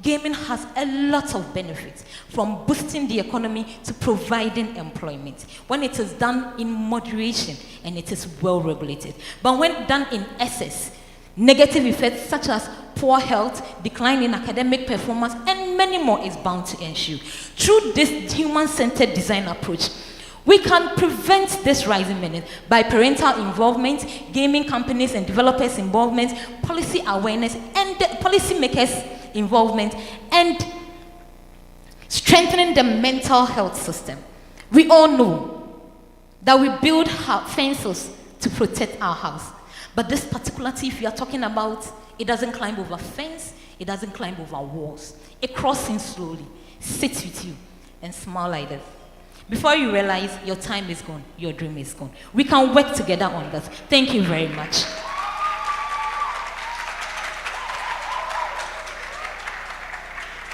gaming has a lot of benefits, from boosting the economy to providing employment, when it is done in moderation and it is well regulated. But when done in excess, negative effects such as poor health, decline in academic performance, and many more is bound to ensue. Through this human-centered design approach, we can prevent this rising menace by parental involvement, gaming companies and developers' involvement, policy awareness, and policymakers' involvement, and strengthening the mental health system. We all know that we build fences to protect our house. But this particular thief we are talking about, it doesn't climb over fence, it doesn't climb over walls. It crosses in slowly, sits with you, and smiles like this. Before you realize your time is gone, your dream is gone. We can work together on this. Thank you very much.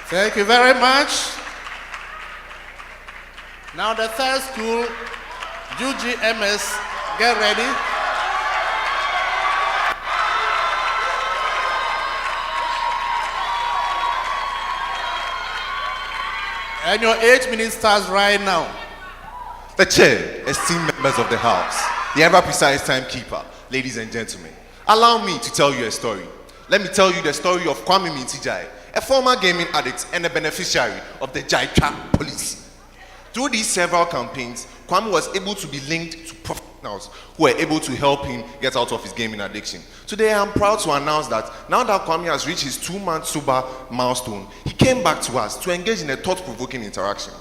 Thank you very much. Now the third school, UGMS, get ready. And your 8 minutes starts right now. The chair, esteemed members of the House, the ever-precise timekeeper, ladies and gentlemen, allow me to tell you a story. Let me tell you the story of Kwame Mintijai, a former gaming addict and a beneficiary of the Jai Trap policy. Through these several campaigns, Kwame was able to be linked to professionals who were able to help him get out of his gaming addiction. Today, I'm proud to announce that now that Kwame has reached his 2-month sober milestone, he came back to us to engage in a thought-provoking interaction.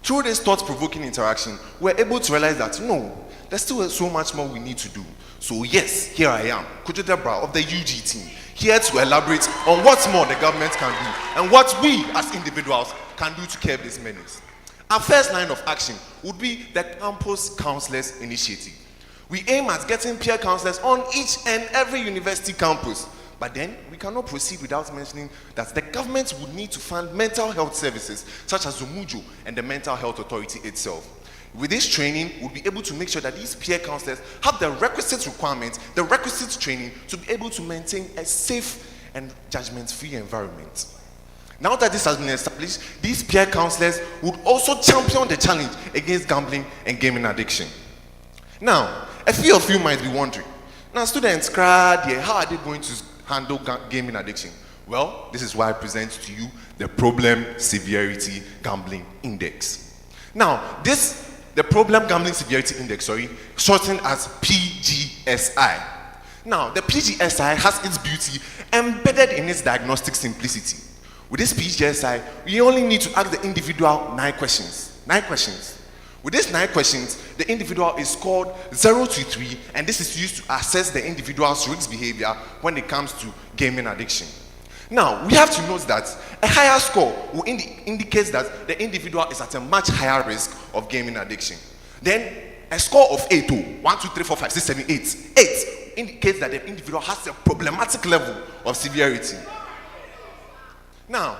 Through this thought-provoking interaction, we're able to realize that no, there's still so much more we need to do. So yes, here I am, Kojo Debra of the UG team, here to elaborate on what more the government can do and what we as individuals can do to curb this menace. Our first line of action would be the Campus Counselors Initiative. We aim at getting peer counselors on each and every university campus. But then, we cannot proceed without mentioning that the government would need to fund mental health services such as Zumujo and the Mental Health Authority itself. With this training, we'll be able to make sure that these peer counselors have the requisite requirements, the requisite training to be able to maintain a safe and judgment-free environment. Now that this has been established, these peer counselors would also champion the challenge against gambling and gaming addiction. Now, a few of you might be wondering, now students, how are they going to handle gaming addiction? Well, this is why I present to you the Problem Severity Gambling Index. Now, the Problem Gambling Severity Index, shortened as PGSI. Now, the PGSI has its beauty embedded in its diagnostic simplicity. With this PGSI, we only need to ask the individual 9 questions. 9 questions. With these 9 questions, the individual is scored 0 to 3, and this is used to assess the individual's risk behavior when it comes to gaming addiction. Now, we have to note that a higher score will indicate that the individual is at a much higher risk of gaming addiction. Then, a score of 8, 1, 2, 3, 4, 5, 6, 7, 8. 8 indicates that the individual has a problematic level of severity. Now,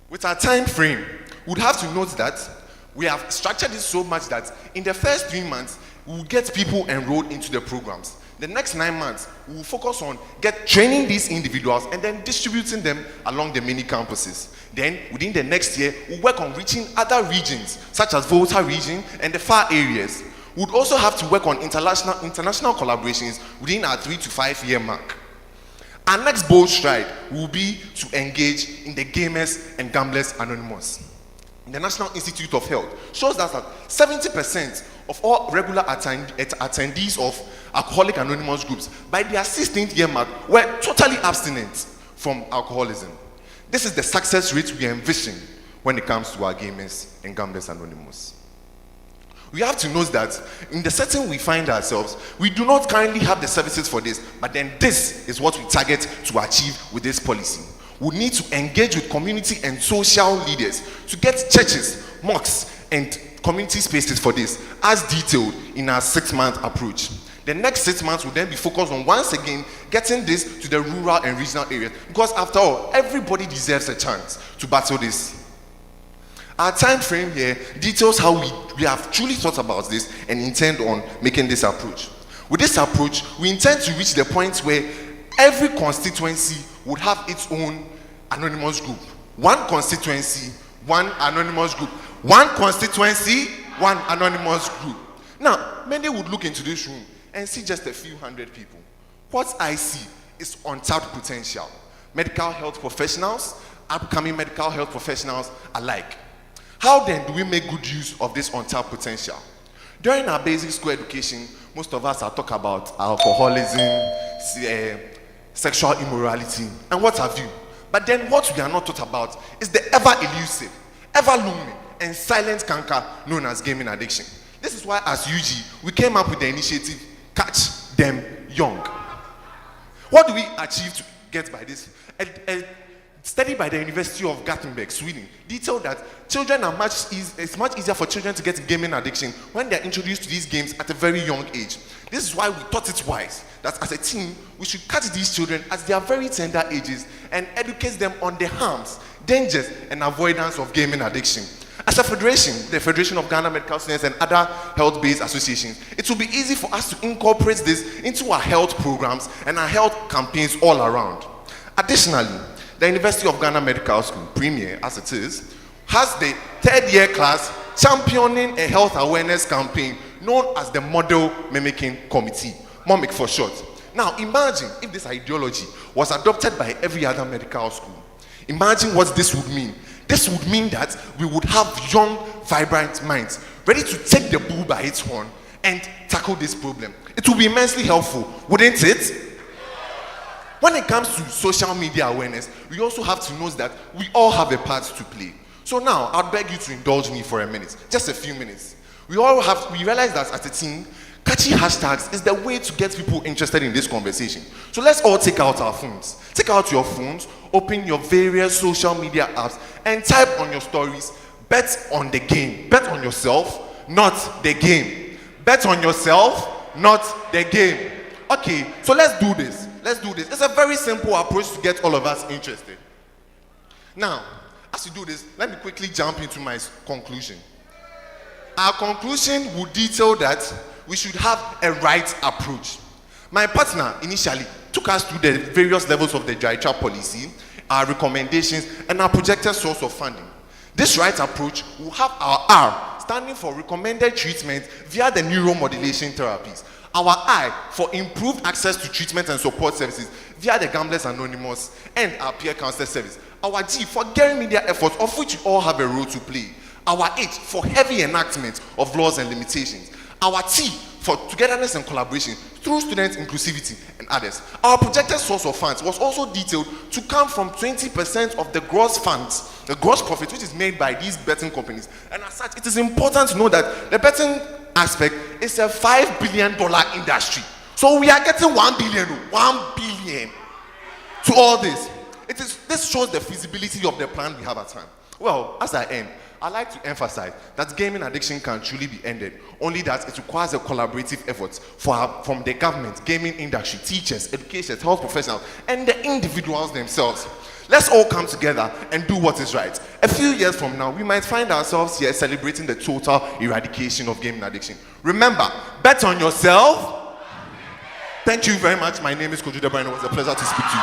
with our time frame, we'd have to note that we have structured it so much that in the first 3 months, we will get people enrolled into the programs. The next 9 months, we will focus on training these individuals and then distributing them along the many campuses. Then, within the next year, we'll work on reaching other regions, such as Volta region and the far areas. We'd also have to work on international collaborations within our 3 to 5 year mark. Our next bold stride will be to engage in the Gamers and Gamblers Anonymous. The National Institute of Health shows us that 70% of all regular attendees of Alcoholic Anonymous groups by their 16th year mark were totally abstinent from alcoholism. This is the success rate we envision when it comes to our Gamers and Gamblers Anonymous. We have to note that in the setting we find ourselves, we do not currently have the services for this, but then this is what we target to achieve with this policy. We need to engage with community and social leaders to get churches, mosques, and community spaces for this, as detailed in our 6-month approach. The next 6 months will then be focused on, once again, getting this to the rural and regional areas, because after all, everybody deserves a chance to battle this. Our time frame here details how we have truly thought about this and intend on making this approach. With this approach, we intend to reach the point where every constituency would have its own anonymous group. One constituency, one anonymous group. One constituency, one anonymous group. Now, many would look into this room and see just a few hundred people. What I see is untapped potential. Medical health professionals, upcoming medical health professionals alike. How then do we make good use of this untapped potential? During our basic school education, most of us are talking about alcoholism, sexual immorality, and what have you. But then what we are not taught about is the ever-elusive, ever-looming, and silent canker known as gaming addiction. This is why as UG, we came up with the initiative, Catch Them Young. What do we achieve to get by this? A study by the University of Gothenburg, Sweden, detailed that children are it's much easier for children to get gaming addiction when they're introduced to these games at a very young age. This is why we thought it wise that as a team, we should catch these children at their very tender ages and educate them on the harms, dangers, and avoidance of gaming addiction. As a federation, the Federation of Ghana Medical Students and other health-based associations, it will be easy for us to incorporate this into our health programs and our health campaigns all around. Additionally, the University of Ghana Medical School, Premier as it is, has the third-year class championing a health awareness campaign known as the Model Mimicking Committee, MOMIC for short. Now, imagine if this ideology was adopted by every other medical school. Imagine what this would mean. This would mean that we would have young, vibrant minds ready to take the bull by its horn and tackle this problem. It will be immensely helpful, wouldn't it? When it comes to social media awareness, we also have to know that we all have a part to play. So now, I'd beg you to indulge me for a minute, just a few minutes. We realize that as a team, catchy hashtags is the way to get people interested in this conversation. So let's all take out our phones. Take out your phones, open your various social media apps, and type on your stories, bet on the game. Bet on yourself, not the game. Bet on yourself, not the game. Okay, so let's do this. Let's do this. It's a very simple approach to get all of us interested. Now, as you do this, let me quickly jump into my conclusion. Our conclusion would detail that we should have a right approach. My partner initially took us through the various levels of the dry trap policy, our recommendations, and our projected source of funding. This right approach will have our R standing for recommended treatment via the neuromodulation therapies, our I for improved access to treatment and support services via the Gamblers Anonymous and our peer counselor service, our G for gearing media efforts, of which we all have a role to play, our H for heavy enactment of laws and limitations, our T for togetherness and collaboration through student inclusivity and others. Our projected source of funds was also detailed to come from 20% of the gross funds, the gross profit which is made by these betting companies. And as such, it is important to know that the betting aspect is a $5 billion industry. So we are getting 1 billion to all this. This shows the feasibility of the plan we have at hand. Well, as I end, I'd like to emphasize that gaming addiction can truly be ended, only that it requires a collaborative effort from the government, gaming industry, teachers, educators, health professionals, and the individuals themselves. Let's all come together and do what is right. A few years from now, we might find ourselves here celebrating the total eradication of gaming addiction. Remember, bet on yourself. Thank you very much. My name is Koju Debrine. It was a pleasure to speak to you.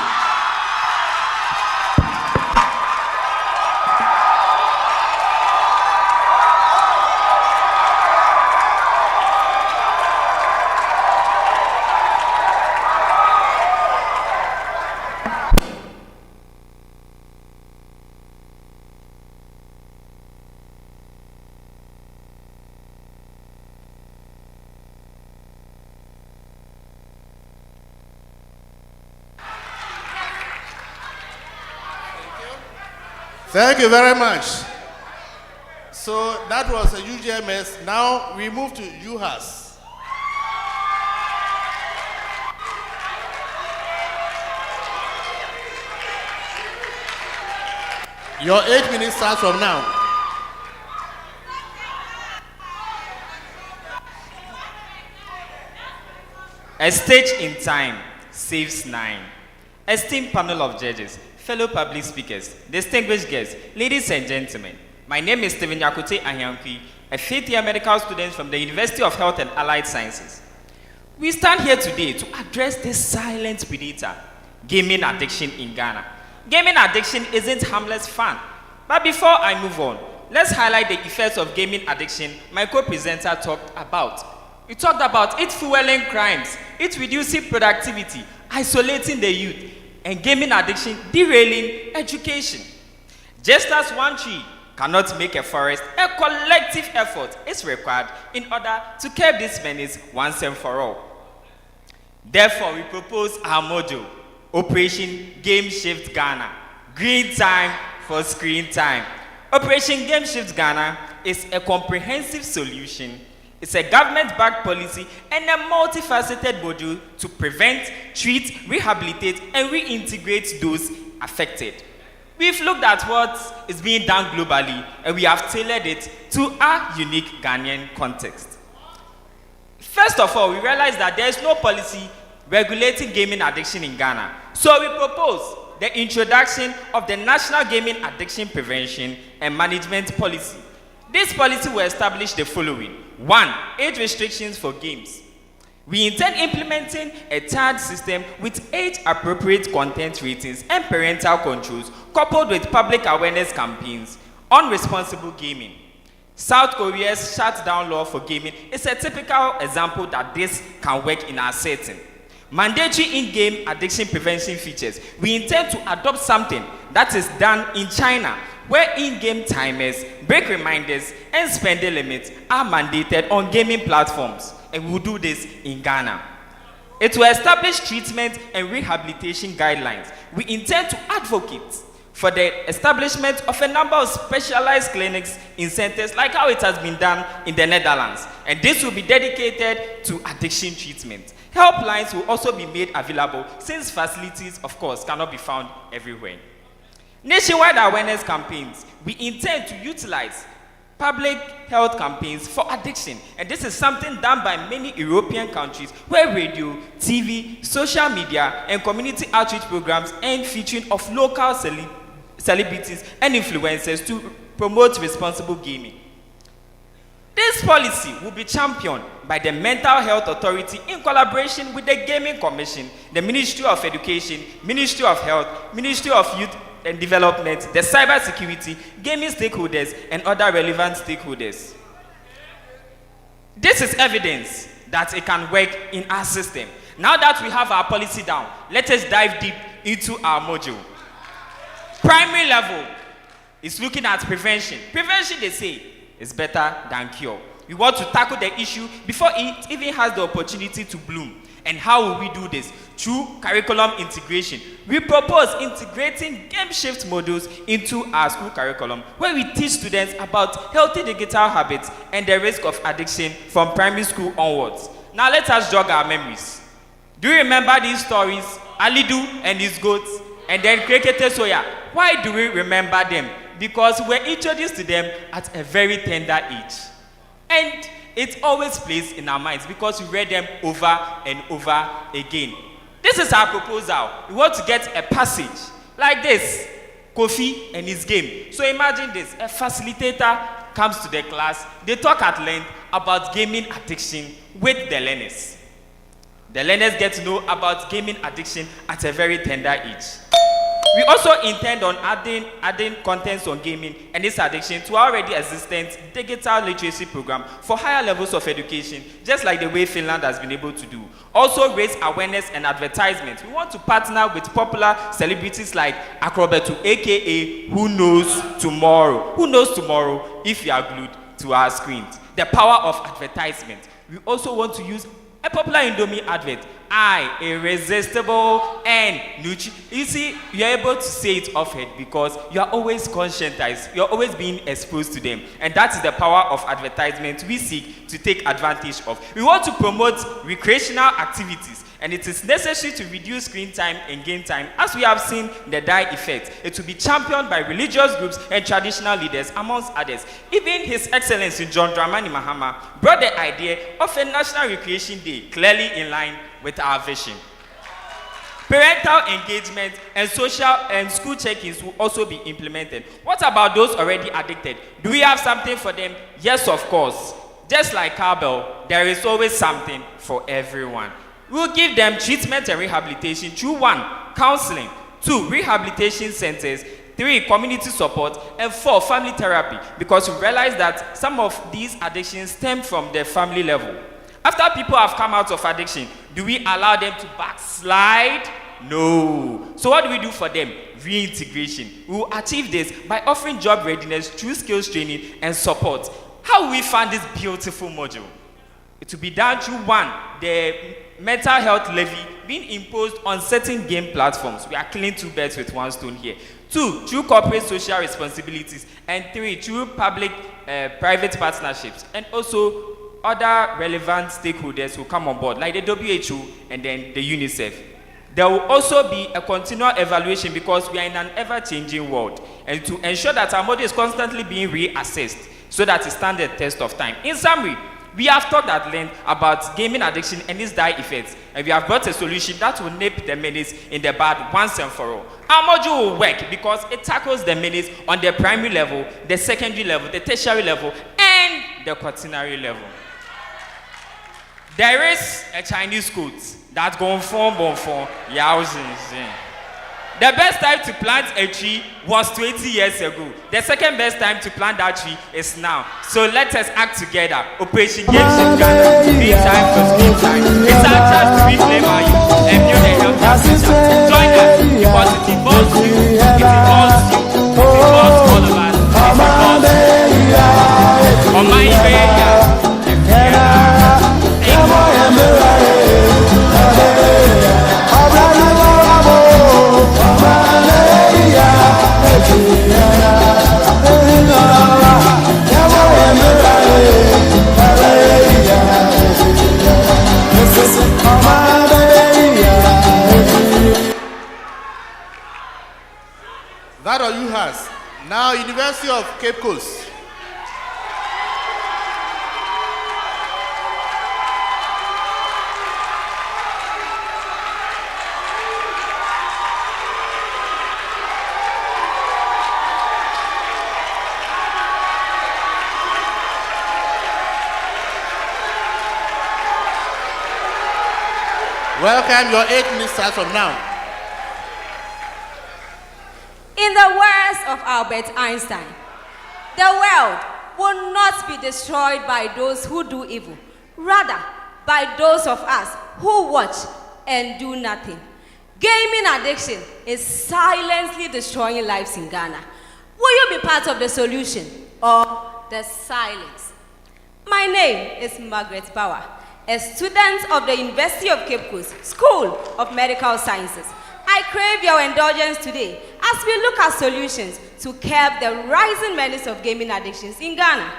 Thank you very much. So that was a UGMS. Now we move to UHAS. Your 8 minutes starts from now. A stage in time saves 9. Esteemed panel of judges, fellow public speakers, distinguished guests, ladies and gentlemen, my name is Stephen Yakote Ahyankwi, a fifth-year medical student from the University of Health and Allied Sciences. We stand here today to address this silent predator, gaming addiction in Ghana, Gaming addiction isn't harmless fun. But before I move on, let's highlight the effects of gaming addiction my co-presenter talked about. He talked about it fueling crimes, it reducing productivity, isolating the youth, and gaming addiction derailing education. Just as one tree cannot make a forest, a collective effort is required in order to curb this menace once and for all. Therefore, we propose our motto, Operation Game Shift Ghana, Green Time for Screen Time. Operation Game Shift Ghana is a comprehensive solution. It's a government-backed policy and a multifaceted model to prevent, treat, rehabilitate, and reintegrate those affected. We've looked at what is being done globally, and we have tailored it to our unique Ghanaian context. First of all, we realize that there is no policy regulating gaming addiction in Ghana. So we propose the introduction of the National Gaming Addiction Prevention and Management Policy. This policy will establish the following. 1. Age restrictions for games. We intend implementing a tiered system with age-appropriate content ratings and parental controls, coupled with public awareness campaigns on responsible gaming. South Korea's shutdown law for gaming is a typical example that this can work in our setting. Mandatory in-game addiction prevention features. We intend to adopt something that is done in China, where in-game timers, break reminders, and spending limits are mandated on gaming platforms, and we will do this in Ghana. It will establish treatment and rehabilitation guidelines. We intend to advocate for the establishment of a number of specialized clinics in centers like how it has been done in the Netherlands, and this will be dedicated to addiction treatment. Helplines will also be made available since facilities, of course, cannot be found everywhere. Nationwide awareness campaigns. We intend to utilize public health campaigns for addiction, and this is something done by many European countries where radio, TV, social media, and community outreach programs and featuring of local celebrities and influencers to promote responsible gaming. This policy will be championed by the Mental Health Authority in collaboration with the Gaming Commission, the Ministry of Education, Ministry of Health, Ministry of Youth and Development, the cyber security, gaming stakeholders, and other relevant stakeholders. This is evidence that it can work in our system. Now that we have our policy down, let us dive deep into our module. Primary level is looking at prevention. Prevention, they say, is better than cure. We want to tackle the issue before it even has the opportunity to bloom. And how will we do this? Through curriculum integration. We propose integrating game shift modules into our school curriculum, where we teach students about healthy digital habits and the risk of addiction from primary school onwards. Now let us jog our memories. Do you remember these stories? Alidu and his goats, and then Krekete Soya. Why do we remember them? Because we're introduced to them at a very tender age. And it always plays in our minds because we read them over and over again. This is our proposal. We want to get a passage like this, Kofi and his game. So imagine this, a facilitator comes to the class, they talk at length about gaming addiction with the learners. The learners get to know about gaming addiction at a very tender age. We also intend on adding contents on gaming and its addiction to our already existent digital literacy program for higher levels of education, just like the way Finland has been able to do. Also raise awareness and advertisement. We want to partner with popular celebrities like Akrobetu, aka Who Knows Tomorrow. Who knows tomorrow if you are glued to our screens? The power of advertisement. We also want to use a popular Indomie advert. Irresistible and you see, you're able to say it often because you are always conscientized. You're always being exposed to them. And that is the power of advertisement we seek to take advantage of. We want to promote recreational activities, and it is necessary to reduce screen time and game time. As we have seen the die effect, it will be championed by religious groups and traditional leaders, amongst others. Even His Excellency John Dramani Mahama brought the idea of a National Recreation Day, clearly in line with our vision. Parental engagement and social and school check-ins will also be implemented. What about those already addicted? Do we have something for them? Yes, of course. Just like cowbell, there is always something for everyone. We'll give them treatment and rehabilitation through 1, counseling, 2, rehabilitation centers. 3, community support. And 4, family therapy, because we realize that some of these addictions stem from the family level. After people have come out of addiction, do we allow them to backslide? No. So what do we do for them? Reintegration. We will achieve this by offering job readiness through skills training and support. How will we fund this beautiful module? It will be done through 1, the mental health levy being imposed on certain game platforms. We are killing 2 birds with 1 stone here. 2, through corporate social responsibilities. And 3, through public-private partnerships. And also other relevant stakeholders will come on board, like the WHO and then the UNICEF. There will also be a continual evaluation because we are in an ever-changing world, and to ensure that our model is constantly being reassessed so that it stands the test of time. In summary, we have talked at length about gaming addiction and its dire effects, and we have brought a solution that will nip the menace in the bud once and for all. Our module will work because it tackles the menace on the primary level, the secondary level, the tertiary level, and the quaternary level. There is a Chinese quote that's going form, yao xing. The best time to plant a tree was 20 years ago. The second best time to plant that tree is now. So let us act together. Operation Games in Ghana. Free time for screen time. It's our chance to reclaim our youth and build a healthier future. Join us because it involves you. It involves you. It involves all of us. It involves you. On my way, That or UHAS. Now, University of Cape Coast. Welcome, your 8 minutes starts from now. In the words of Albert Einstein, the world will not be destroyed by those who do evil, rather by those of us who watch and do nothing. Gaming addiction is silently destroying lives in Ghana. Will you be part of the solution or the silence? My name is Margaret Bauer, a student of the University of Cape Coast School of Medical Sciences. I crave your indulgence today as we look at solutions to curb the rising menace of gaming addictions in Ghana.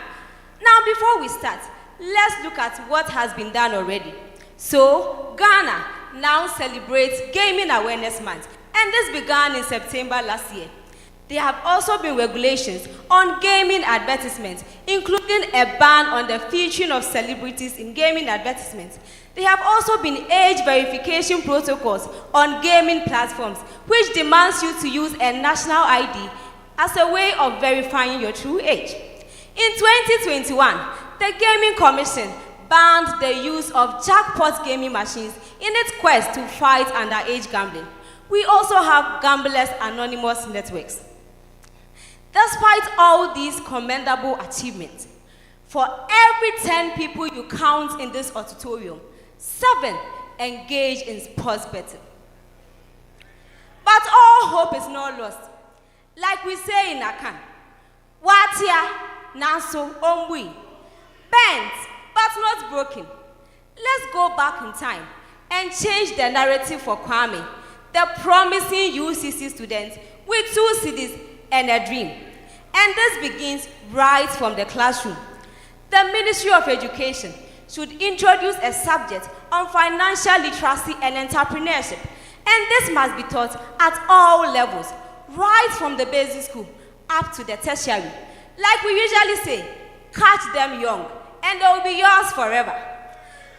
Now, before we start, let's look at what has been done already. So, Ghana now celebrates Gaming Awareness Month, and this began in September last year. There have also been regulations on gaming advertisements, including a ban on the featuring of celebrities in gaming advertisements. There have also been age verification protocols on gaming platforms, which demands you to use a national ID as a way of verifying your true age. In 2021, the Gaming Commission banned the use of jackpot gaming machines in its quest to fight underage gambling. We also have Gamblers Anonymous networks. Despite all these commendable achievements, for every 10 people you count in this auditorium, 7 engage in sports betting. But all hope is not lost. Like we say in Akan, Watia, Naso, Omwi, bent but not broken. Let's go back in time and change the narrative for Kwame, the promising UCC student with 2 cities and a dream. And this begins right from the classroom. The Ministry of Education should introduce a subject on financial literacy and entrepreneurship. And this must be taught at all levels, right from the basic school up to the tertiary. Like we usually say, catch them young, and they will be yours forever.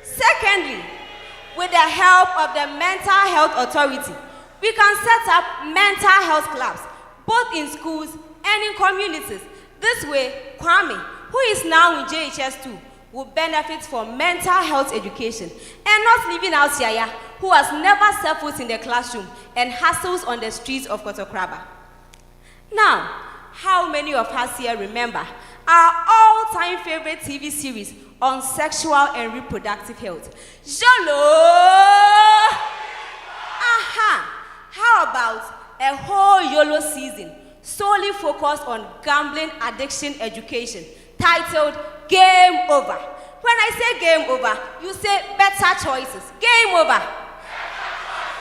Secondly, with the help of the Mental Health Authority, we can set up mental health clubs, both in schools and in communities. This way, Kwame, who is now in JHS2, will benefit from mental health education, and not leaving out Yaya, who has never set foot in the classroom and hustles on the streets of Kotokraba. Now, how many of us here remember our all-time favorite TV series on sexual and reproductive health? Jolo! Aha! How about a whole YOLO season solely focused on gambling addiction education titled Game Over? When I say game over, you say better choices. Game over.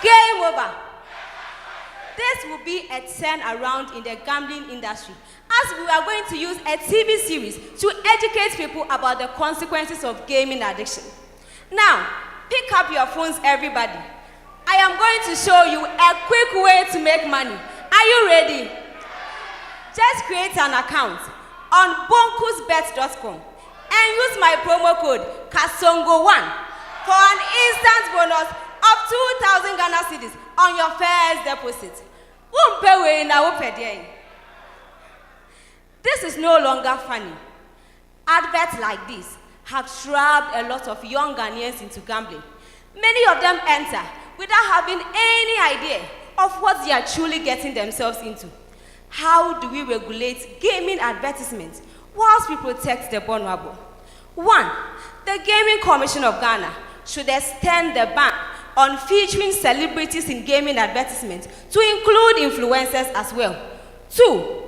Game over. This will be a turnaround in the gambling industry, as we are going to use a TV series to educate people about the consequences of gaming addiction. Now, pick up your phones, everybody. I am going to show you a quick way to make money. Are you ready? Just create an account on bonkusbet.com and use my promo code KASONGO1 for an instant bonus of 2,000 Ghana cedis on your first deposit. This is no longer funny. Adverts like this have trapped a lot of young Ghanaians into gambling. Many of them enter without having any idea of what they are truly getting themselves into. How do we regulate gaming advertisements whilst we protect the vulnerable? 1. The Gaming Commission of Ghana should extend the ban on featuring celebrities in gaming advertisements to include influencers as well. 2.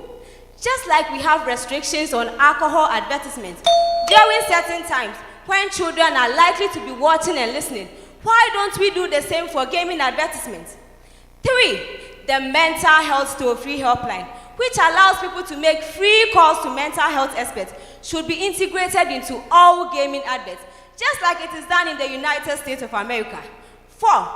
Just like we have restrictions on alcohol advertisements during certain times when children are likely to be watching and listening, why don't we do the same for gaming advertisements? 3. The Mental Health Toll-Free Helpline, which allows people to make free calls to mental health experts, should be integrated into all gaming adverts, just like it is done in the United States of America. 4.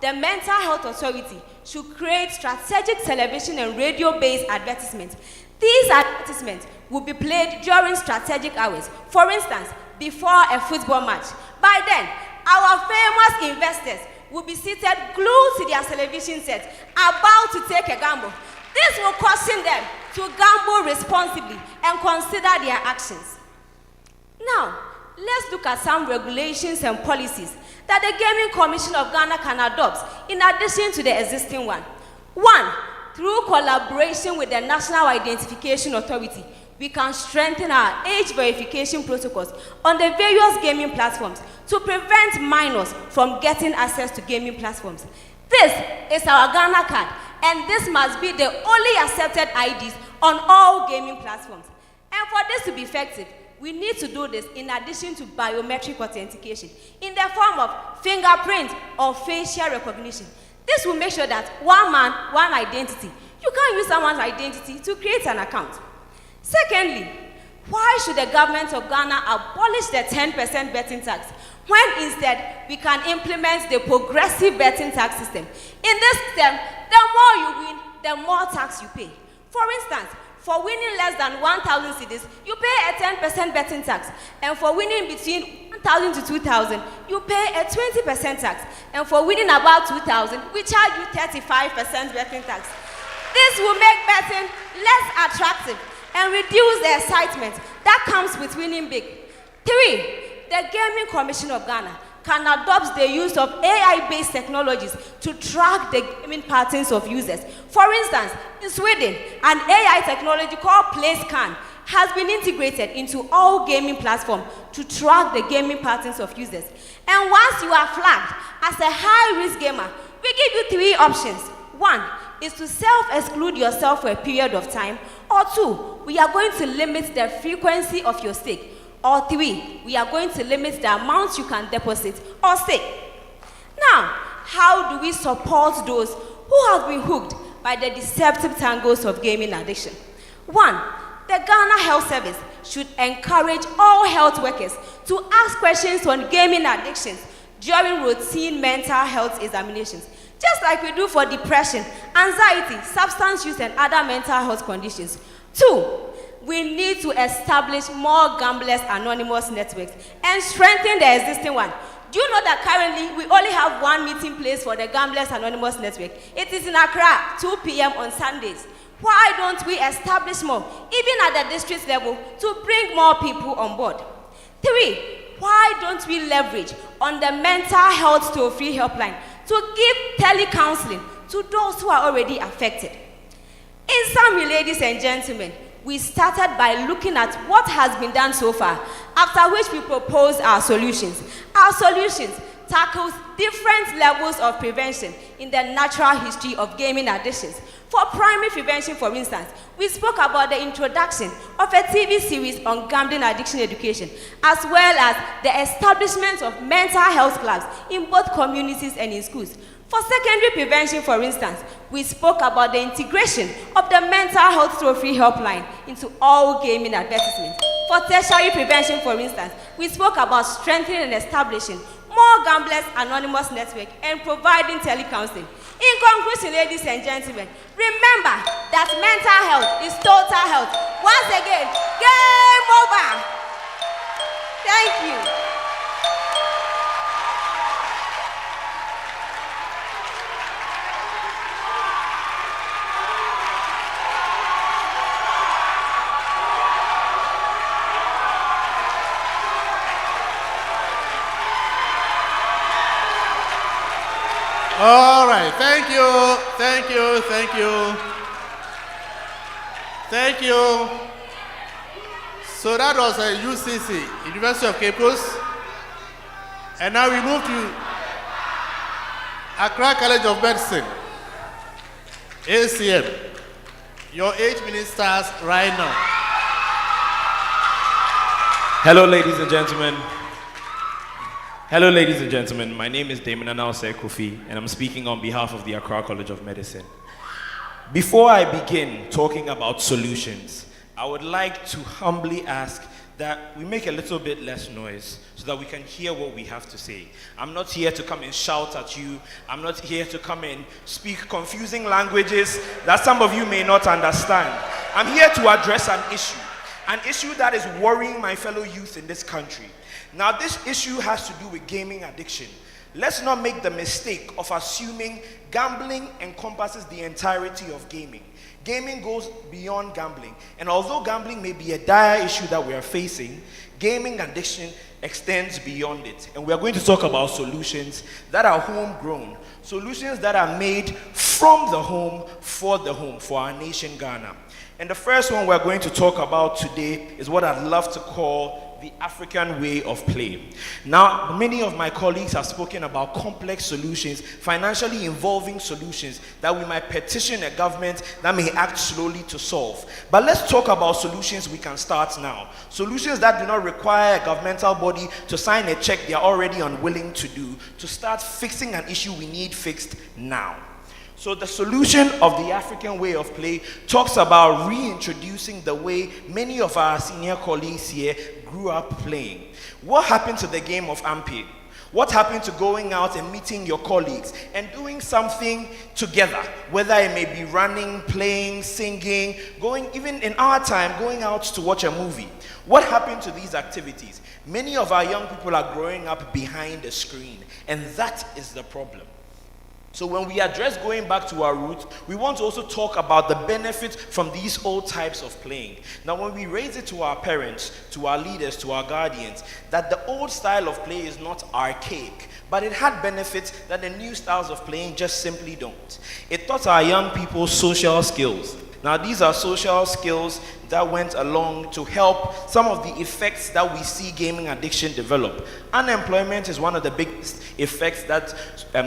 The Mental Health Authority should create strategic television and radio-based advertisements. These advertisements will be played during strategic hours, for instance, before a football match. By then, our famous investors will be seated glued to their television sets, about to take a gamble. This will caution them to gamble responsibly and consider their actions. Now, let's look at some regulations and policies that the Gaming Commission of Ghana can adopt in addition to the existing one. 1. Through collaboration with the National Identification Authority, we can strengthen our age verification protocols on the various gaming platforms to prevent minors from getting access to gaming platforms. This is our Ghana card, and this must be the only accepted IDs on all gaming platforms. And for this to be effective, we need to do this in addition to biometric authentication in the form of fingerprint or facial recognition. This will make sure that one man, one identity. You can't use someone's identity to create an account. Secondly, why should the government of Ghana abolish the 10% betting tax when instead we can implement the progressive betting tax system? In this system, the more you win, the more tax you pay. For instance, for winning less than 1,000 cedis, you pay a 10% betting tax. And for winning between 1,000 to 2,000, you pay a 20% tax. And for winning about 2,000, we charge you 35% betting tax. This will make betting less attractive and reduce the excitement that comes with winning big. 3. The Gaming Commission of Ghana can adopt the use of AI-based technologies to track the gaming patterns of users. For instance, in Sweden, an AI technology called PlayScan has been integrated into all gaming platforms to track the gaming patterns of users. And once you are flagged as a high-risk gamer, we give you 3 options. 1 is to self-exclude yourself for a period of time. Or 2, we are going to limit the frequency of your stake. Or 3, we are going to limit the amount you can deposit or stake. Now, how do we support those who have been hooked by the deceptive tangles of gaming addiction? 1, the Ghana Health Service should encourage all health workers to ask questions on gaming addictions during routine mental health examinations, just like we do for depression, anxiety, substance use, and other mental health conditions. 2, we need to establish more Gamblers Anonymous networks and strengthen the existing one. Do you know that currently we only have one meeting place for the Gamblers Anonymous network? It is in Accra, 2 p.m. on Sundays. Why don't we establish more, even at the district level, to bring more people on board? 3, why don't we leverage on the mental health toll-free helpline to give telecounseling to those who are already affected? In summary, ladies and gentlemen, we started by looking at what has been done so far, after which we proposed our solutions. Our solutions tackles different levels of prevention in the natural history of gaming addictions. For primary prevention, for instance, we spoke about the introduction of a TV series on gambling addiction education, as well as the establishment of mental health clubs in both communities and in schools. For secondary prevention, for instance, we spoke about the integration of the mental health toll-free helpline into all gaming advertisements. For tertiary prevention, for instance, we spoke about strengthening and establishing more Gamblers Anonymous Network and providing telecounseling. In conclusion, ladies and gentlemen, remember that mental health is total health. Once again, game over. Thank you. All right, thank you, thank you, thank you. Thank you. So that was a UCC, University of Cape Coast. And now we move to Accra College of Medicine, ACM. Your 8 minutes starts right now. Hello, ladies and gentlemen. Hello, ladies and gentlemen. My name is Damon Anause Kofi, and I'm speaking on behalf of the Accra College of Medicine. Before I begin talking about solutions, I would like to humbly ask that we make a little bit less noise so that we can hear what we have to say. I'm not here to come and shout at you. I'm not here to come and speak confusing languages that some of you may not understand. I'm here to address an issue that is worrying my fellow youth in this country. Now, this issue has to do with gaming addiction. Let's not make the mistake of assuming gambling encompasses the entirety of gaming. Gaming goes beyond gambling. And although gambling may be a dire issue that we are facing, gaming addiction extends beyond it. And we are going to talk about solutions that are homegrown, solutions that are made from the home, for our nation, Ghana. And the first one we're going to talk about today is what I'd love to call the African way of play. Now, many of my colleagues have spoken about complex solutions, financially involving solutions that we might petition a government that may act slowly to solve. But let's talk about solutions we can start now. Solutions that do not require a governmental body to sign a check they are already unwilling to do, to start fixing an issue we need fixed now. So the solution of the African way of play talks about reintroducing the way many of our senior colleagues here grew up playing. What happened to the game of Ampe? What happened to going out and meeting your colleagues and doing something together? Whether it may be running, playing, singing, even in our time, going out to watch a movie. What happened to these activities? Many of our young people are growing up behind a screen, and that is the problem. So when we address going back to our roots, we want to also talk about the benefits from these old types of playing. Now, when we raise it to our parents, to our leaders, to our guardians, that the old style of play is not archaic, but it had benefits that the new styles of playing just simply don't. It taught our young people social skills. Now, these are social skills that went along to help some of the effects that we see gaming addiction develop. Unemployment is one of the biggest effects that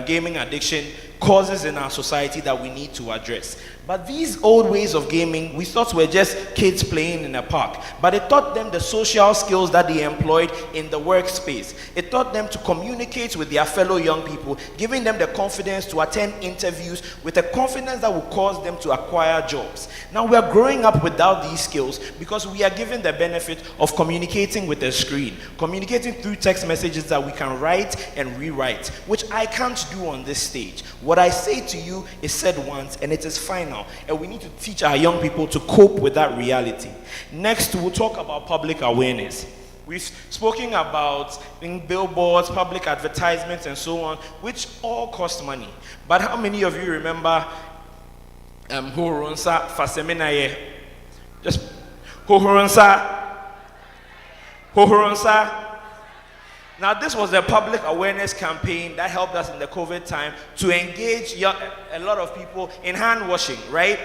gaming addiction causes in our society that we need to address. But these old ways of gaming, we thought were just kids playing in a park. But it taught them the social skills that they employed in the workspace. It taught them to communicate with their fellow young people, giving them the confidence to attend interviews with a confidence that will cause them to acquire jobs. Now, we are growing up without these skills because we are given the benefit of communicating with a screen, communicating through text messages that we can write and rewrite, which I can't do on this stage. What I say to you is said once and it is final, and we need to teach our young people to cope with that reality. Next, we'll talk about public awareness. We've spoken about billboards, public advertisements, and so on, which all cost money. But how many of you remember Horonsa Faseminaye? Just Horonsa Now, this was a public awareness campaign that helped us in the COVID time to engage a lot of people in hand washing, right?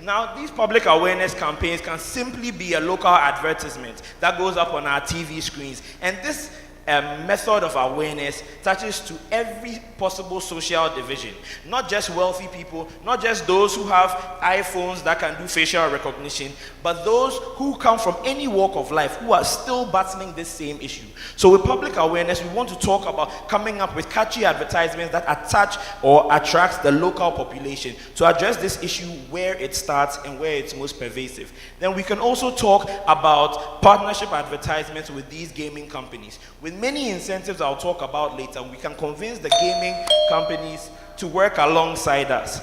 Now, these public awareness campaigns can simply be a local advertisement that goes up on our TV screens. And this method of awareness touches to every possible social division, not just wealthy people, not just those who have iPhones that can do facial recognition, but those who come from any walk of life who are still battling this same issue. So with public awareness, we want to talk about coming up with catchy advertisements that attach or attract the local population to address this issue where it starts and where it's most pervasive. Then we can also talk about partnership advertisements with these gaming companies. With many incentives I'll talk about later, we can convince the gaming companies to work alongside us.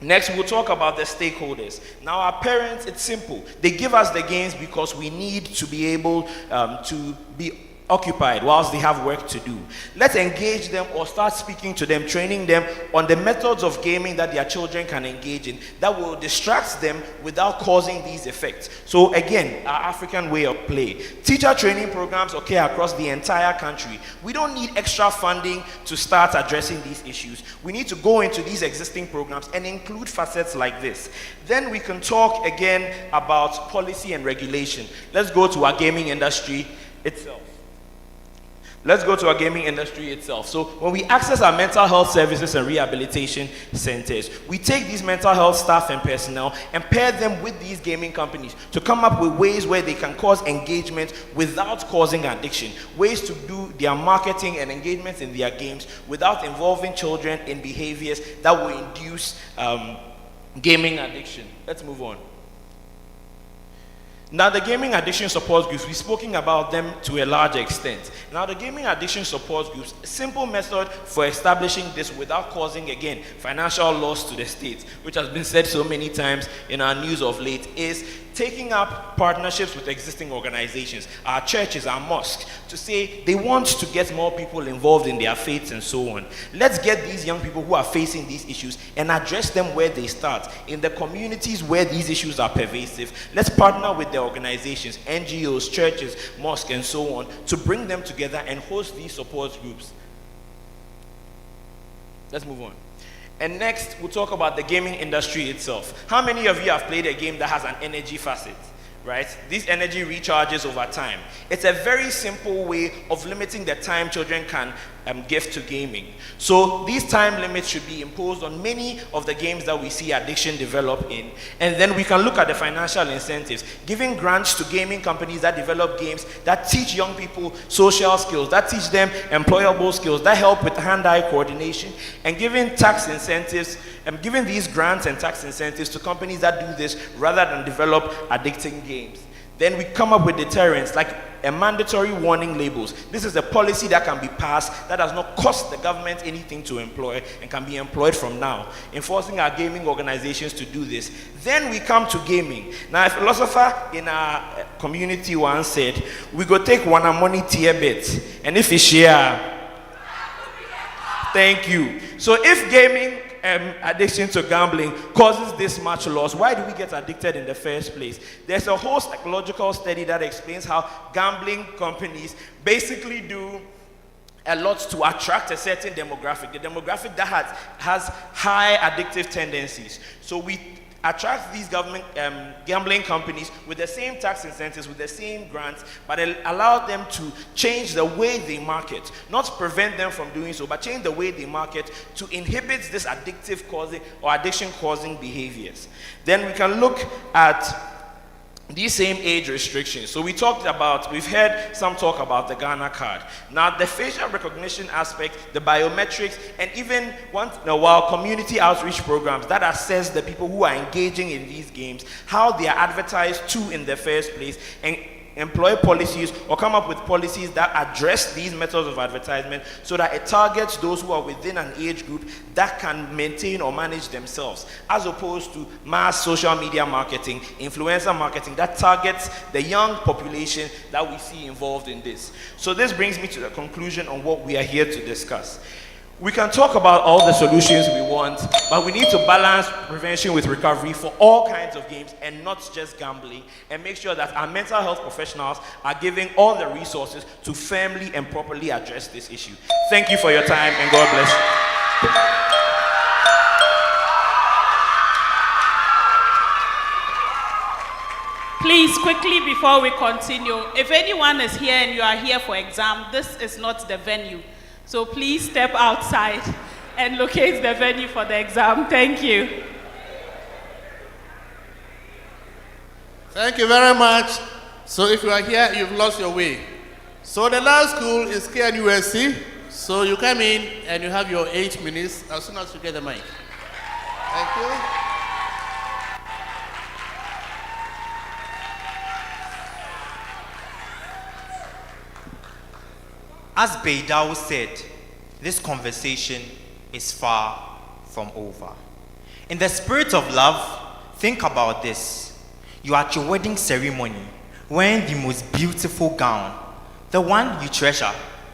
Next, we'll talk about the stakeholders. Now, our parents, it's simple. They give us the games because we need to be able to be occupied whilst they have work to do. Let's engage them or start speaking to them, training them on the methods of gaming that their children can engage in that will distract them without causing these effects. So again, our African way of play. Teacher training programs occur across the entire country. We don't need extra funding to start addressing these issues. We need to go into these existing programs and include facets like this. Then we can talk again about policy and regulation. Let's go to our gaming industry itself. So when we access our mental health services and rehabilitation centers, we take these mental health staff and personnel and pair them with these gaming companies to come up with ways where they can cause engagement without causing addiction, ways to do their marketing and engagement in their games without involving children in behaviors that will induce gaming addiction. Let's move on. Now, the gaming addiction support groups, we've spoken about them to a large extent. Now, the gaming addiction support groups, a simple method for establishing this without causing, again, financial loss to the state, which has been said so many times in our news of late, is taking up partnerships with existing organizations, our churches, our mosques, to say they want to get more people involved in their faiths and so on. Let's get these young people who are facing these issues and address them where they start, in the communities where these issues are pervasive. Let's partner with the organizations, NGOs, churches, mosques, and so on, to bring them together and host these support groups. Let's move on. And next, we'll talk about the gaming industry itself. How many of you have played a game that has an energy facet, right? This energy recharges over time. It's a very simple way of limiting the time children can give to gaming. So these time limits should be imposed on many of the games that we see addiction develop in. And then we can look at the financial incentives, giving grants to gaming companies that develop games that teach young people social skills, that teach them employable skills, that help with hand-eye coordination, and giving tax incentives, and giving these grants and tax incentives to companies that do this rather than develop addicting games. Then we come up with deterrents like a mandatory warning labels. This is a policy that can be passed that does not cost the government anything to employ and can be employed from now, enforcing our gaming organizations to do this. Then we come to gaming. Now, a philosopher in our community once said, we go take one money tier bit, and if you share, thank you. So if gaming addiction to gambling causes this much loss, why do we get addicted in the first place? There's a whole psychological study that explains how gambling companies basically do a lot to attract a certain demographic, the demographic that has high addictive tendencies. So we attract these gambling companies with the same tax incentives, with the same grants, but allow them to change the way they market, not prevent them from doing so, but change the way they market to inhibit this addictive causing or addiction causing behaviors. Then we can look at these same age restrictions. So we've heard some talk about the Ghana card. Now, the facial recognition aspect, the biometrics, and even once in a while, community outreach programs that assess the people who are engaging in these games, how they are advertised to in the first place, and employ policies or come up with policies that address these methods of advertisement so that it targets those who are within an age group that can maintain or manage themselves, as opposed to mass social media marketing, influencer marketing that targets the young population that we see involved in this. So this brings me to the conclusion on what we are here to discuss. We can talk about all the solutions we want, but we need to balance prevention with recovery for all kinds of games and not just gambling, and make sure that our mental health professionals are giving all the resources to firmly and properly address this issue. Thank you for your time, and God bless you. Please, quickly before we continue, if anyone is here and you are here for exam, this is not the venue. So please step outside and locate the venue for the exam. Thank you. Thank you very much. So if you are here, you've lost your way. So the last school is KNUST. So you come in and you have your 8 minutes as soon as you get the mic. Thank you. As Beidao said, this conversation is far from over. In the spirit of love, think about this. You are at your wedding ceremony, wearing the most beautiful gown, the one you treasure,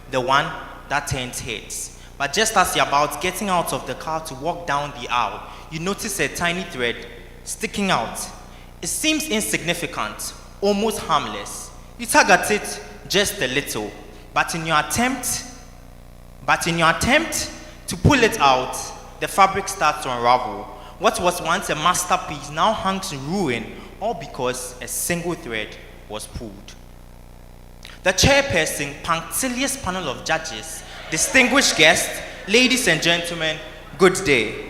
the one that turns heads. But just as you're about getting out of the car to walk down the aisle, you notice a tiny thread sticking out. It seems insignificant, almost harmless. You tug at it just a little. But in your attempt to pull it out, the fabric starts to unravel. What was once a masterpiece now hangs in ruin, all because a single thread was pulled. The chairperson, punctilious panel of judges, distinguished guests, ladies and gentlemen, good day.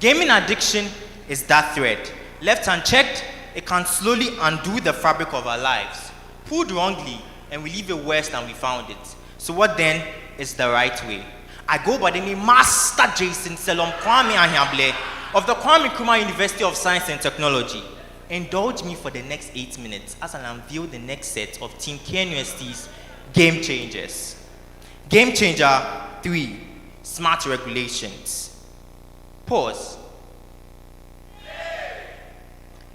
Gaming addiction is that thread. Left unchecked, it can slowly undo the fabric of our lives. Pulled wrongly, and we leave it worse than we found it. So what then is the right way? I go by the name Master Jason Selom Kwame Ahiable of the Kwame Nkrumah University of Science and Technology. Indulge me for the next 8 minutes as I unveil the next set of Team KNUST's Game Changers. Game Changer 3, Smart Regulations. Pause.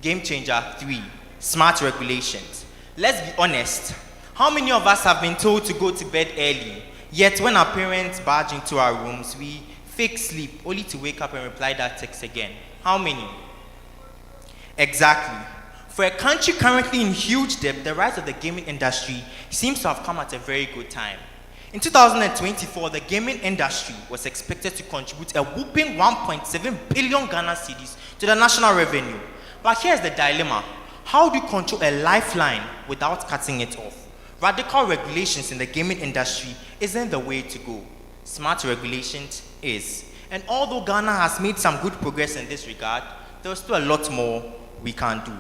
Game Changer 3, Smart Regulations. Let's be honest. How many of us have been told to go to bed early, yet when our parents barge into our rooms, we fake sleep only to wake up and reply that text again? How many? Exactly. For a country currently in huge debt, the rise of the gaming industry seems to have come at a very good time. In 2024, the gaming industry was expected to contribute a whopping 1.7 billion Ghana cedis to the national revenue. But here's the dilemma. How do you control a lifeline without cutting it off? Radical regulations in the gaming industry isn't the way to go. Smart regulations is. And although Ghana has made some good progress in this regard, there's still a lot more we can do.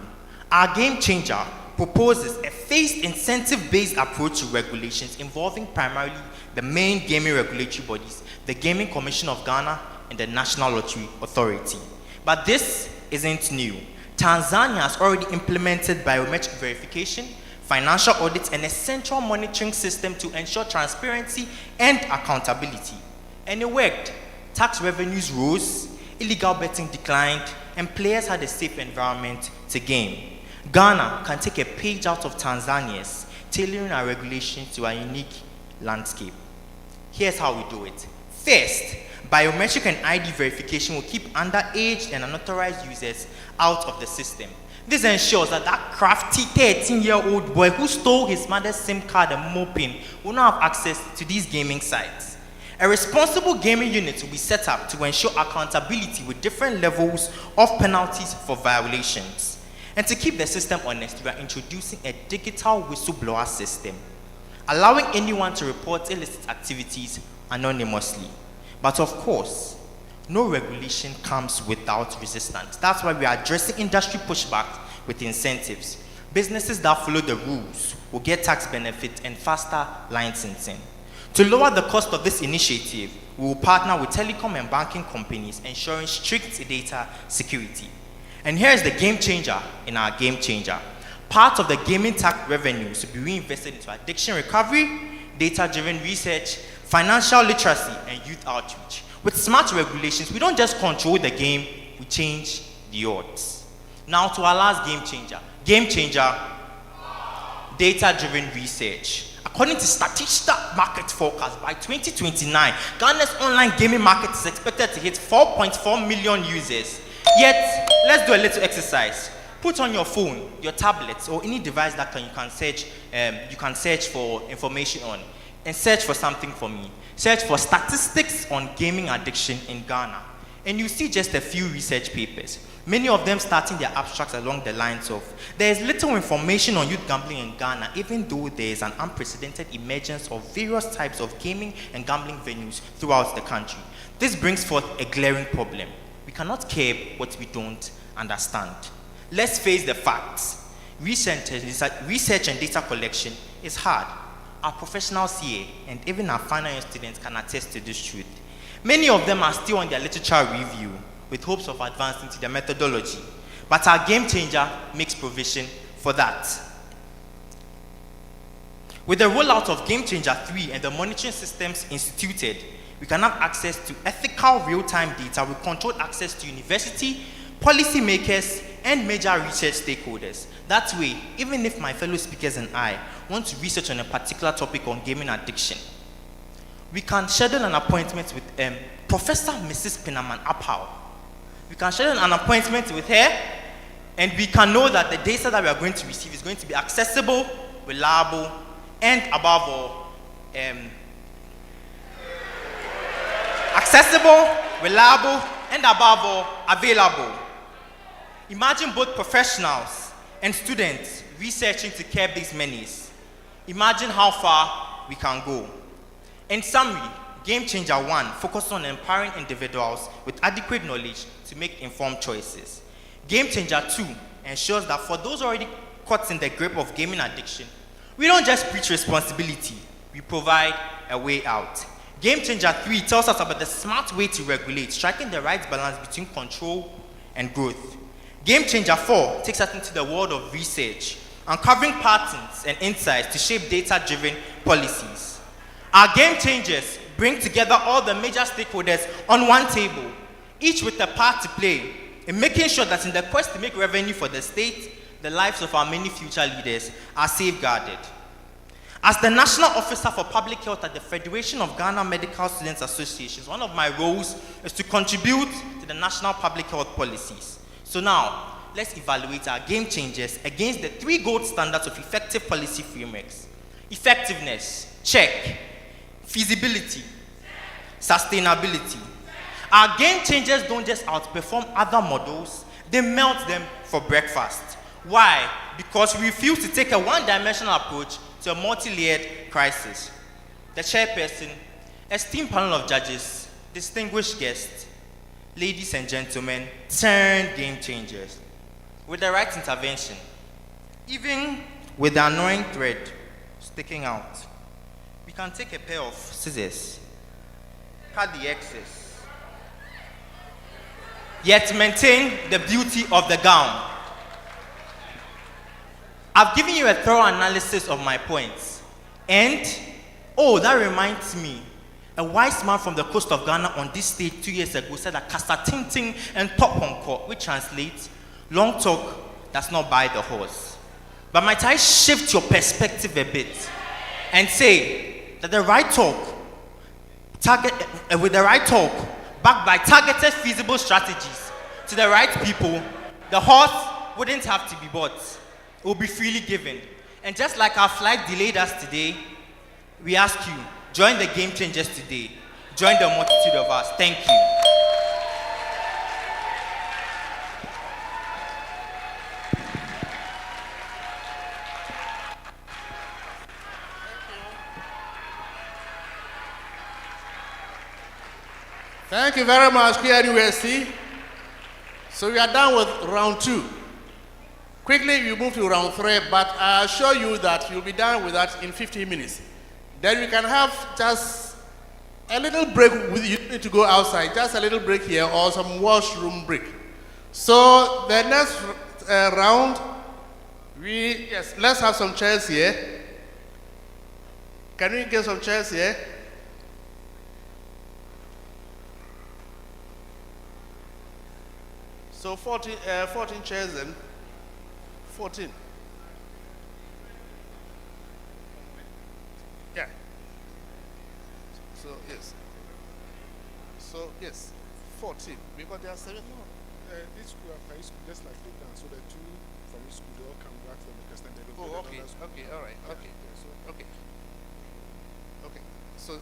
Our game changer proposes a phased incentive-based approach to regulations involving primarily the main gaming regulatory bodies, the Gaming Commission of Ghana and the National Lottery Authority. But this isn't new. Tanzania has already implemented biometric verification, financial audits, and a central monitoring system to ensure transparency and accountability. And it worked. Tax revenues rose, illegal betting declined, and players had a safe environment to game. Ghana can take a page out of Tanzania's, tailoring our regulations to our unique landscape. Here's how we do it. First, biometric and ID verification will keep underage and unauthorized users out of the system. This ensures that that crafty 13-year-old boy who stole his mother's SIM card and moping will not have access to these gaming sites. A responsible gaming unit will be set up to ensure accountability with different levels of penalties for violations. And to keep the system honest, we are introducing a digital whistleblower system, allowing anyone to report illicit activities anonymously. But of course, no regulation comes without resistance. That's why we are addressing industry pushback with incentives. Businesses that follow the rules will get tax benefits and faster licensing. To lower the cost of this initiative, we will partner with telecom and banking companies, ensuring strict data security. And here is the game changer in our game changer. Part of the gaming tax revenues will be reinvested into addiction recovery, data-driven research, financial literacy, and youth outreach. With smart regulations, we don't just control the game, we change the odds. Now to our last game changer. Game changer, data-driven research. According to Statista Market Forecast, by 2029, Ghana's online gaming market is expected to hit 4.4 million users. Yet, let's do a little exercise. Put on your phone, your tablet, or any device that you can search for information on, and search for something for me. Search for statistics on gaming addiction in Ghana, and you see just a few research papers. Many of them starting their abstracts along the lines of, there is little information on youth gambling in Ghana, even though there is an unprecedented emergence of various types of gaming and gambling venues throughout the country. This brings forth a glaring problem. We cannot curb what we don't understand. Let's face the facts. Research and data collection is hard. Our professionals here and even our final year students can attest to this truth. Many of them are still on their literature review with hopes of advancing to their methodology. But our game changer makes provision for that. With the rollout of Game Changer 3 and the monitoring systems instituted, we can have access to ethical real-time data with controlled access to university, policymakers, and major research stakeholders. That way, even if my fellow speakers and I want to research on a particular topic on gaming addiction, we can schedule an appointment with Professor Mrs. Pinaman Apau. We can schedule an appointment with her, and we can know that the data that we are going to receive is going to be accessible, reliable, and above all, accessible, reliable, and above all, available. Imagine both professionals and students researching to curb these menace. Imagine how far we can go. In summary, Game Changer 1 focuses on empowering individuals with adequate knowledge to make informed choices. Game Changer 2 ensures that for those already caught in the grip of gaming addiction, we don't just preach responsibility, we provide a way out. Game Changer 3 tells us about the smart way to regulate, striking the right balance between control and growth. Game Changer 4 takes us into the world of research, uncovering patterns and insights to shape data-driven policies. Our game changers bring together all the major stakeholders on one table, each with a part to play in making sure that in the quest to make revenue for the state, the lives of our many future leaders are safeguarded. As the National Officer for Public Health at the Federation of Ghana Medical Students Associations, one of my roles is to contribute to the national public health policies. So now, let's evaluate our game changers against the 3 gold standards of effective policy frameworks. Effectiveness, check. Feasibility, sustainability. Our game changers don't just outperform other models, they melt them for breakfast. Why? Because we refuse to take a one-dimensional approach to a multi-layered crisis. The chairperson, esteemed panel of judges, distinguished guests, ladies and gentlemen, turned game changers. With the right intervention, even with the annoying thread sticking out, we can take a pair of scissors, cut the excess, yet maintain the beauty of the gown. I've given you a thorough analysis of my points. And, oh, that reminds me, a wise man from the coast of Ghana on this stage 2 years ago said that Kasa Tinting and Top Honko, which translates, long talk does not buy the horse. But might I shift your perspective a bit and say that the right talk, with the right talk, backed by targeted feasible strategies to the right people, the horse wouldn't have to be bought. It will be freely given. And just like our flight delayed us today, we ask you, join the game changers today. Join the multitude of us. Thank you. Thank you very much, KNUST. So we are done with round 2. Quickly, we move to round 3, but I assure you that you'll be done with that in 15 minutes. Then we can have just a little break. You need to go outside, just a little break here or some washroom break. So the next round, let's have some chairs here. Can we get some chairs here? So 14 chairs then. 14. So, yes. So, yes, 14, because there are 7. Each school after each school, just like they've done. So the two from each school, they all come back to them because then they don't. Oh, okay, okay, all right, okay, okay, okay. So,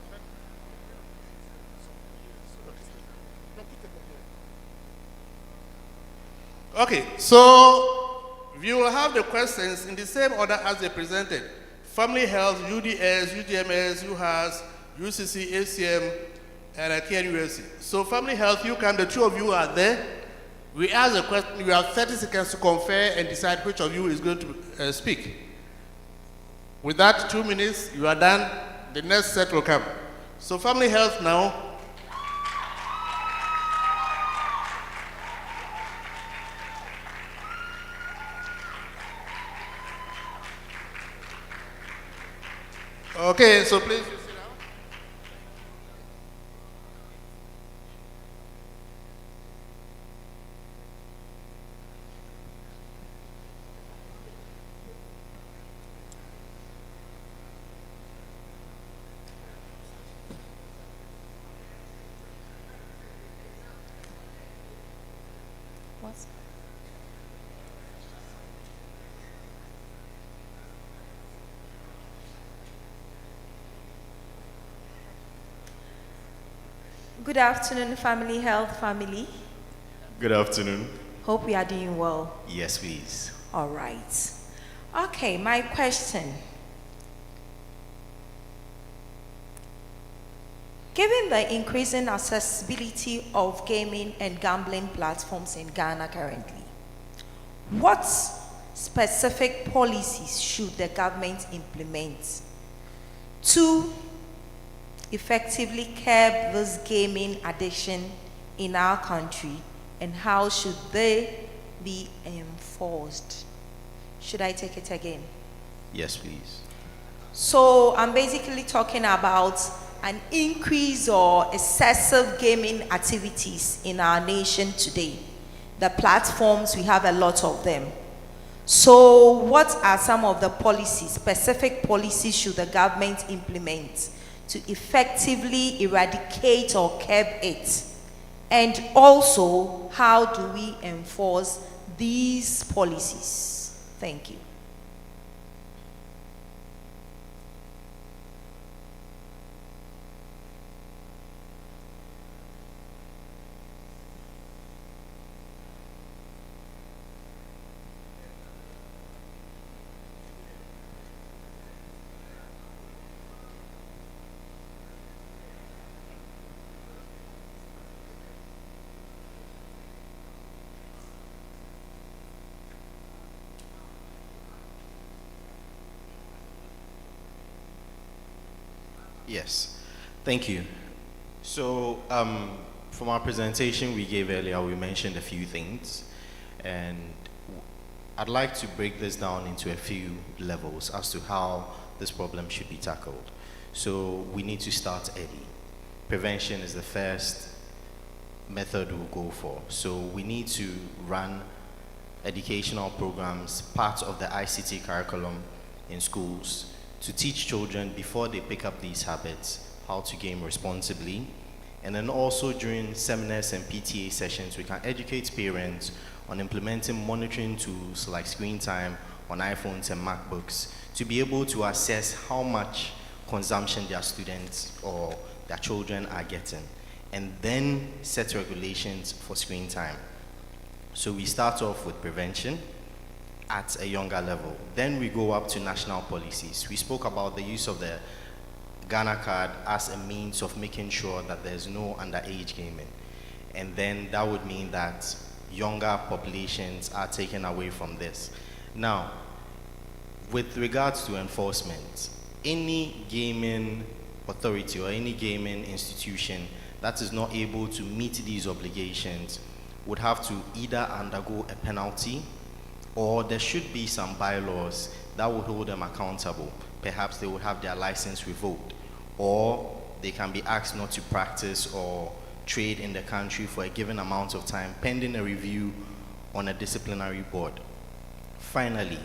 okay, so we will have the questions in the same order as they presented. Family health, UDS, UGMS, UHAS, UCC, ACM, and KNUST. So family health, you come, the two of you are there. We ask a question, you have 30 seconds to confer and decide which of you is going to speak. With that, 2 minutes, you are done. The next set will come. So family health now. Okay, so please. Good afternoon, family health family. Good afternoon. Hope we are doing well. Yes, please. All right. Okay, my question. Given the increasing accessibility of gaming and gambling platforms in Ghana currently, what specific policies should the government implement to effectively curb this gaming addiction in our country, and how should they be enforced? Should I take it again? Yes, please. So I'm basically talking about an increase or excessive gaming activities in our nation today. The platforms, we have a lot of them. So what are some of the policies, specific policies should the government implement to effectively eradicate or curb it? And also, how do we enforce these policies? Thank you. Yes, thank you. So from our presentation we gave earlier, we mentioned a few things, and I'd like to break this down into a few levels as to how this problem should be tackled. So we need to start early. Prevention is the first method we'll go for. So we need to run educational programs, part of the ICT curriculum in schools, to teach children before they pick up these habits how to game responsibly. And then also during seminars and PTA sessions, we can educate parents on implementing monitoring tools like screen time on iPhones and MacBooks to be able to assess how much consumption their students or their children are getting, and then set regulations for screen time. So we start off with prevention at a younger level. Then we go up to national policies. We spoke about the use of the Ghana card as a means of making sure that there's no underage gaming. And then that would mean that younger populations are taken away from this. Now, with regards to enforcement, any gaming authority or any gaming institution that is not able to meet these obligations would have to either undergo a penalty, or there should be some bylaws that would hold them accountable. Perhaps they would have their license revoked, or they can be asked not to practice or trade in the country for a given amount of time, pending a review on a disciplinary board. Finally,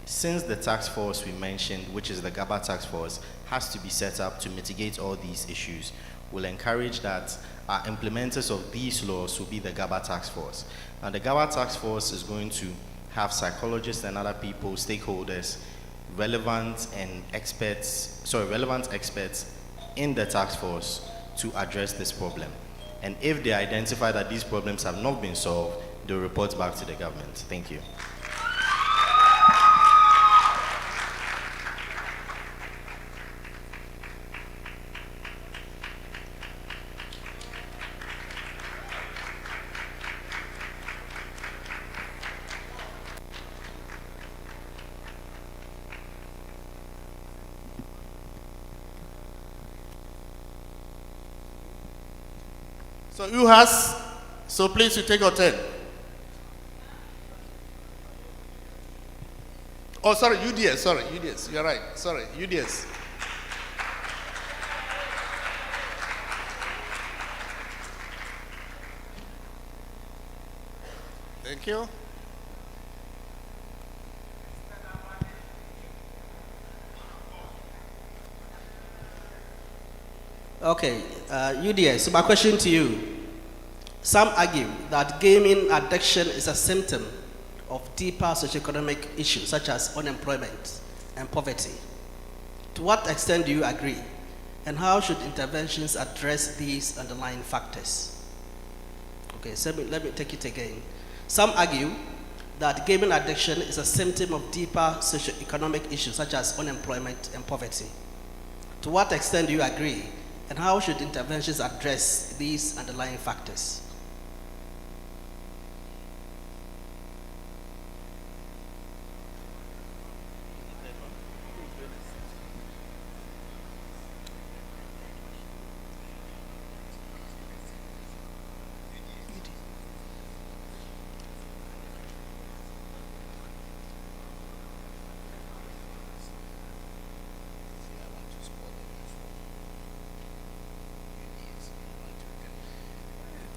since the task force we mentioned, which is the GABA task force, has to be set up to mitigate all these issues, we'll encourage that our implementers of these laws will be the GABA task force. And the GABA task force is going to have psychologists and other people, stakeholders, relevant experts in the task force to address this problem. And if they identify that these problems have not been solved, they'll report back to the government. Thank you. So UHAS, so please you take your turn. Oh, sorry, UDS, you're right, sorry, UDS. Thank you. Okay, UDS, so my question to you. Some argue that gaming addiction is a symptom of deeper socioeconomic issues such as unemployment and poverty. To what extent do you agree? And how should interventions address these underlying factors? Okay, so let me take it again. Some argue that gaming addiction is a symptom of deeper socioeconomic issues such as unemployment and poverty. To what extent do you agree? And how should interventions address these underlying factors?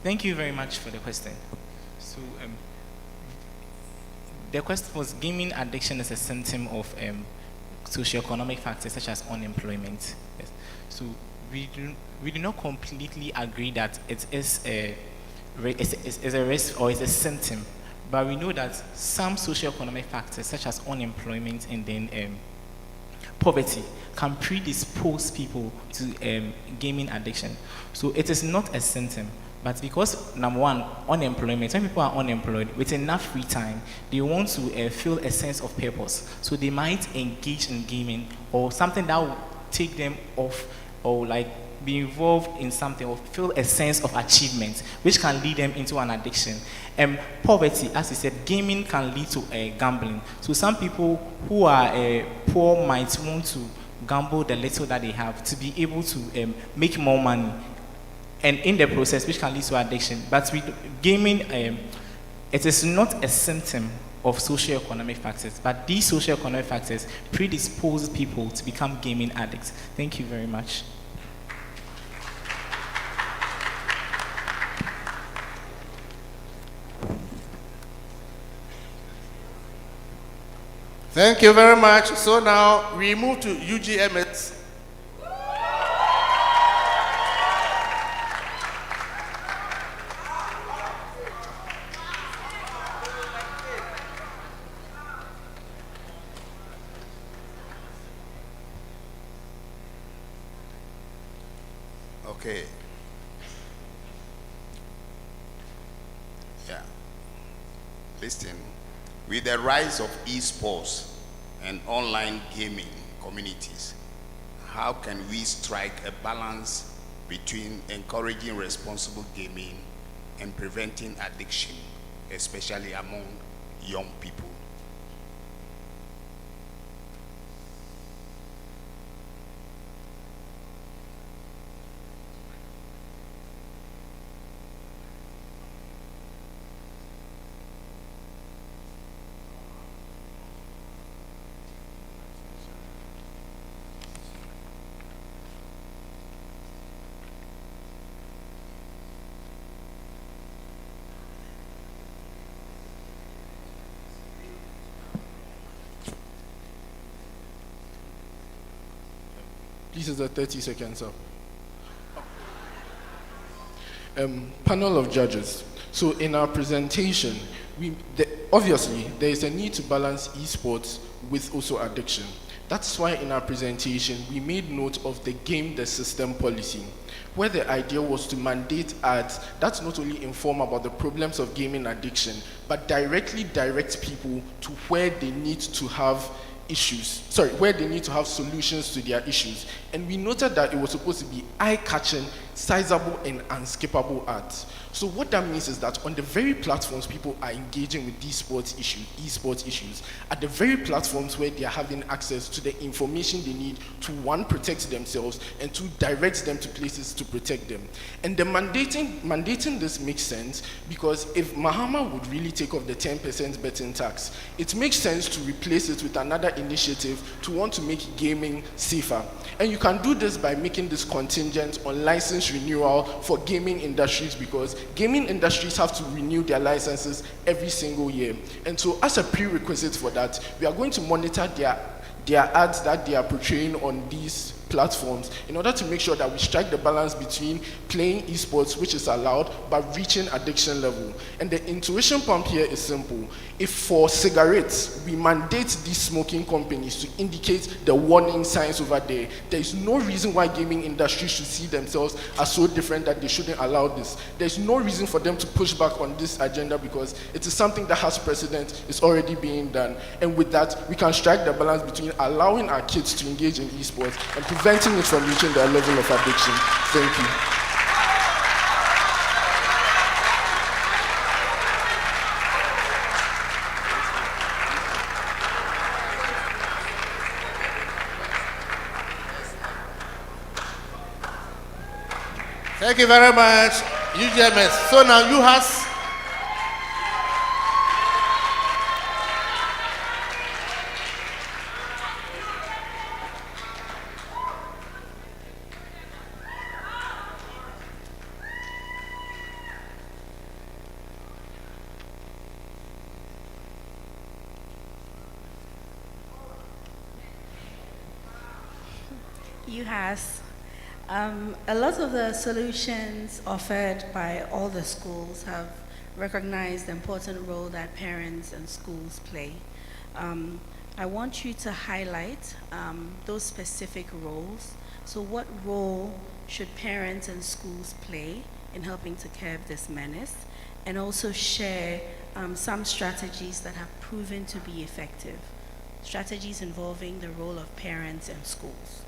Thank you very much for the question. So, the question was gaming addiction is a symptom of socioeconomic factors such as unemployment. Yes. So, we do not completely agree that it is a risk or it's a symptom, but we know that some socioeconomic factors such as unemployment and then poverty can predispose people to gaming addiction. So, it is not a symptom. But because, number one, unemployment, when people are unemployed, with enough free time, they want to feel a sense of purpose. So they might engage in gaming or something that will take them off or like be involved in something or feel a sense of achievement, which can lead them into an addiction. Poverty, as you said, gaming can lead to gambling. So some people who are poor might want to gamble the little that they have to be able to make more money. And in the process, which can lead to addiction. But with gaming, it is not a symptom of socioeconomic factors, but these socioeconomic factors predispose people to become gaming addicts. Thank you very much. Thank you very much. So now we move to UGMS. Okay. Yeah. Listen, with the rise of esports and online gaming communities, how can we strike a balance between encouraging responsible gaming and preventing addiction, especially among young people? This is the 30 seconds up. Panel of judges. So in our presentation, obviously there is a need to balance esports with also addiction. That's why in our presentation we made note of the game the system policy, where the idea was to mandate ads that not only inform about the problems of gaming addiction, but directly direct people to where they need to have where they need to have solutions to their issues. And we noted that it was supposed to be eye-catching, sizable, and unskippable ads. So what that means is that on the very platforms people are engaging with these esports issues, at the very platforms where they are having access to the information they need to, one, protect themselves, and two, direct them to places to protect them. And the mandating this makes sense because if Mahama would really take off the 10% betting tax, it makes sense to replace it with another initiative to want to make gaming safer. And you can do this by making this contingent on license renewal for gaming industries, because gaming industries have to renew their licenses every single year. And so as a prerequisite for that, we are going to monitor their ads that they are portraying on these platforms in order to make sure that we strike the balance between playing esports, which is allowed, but reaching addiction level. And the intuition pump here is simple. If for cigarettes, we mandate these smoking companies to indicate the warning signs over there, there is no reason why gaming industry should see themselves as so different that they shouldn't allow this. There's no reason for them to push back on this agenda because it is something that has precedent, is already being done. And with that, we can strike the balance between allowing our kids to engage in esports and preventing it from reaching their level of addiction. Thank you. Thank you very much, UGMS. So now UHAS. UHAS. A lot of the solutions offered by all the schools have recognized the important role that parents and schools play. I want you to highlight those specific roles. So what role should parents and schools play in helping to curb this menace? And also share some strategies that have proven to be effective. Strategies involving the role of parents and schools.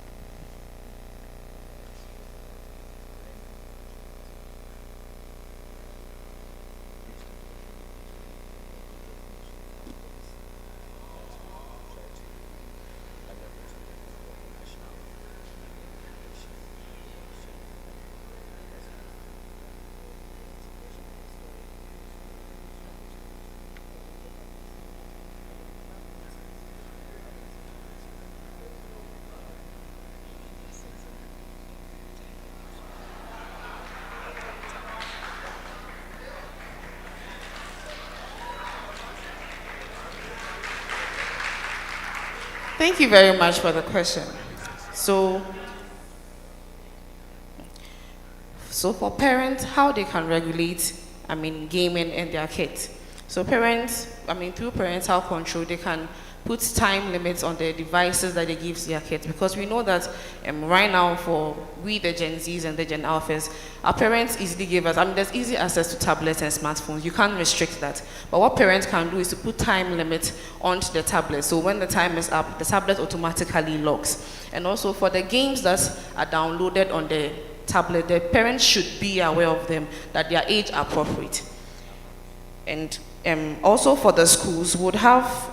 Thank you very much for the question. So for parents, how they can regulate, gaming and their kids. So parents, through parental control, they can put time limits on the devices that they give to their kids, because we know that right now for we the Gen Zs and the Gen Alphas, our parents easily give us, there's easy access to tablets and smartphones. You can't restrict that. But what parents can do is to put time limits onto the tablet. So when the time is up, the tablet automatically locks. And also for the games that are downloaded on the tablet, the parents should be aware of them, that they are age appropriate. And also for the schools, would have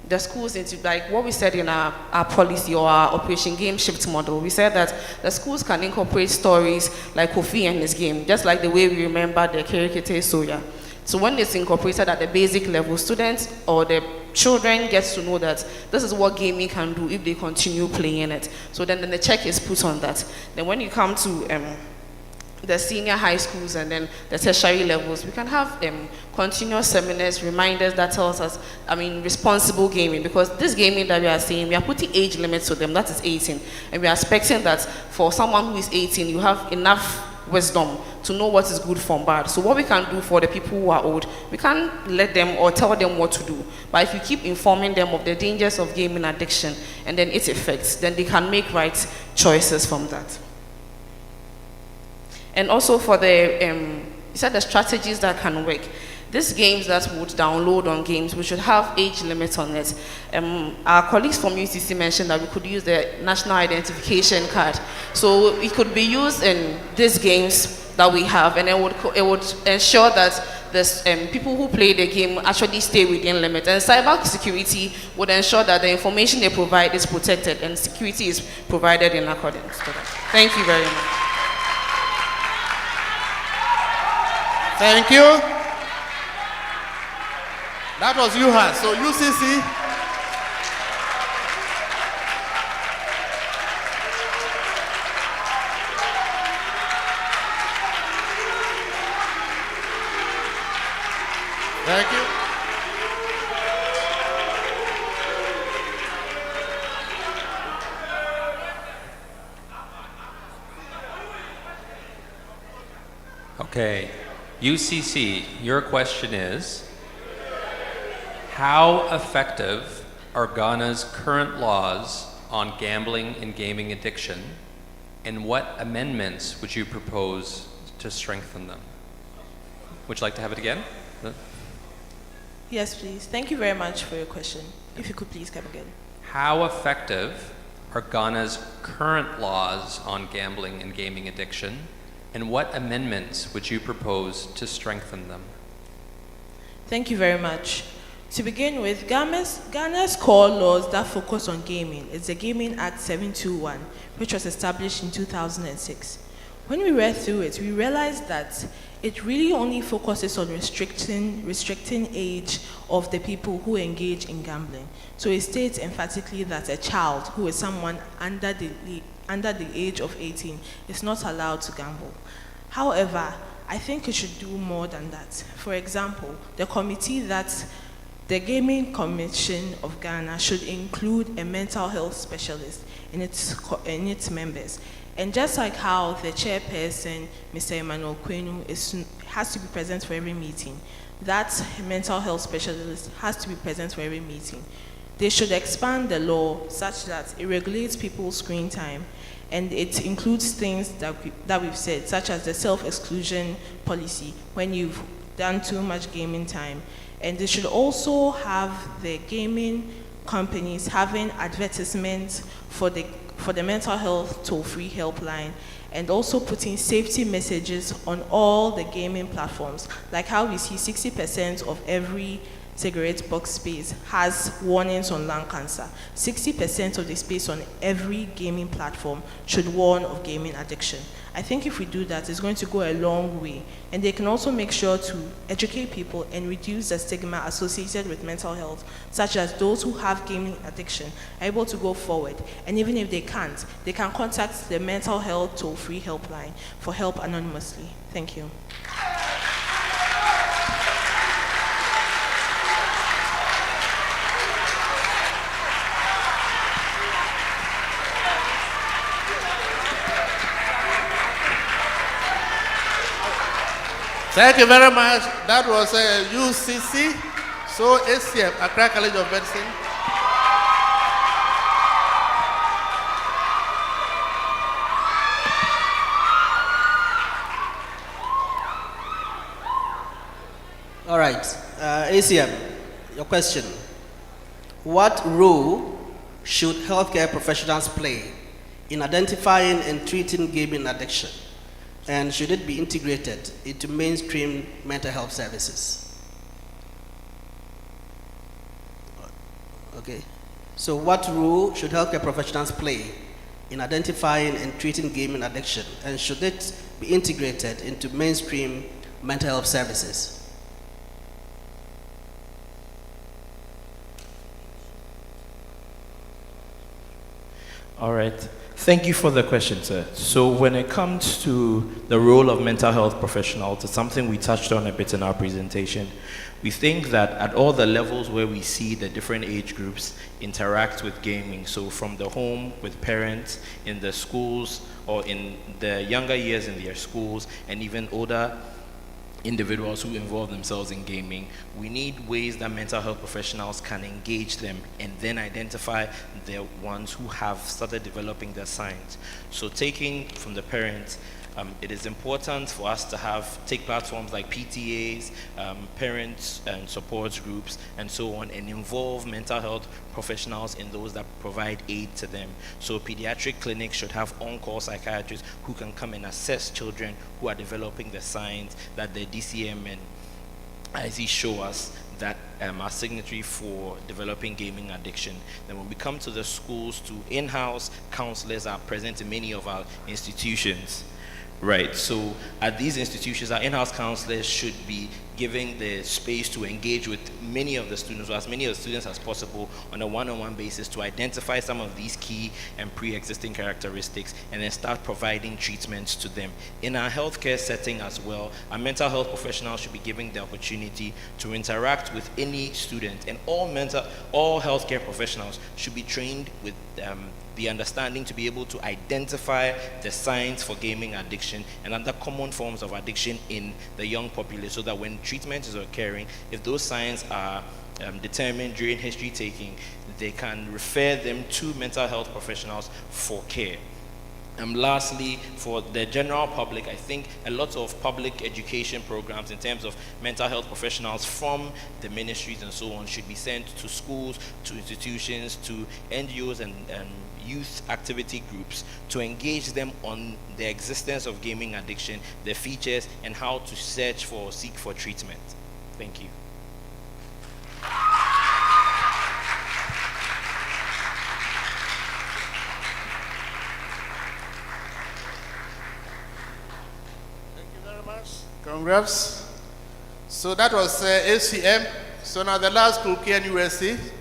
the schools into, like what we said in our policy or our Operation Game Shift model, we said that the schools can incorporate stories like Kofi and his game, just like the way we remember the Kerikete Soya. So when it's incorporated at the basic level, students or the children get to know that this is what gaming can do if they continue playing it. So then the check is put on that. Then when you come to the senior high schools and then the tertiary levels, we can have continuous seminars, reminders that tells us, responsible gaming, because this gaming that we are saying, we are putting age limits to them, that is 18, and we are expecting that for someone who is 18, you have enough wisdom to know what is good from bad. So what we can do for the people who are old, we can't let them or tell them what to do. But if you keep informing them of the dangers of gaming addiction and then its effects, then they can make right choices from that. And also for the, you said the strategies that can work. These games that would download on games, we should have age limits on it. Our colleagues from UCC mentioned that we could use the national identification card. So it could be used in these games that we have, and it would ensure that the people who play the game actually stay within limits. And cyber security would ensure that the information they provide is protected and security is provided in accordance to that. Thank you very much. Thank you. That was UHAS. So UCC. Thank you. Okay. UCC, your question is, how effective are Ghana's current laws on gambling and gaming addiction, and what amendments would you propose to strengthen them? Would you like to have it again? Yes, please. Thank you very much for your question. If you could please come again. How effective are Ghana's current laws on gambling and gaming addiction, and what amendments would you propose to strengthen them? Thank you very much. To begin with, Ghana's core laws that focus on gaming is the Gaming Act 721, which was established in 2006. When we read through it, we realized that it really only focuses on restricting age of the people who engage in gambling. So it states emphatically that a child who is someone under the age of 18 is not allowed to gamble. However, I think it should do more than that. For example, the Gaming Commission of Ghana should include a mental health specialist in its members. And just like how the chairperson, Mr. Emmanuel Kwenu, has to be present for every meeting, that mental health specialist has to be present for every meeting. They should expand the law such that it regulates people's screen time, and it includes things that we've said, such as the self-exclusion policy when you've done too much gaming time. And they should also have the gaming companies having advertisements for the mental health toll-free helpline, and also putting safety messages on all the gaming platforms, like how we see 60% of every cigarette box space has warnings on lung cancer. 60% of the space on every gaming platform should warn of gaming addiction. I think if we do that, it's going to go a long way. And they can also make sure to educate people and reduce the stigma associated with mental health, such as those who have gaming addiction are able to go forward. And even if they can't, they can contact the mental health toll-free helpline for help anonymously. Thank you. Thank you very much. That was UCC. So ACM, Accra College of Medicine. All right, ACM, your question. What role should healthcare professionals play in identifying and treating gaming addiction? And should it be integrated into mainstream mental health services? Okay. So what role should healthcare professionals play in identifying and treating gaming addiction? And should it be integrated into mainstream mental health services? All right. Thank you for the question, sir. So when it comes to the role of mental health professionals, it's something we touched on a bit in our presentation. We think that at all the levels where we see the different age groups interact with gaming, so from the home, with parents, in the schools, or in the younger years in their schools, and even older individuals who involve themselves in gaming, we need ways that mental health professionals can engage them and then identify the ones who have started developing their signs. So taking from the parents, it is important for us to take platforms like PTAs, parents and support groups, and so on, and involve mental health professionals in those that provide aid to them. So pediatric clinics should have on-call psychiatrists who can come and assess children who are developing the signs that the DCM and IC show us that are signatory for developing gaming addiction. Then when we come to the schools, to in-house counselors are present in many of our institutions. Right, so at these institutions, our in-house counselors should be giving the space to engage with many of the students, or as many of the students as possible, on a one-on-one basis to identify some of these key and pre-existing characteristics, and then start providing treatments to them. In our healthcare setting as well, our mental health professionals should be given the opportunity to interact with any student, and all healthcare professionals should be trained with the understanding to be able to identify the signs for gaming addiction and other common forms of addiction in the young populace, so that when treatment is occurring, if those signs are determined during history taking, they can refer them to mental health professionals for care. Lastly, for the general public, I think a lot of public education programs in terms of mental health professionals from the ministries and so on should be sent to schools, to institutions, to NGOs and youth activity groups to engage them on the existence of gaming addiction, the features, and how to seek for treatment. Thank you. Congrats. So that was ACM. So now the last school, KNUST.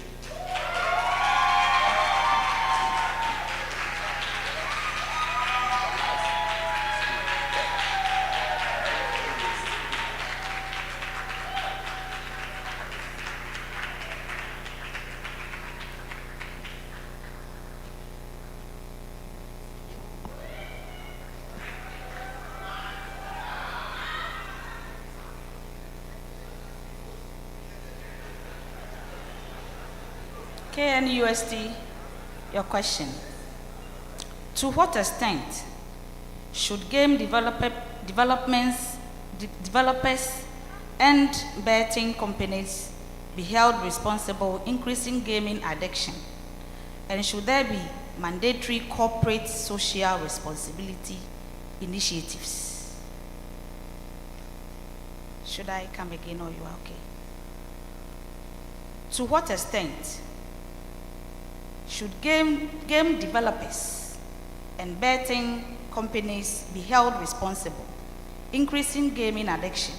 KNUST, your question. To what extent should game developers and betting companies be held responsible increasing gaming addiction? And should there be mandatory corporate social responsibility initiatives? Should I come again, or you are okay? To what extent should game developers and betting companies be held responsible increasing gaming addiction?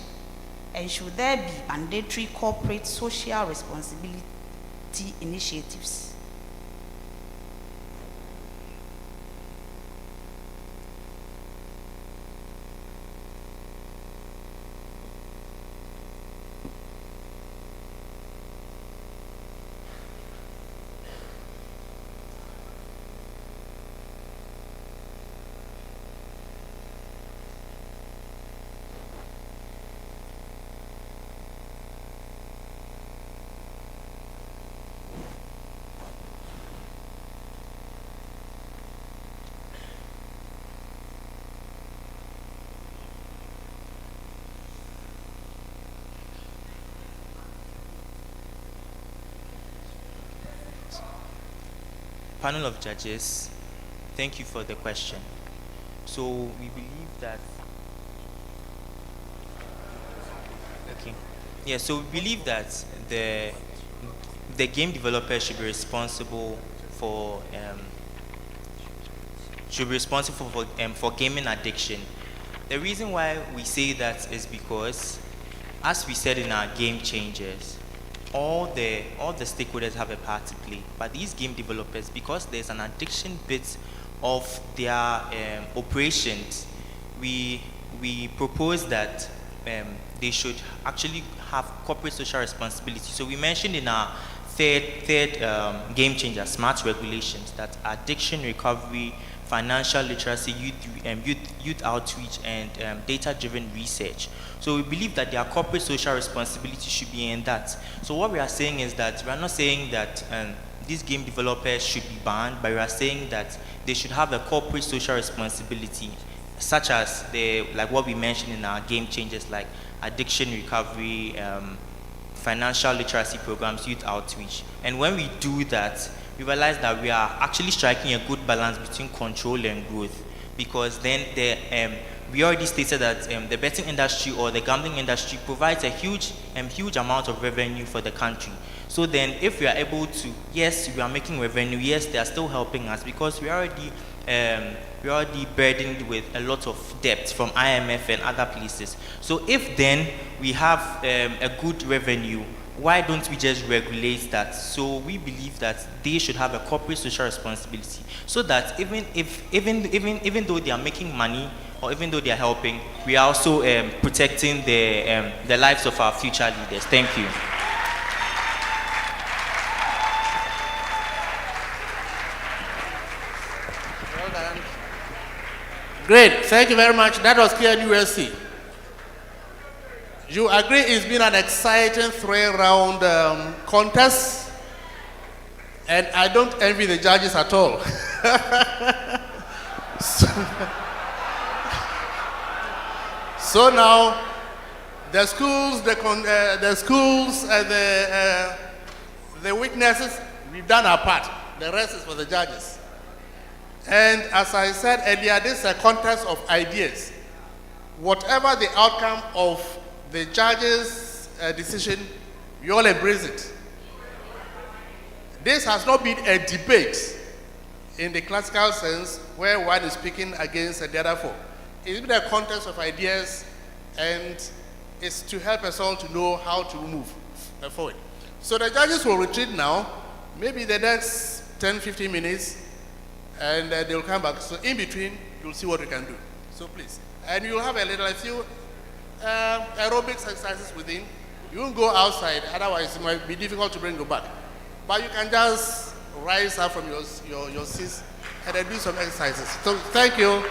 And should there be mandatory corporate social responsibility initiatives? Panel of judges, thank you for the question. So we believe that, so we believe that the game developer should be responsible for gaming addiction. The reason why we say that is because, as we said in our game changers, all the stakeholders have a part to play, but these game developers, because there's an addiction bit of their operations, we propose that they should actually have corporate social responsibility. So we mentioned in our third game changer, smart regulations, that addiction recovery, financial literacy, youth outreach, and data-driven research. So we believe that their corporate social responsibility should be in that. So what we are saying is that we are not saying that these game developers should be banned, but we are saying that they should have a corporate social responsibility, such as like what we mentioned in our game changers, like addiction recovery, financial literacy programs, youth outreach. And when we do that, we realize that we are actually striking a good balance between control and growth, because then we already stated that the betting industry or the gambling industry provides a huge amount of revenue for the country. So then if we are able to, yes, we are making revenue, yes, they are still helping us, because we are already burdened with a lot of debt from IMF and other places. So if then we have a good revenue, why don't we just regulate that? So we believe that they should have a corporate social responsibility, so that even though they are making money, or even though they are helping, we are also protecting the lives of our future leaders. Thank you. Well done. Great, thank you very much. That was KNUST. You agree it's been an exciting three-round contest, and I don't envy the judges at all. So now, the schools, the witnesses, we've done our part. The rest is for the judges. And as I said earlier, this is a contest of ideas. Whatever the outcome of the judges' decision, we all embrace it. This has not been a debate in the classical sense where one is speaking against the other four. It's been a contest of ideas, and it's to help us all to know how to move forward. So the judges will retreat now, maybe the next 10-15 minutes, and they'll come back. So in between, you'll see what we can do. So please. And you'll have a few aerobics exercises within. You won't go outside, otherwise it might be difficult to bring you back. But you can just rise up from your seats and then do some exercises. So thank you.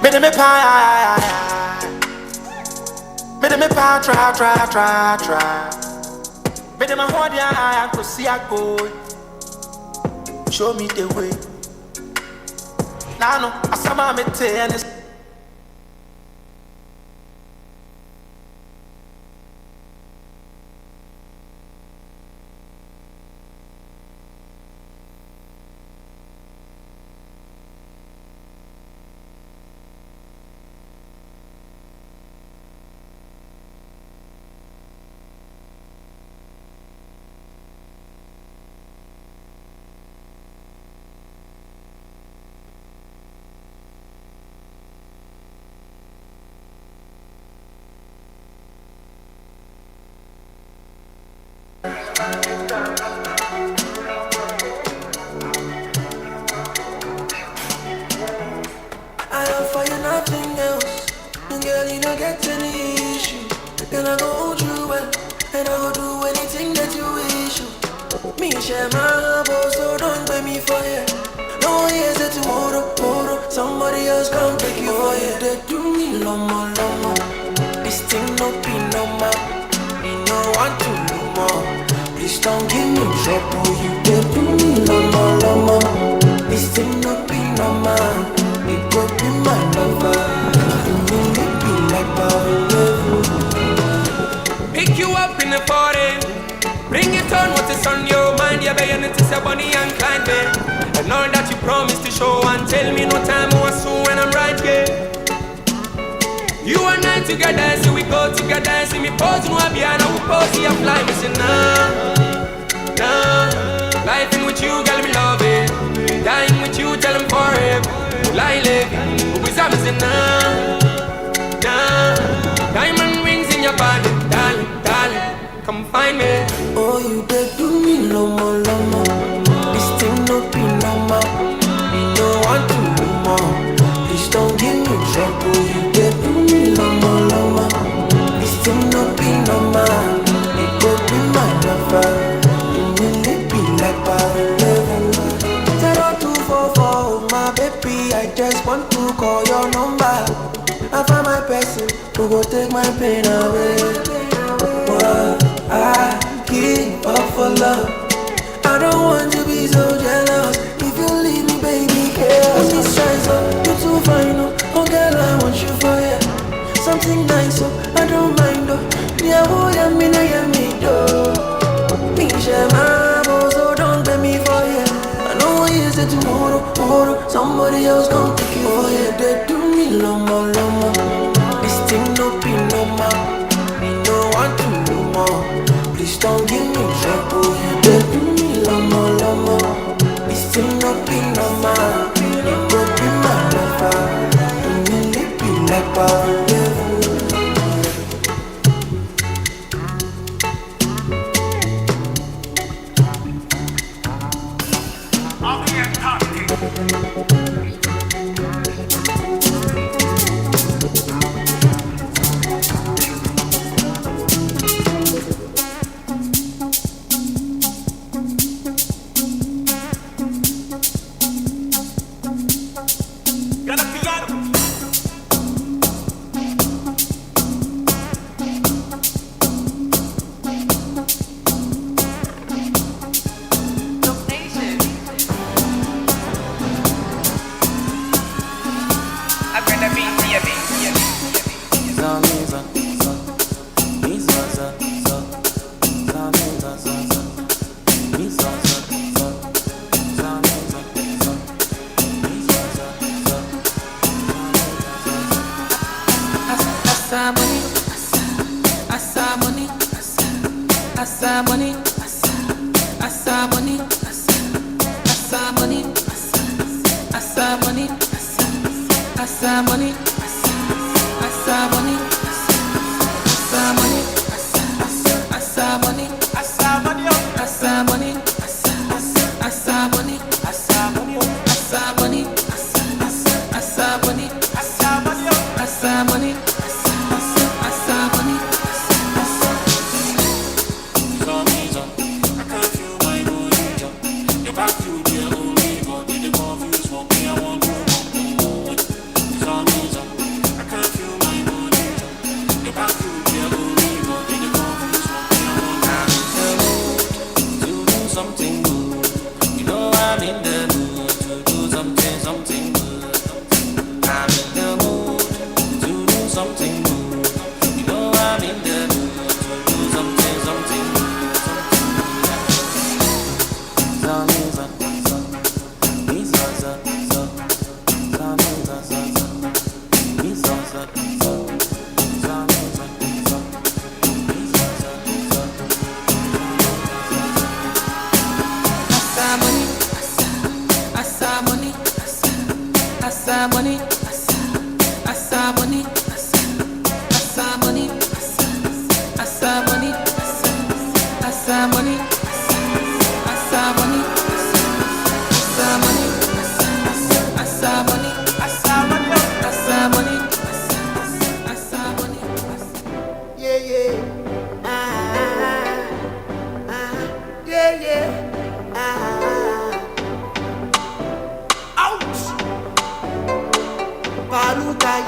Biddy me pie, biddy me pie, try. Biddy my hold ya, I could see I go. Show me the way. Now no, I saw me tennis. I offer you nothing else, and girl, you don't get any issue. Then I go hold you well, and I go do anything that you wish you. Me share my love, so don't blame me for you. No, here's it tomorrow, somebody else come take you for you. They do me lomo. This thing no be no more. Me no want to no more. Please don't give me trouble. You they do me lomo. This thing no be no more. It go be my lover. You make me be like power. Pick you up in the foreign. Bring it on, what is on your mind? You're begging to say Bonnie and Clyde, babe. And all that you promised to show and tell me no time or soon when I'm right here. You and I together, so we go together. See me pose, no Abiana, who pose, you fly, me say nah. Life in with you, girl, me love it. Dying with you, tell them forever. Lie living, who is I'm say nah. Diamond rings in your body, darling. Come find me. Oh, you did do me lomo. This thing no be no more. Me no want to no more. Please don't give me trouble. You did do me lomo. This thing no be no more. It go be my lover. You really be like power level. 0244, my baby. I just want to call your number. I find my person who go take my pain away. I give up for love. I don't want to be so jealous. If you leave me, baby, care. This size up, you too fine, oh girl, I want you for ya. Something nice, I don't mind, yeah, oh, me do. Me share my boss, so don't blame me for ya. I know you said tomorrow, somebody else gon' take you for ya. They do me lomo. This thing no be no more. Me no want to no more. Please don't give me trouble. You did do me lomo. This thing no be no more. You go be my lover. You really be like power level.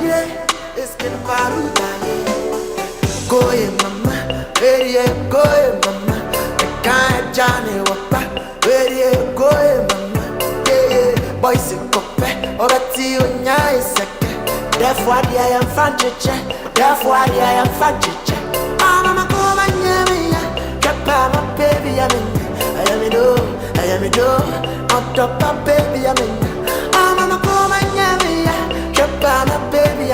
yeah, it's been baruta, yeah. Go mama, where you go mama. The kind Johnny Wapa, where you go mama. Yeah, boys in cope, or a tea on your second. Therefore, I am fancy, therefore, I am fancy. Mama, come and hear me, Papa, my baby, I am a do, on top of baby, Mama, come and hear me, Papa, my baby, I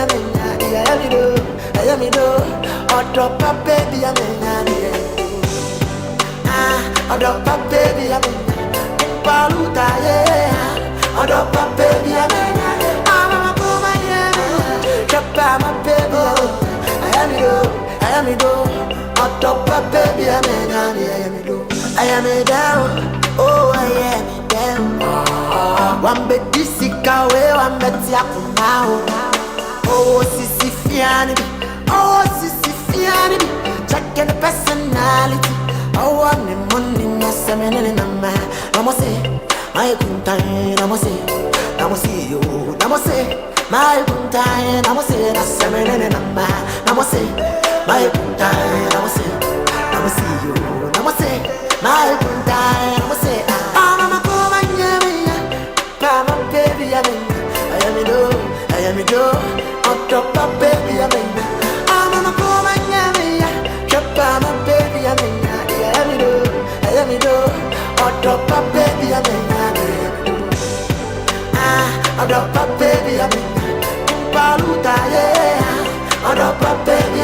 am a do, on top of baby, on top of baby, Paluta, yeah, on top of baby, Mama, come and hear me, Papa, my baby, I am a do, on top of baby, I am a down, oh, I am a down. One bed disika, one bed now. Oh, Sissy Fiani, check the personality. Oh, I'm the money, no semen in a man. I must say, my good time, I must say, you, I must say, my good time, I must say, that's semen in a man. I must say, my good time, I must say, you, I must say, my good time, I must say, Mama, come and hear me, Mama, baby, I am a do, on top of baby, Mama, come and hear me, Mama, baby, I am a do, on top of baby, on top of baby, Paluta, yeah, on top of baby,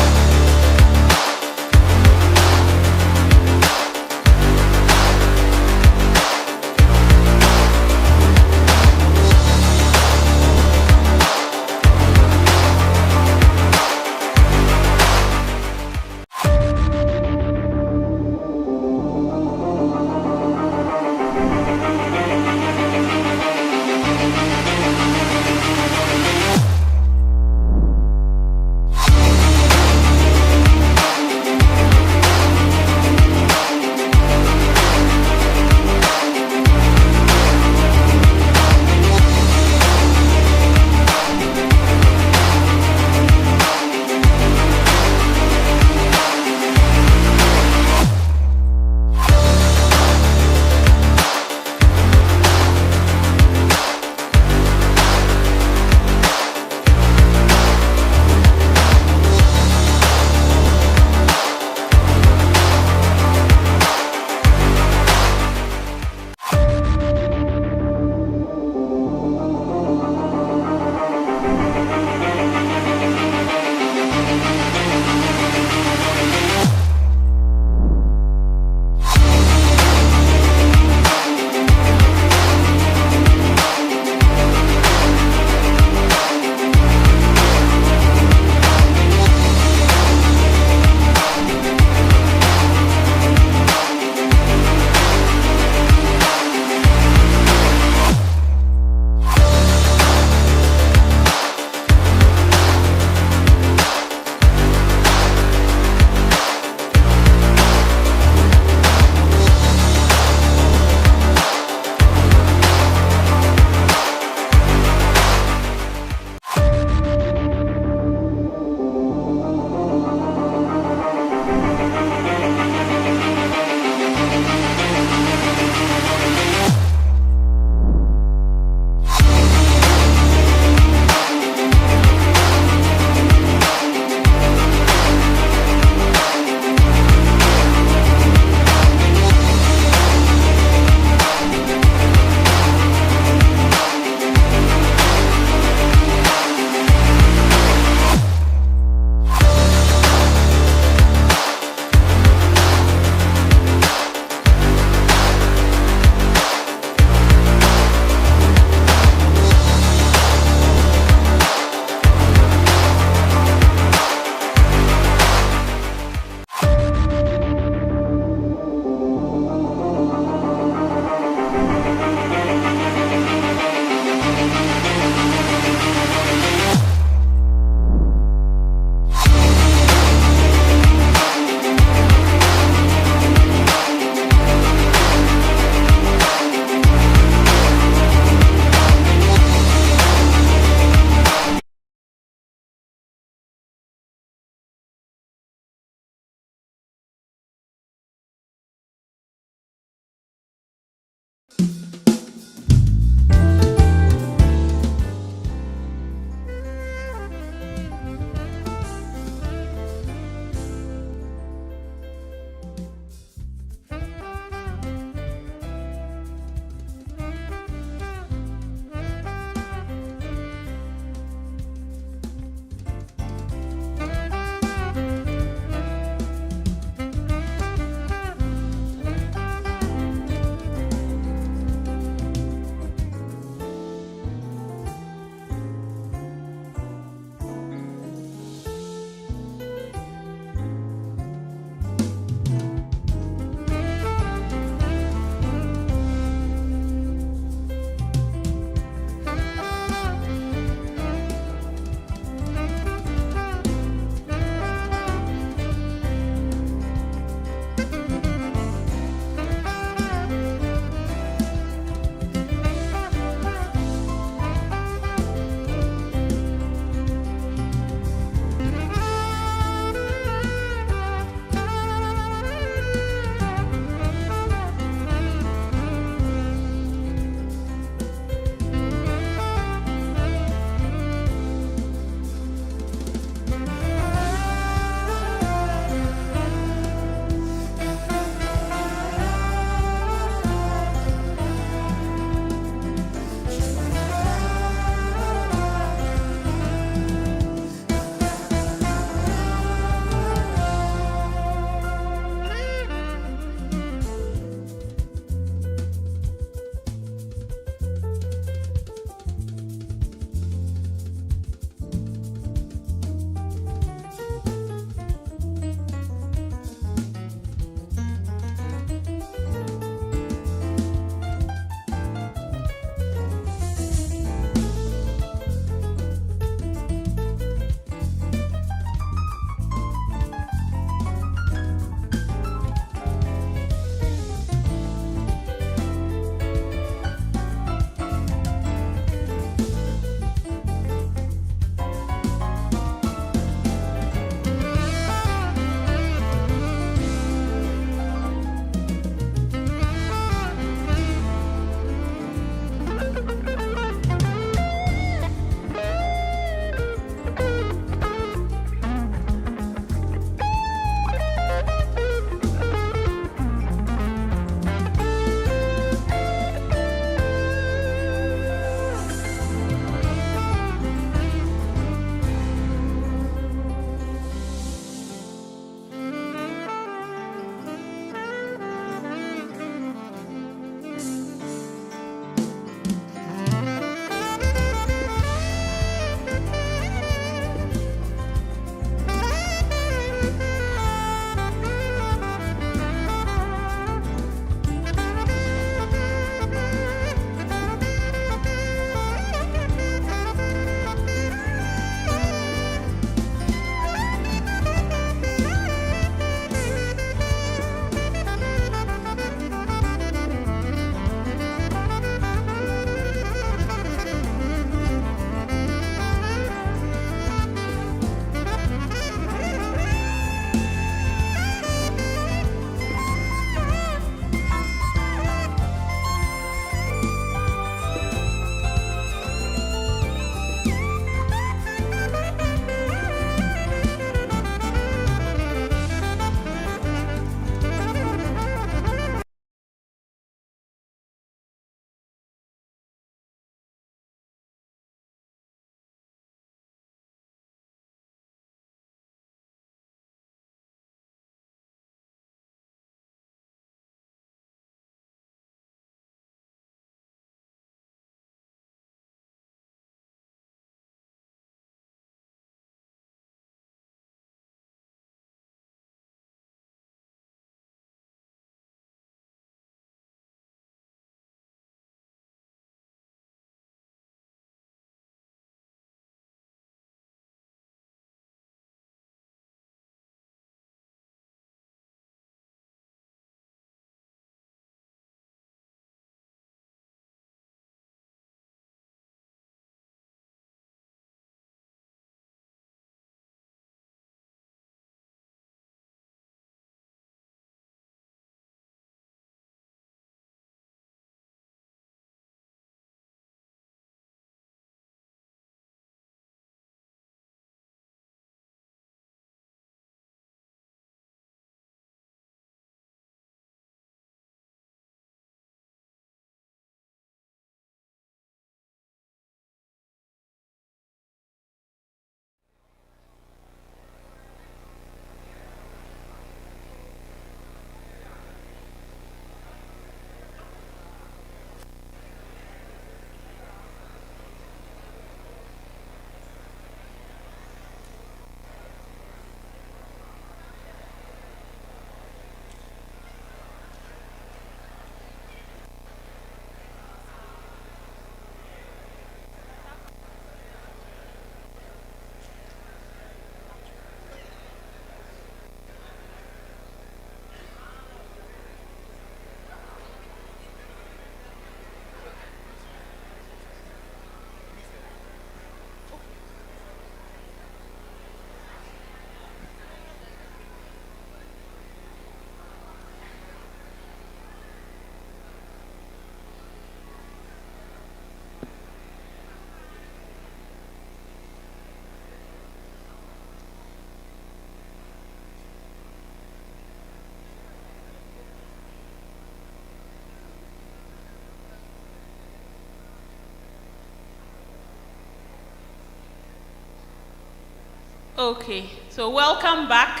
Okay, so welcome back.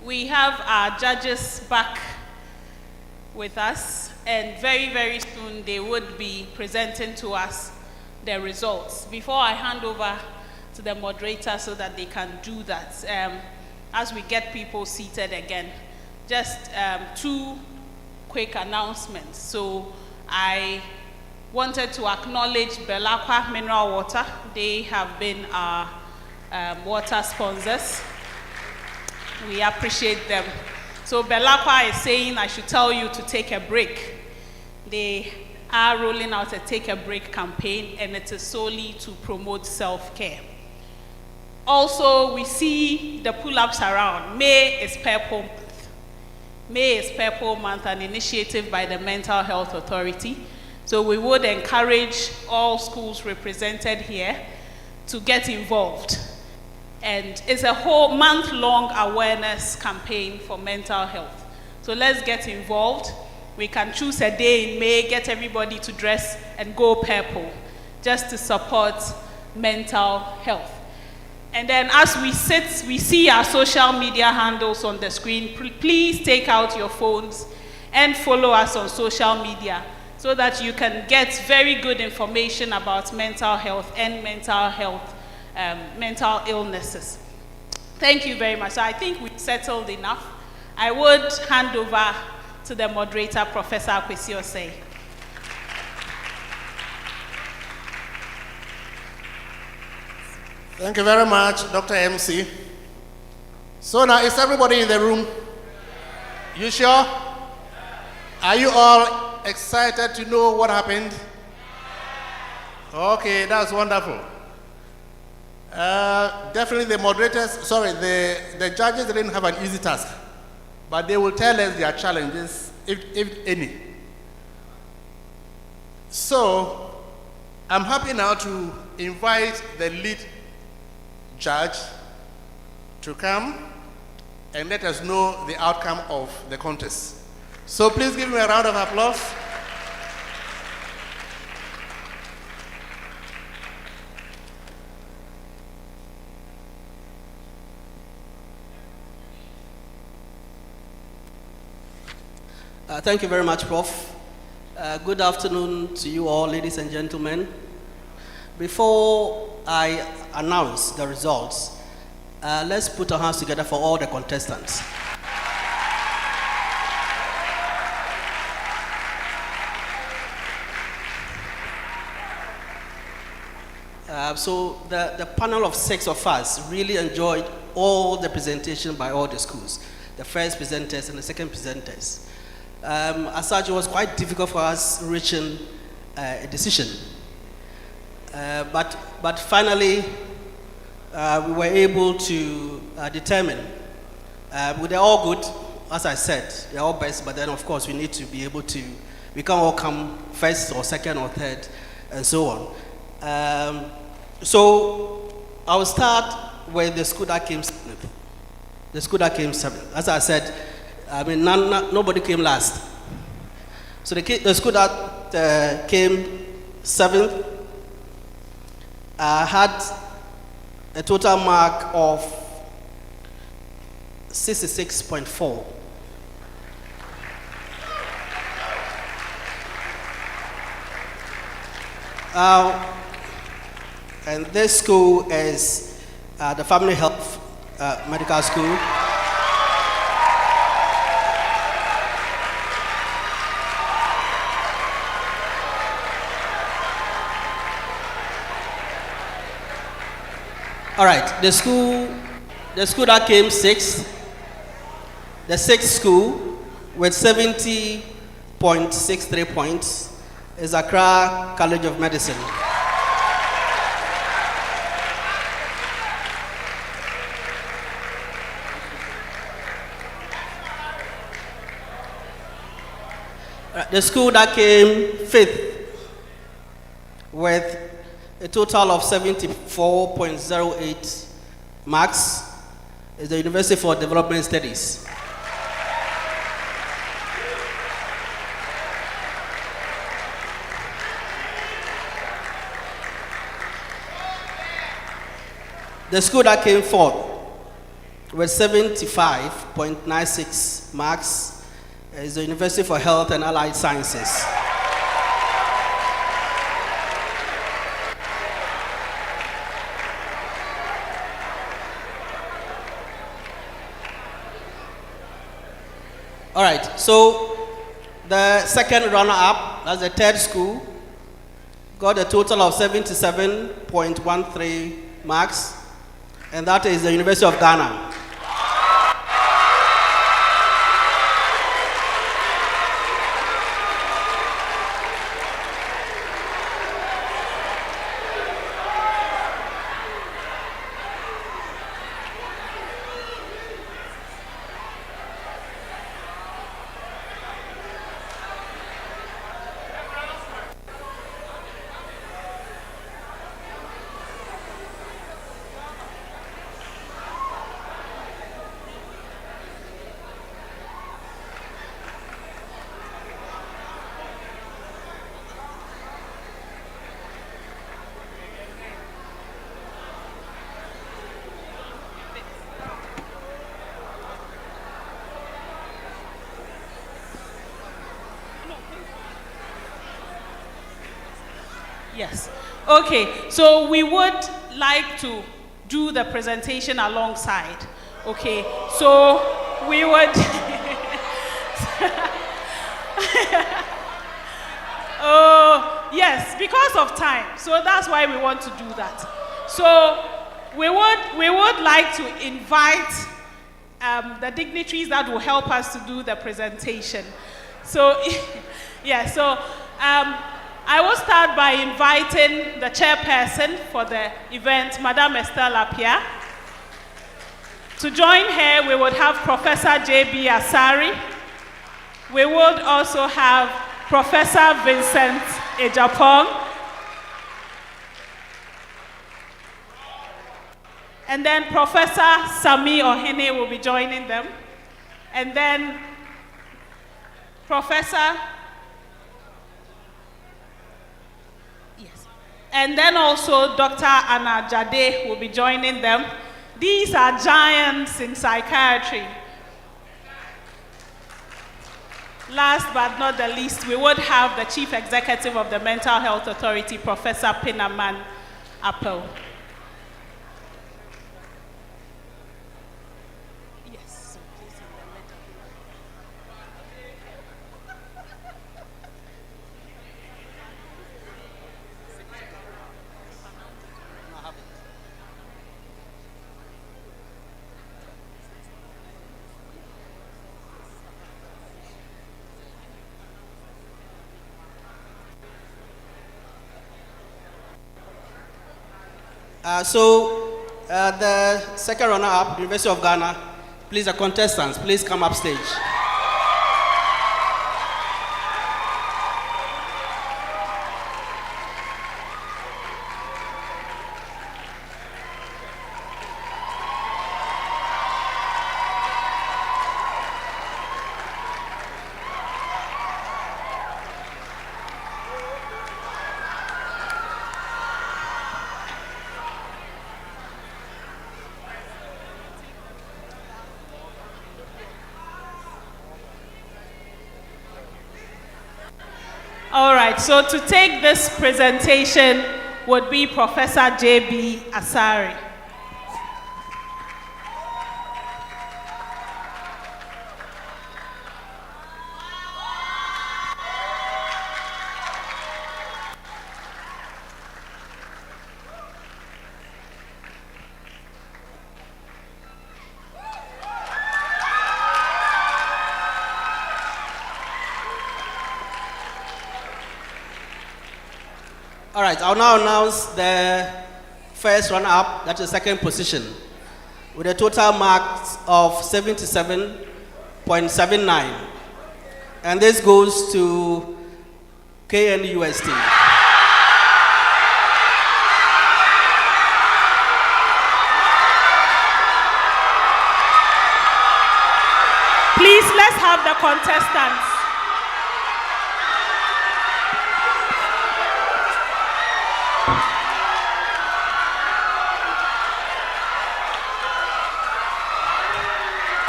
We have our judges back with us, and very, very soon they would be presenting to us their results. Before I hand over to the moderator so that they can do that, as we get people seated again, just 2 quick announcements. So I wanted to acknowledge Belakwa Mineral Water. They have been our water sponsors. We appreciate them. So Belakwa is saying I should tell you to take a break. They are rolling out a Take a Break campaign, and it is solely to promote self-care. Also, we see the pull-ups around. May is Purple Month. May is Purple Month, an initiative by the Mental Health Authority. So we would encourage all schools represented here to get involved. And it's a whole month-long awareness campaign for mental health. So let's get involved. We can choose a day in May, get everybody to dress and go purple, just to support mental health. And then as we sit, we see our social media handles on the screen. Please take out your phones and follow us on social media so that you can get very good information about mental health and mental illnesses. Thank you very much. So I think we've settled enough. I would hand over to the moderator, Professor Akwesi Osei. Thank you very much, Dr. MC. So now, is everybody in the room? You sure? Are you all excited to know what happened? Okay, that's wonderful. Definitely the moderators, the judges didn't have an easy task, but they will tell us their challenges, if any. So, I'm happy now to invite the lead judge to come and let us know the outcome of the contest. So please give me a round of applause. Thank you very much, Prof. Good afternoon to you all, ladies and gentlemen. Before I announce the results, let's put our hands together for all the contestants. So the panel of 6 of us really enjoyed all the presentation by all the schools, the first presenters and the second presenters. As such, it was quite difficult for us reaching a decision. But finally, we were able to determine. They're all good, as I said, they're all best, but then of course we need to be able to, we can't all come first or second or third, and so on. So I will start with the school that came 7th. The school that came 7th. As I said, nobody came last. So the school that came 7th had a total mark of 66.4. And this school is the Family Health Medical School. All right, the school that came 6th, the 6th school with 70.63 points is Accra College of Medicine. The school that came 5th with a total of 74.08 marks is the University for Development Studies. The school that came fourth with 75.96 marks is the University for Health and Allied Sciences. All right, so the second runner-up, that's the third school, got a total of 77.13 marks, and that is the University of Ghana. Yes. Okay, so we would like to do the presentation alongside. Okay, so we would. Oh, yes, because of time. So that's why we want to do that. So we would like to invite the dignitaries that will help us to do the presentation. So, yeah, so I will start by inviting the chairperson for the event, Madame Estelle Lapierre. To join her, we would have Professor J.B. Asari. We would also have Professor Vincent Ejapong. And then Professor Sami Ohene will be joining them. And then And then also Dr. Anna Jade will be joining them. These are giants in psychiatry. Last but not the least, we would have the Chief Executive of the Mental Health Authority, Professor Pinaman Appel. The second runner-up, University of Ghana, please, the contestants, please come up stage. All right, so to take this presentation would be Professor J.B. Asari. All right, I'll now announce the first runner-up, that's the second position, with a total marks of 77.79. And this goes to KNUST. Please, let's have the contestants.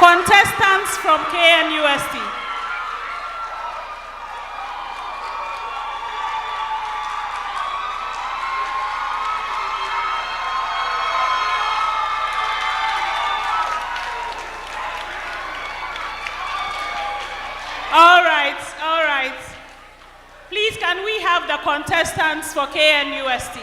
Contestants from KNUST. All right. Please, can we have the contestants for KNUST?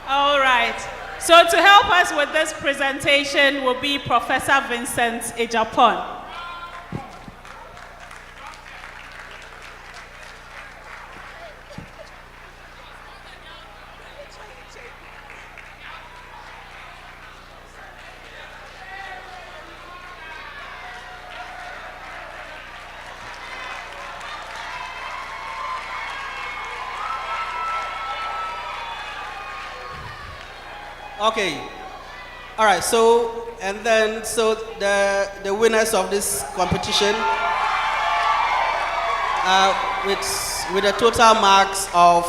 All right. So to help us with this presentation will be Professor Vincent Ejapon. Okay. All right. So the winners of this competition with a total marks of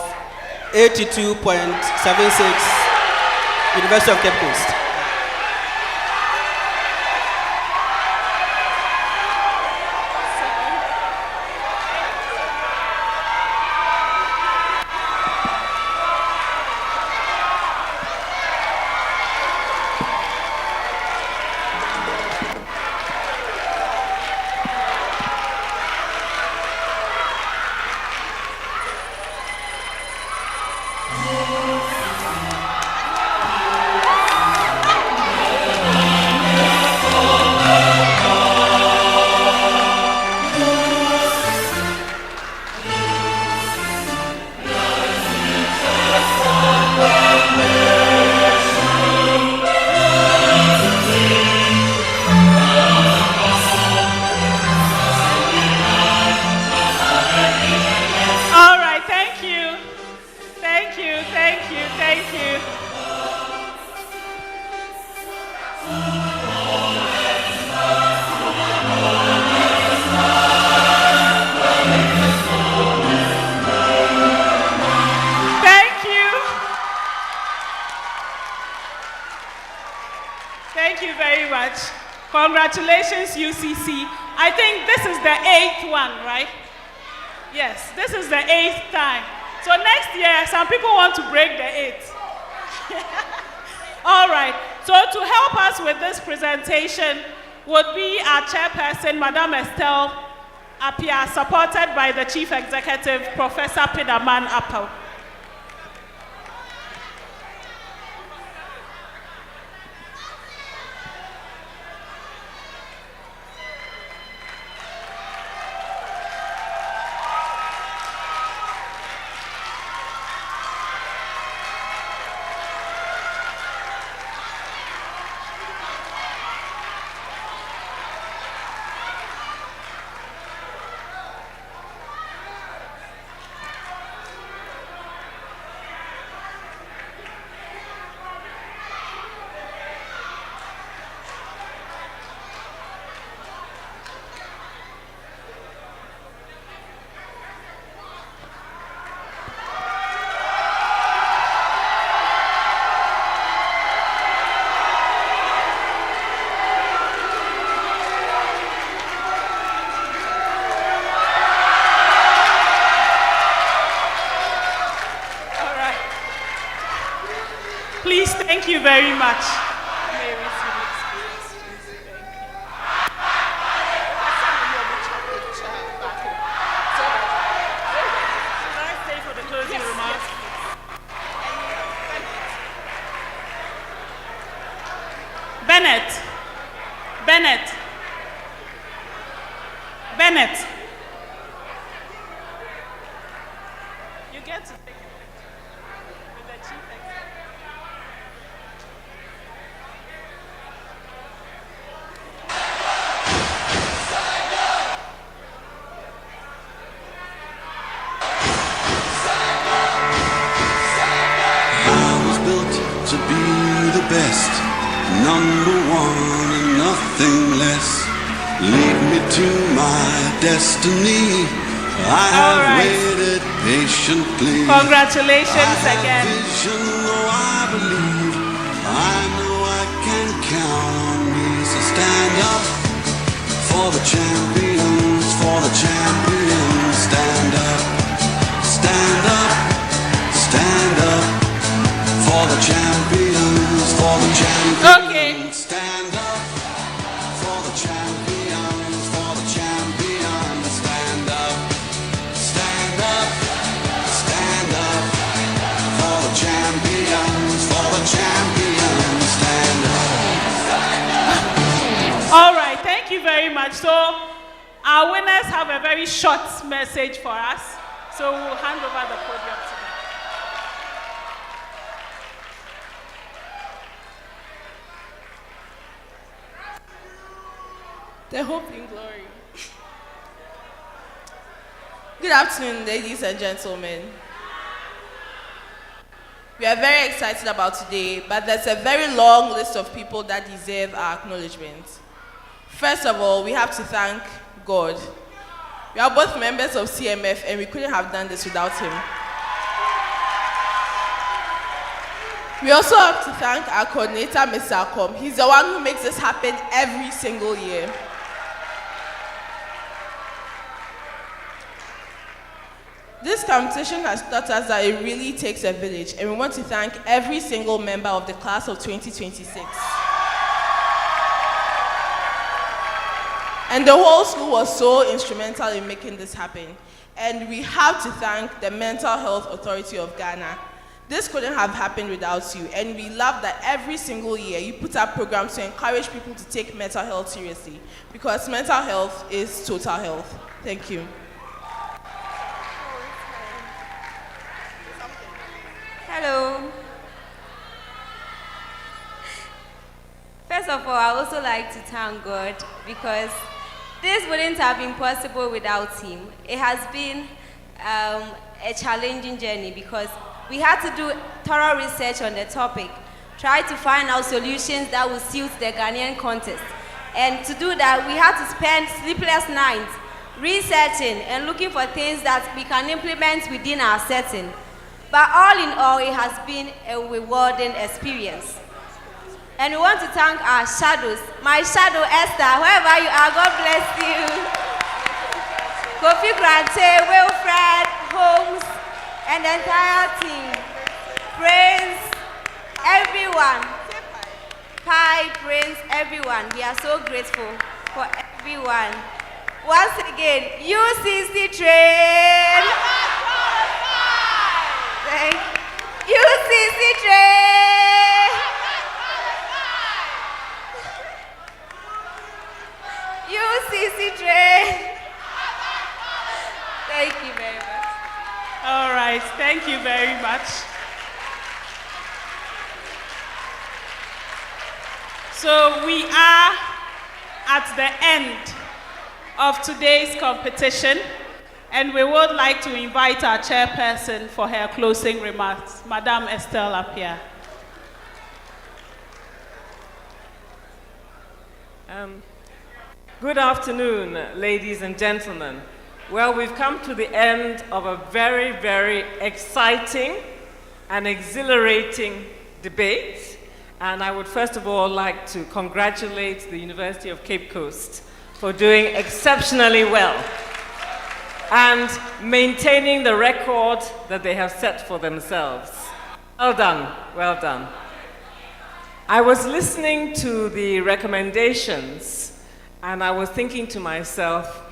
82.76, University of Cape Coast. Congratulations, UCC. I think this is the 8th one, right? Yes, this is the 8th time. So next year, some people want to break the 8th. All right. So to help us with this presentation would be our chairperson, Madame Estelle Apia, supported by the Chief Executive, Professor Pidaman Appel. Please, thank you very much. Bennett. Bennett. Bennett. You get to take a picture with the chief executive. To be the best, number one and nothing less. Lead me to my destiny. I have waited patiently. Congratulations I have again. Vision, though I believe. I know I can count on me. So stand up for the champions, for the champions. Stand up, stand up, stand up. For the champions, for the champions. Okay. Stand up for the champions, for the champions. Stand up, stand up, stand up. For the champions, for the champions. Stand up. All right, thank you very much. So our winners have a very short message for us. So we'll hand over the podium to them. The hope in glory. Good afternoon, ladies and gentlemen. We are very excited about today, but there's a very long list of people that deserve our acknowledgement. First of all, we have to thank God. We are both members of CMF and we couldn't have done this without him. We also have to thank our coordinator, Mr. Akom. He's the one who makes this happen every single year. This competition has taught us that it really takes a village, and we want to thank every single member of the class of 2026. And the whole school was so instrumental in making this happen. And we have to thank the Mental Health Authority of Ghana. This couldn't have happened without you, and we love that every single year you put up programs to encourage people to take mental health seriously, because mental health is total health. Thank you. Hello. First of all, I also like to thank God because this wouldn't have been possible without him. It has been a challenging journey because we had to do thorough research on the topic, try to find out solutions that would suit the Ghanaian context. And to do that, we had to spend sleepless nights researching and looking for things that we can implement within our setting. But all in all, it has been a rewarding experience. And we want to thank our shadows. My shadow, Esther, wherever you are, God bless you. Kofi Grante, Wilfred, Holmes, and the entire team. Prince, everyone. Kai, Prince, everyone. We are so grateful for everyone. Once again, UCC train. UCC train. UCC train. Thank you very much. All right, thank you very much. So we are at the end of today's competition, and we would like to invite our chairperson for her closing remarks, Madame Estelle Appiah. Good afternoon, ladies and gentlemen. Well, we've come to the end of a very, very exciting and exhilarating debate. And I would first of all like to congratulate the University of Cape Coast for doing exceptionally well and maintaining the record that they have set for themselves. Well done, well done. I was listening to the recommendations and I was thinking to myself,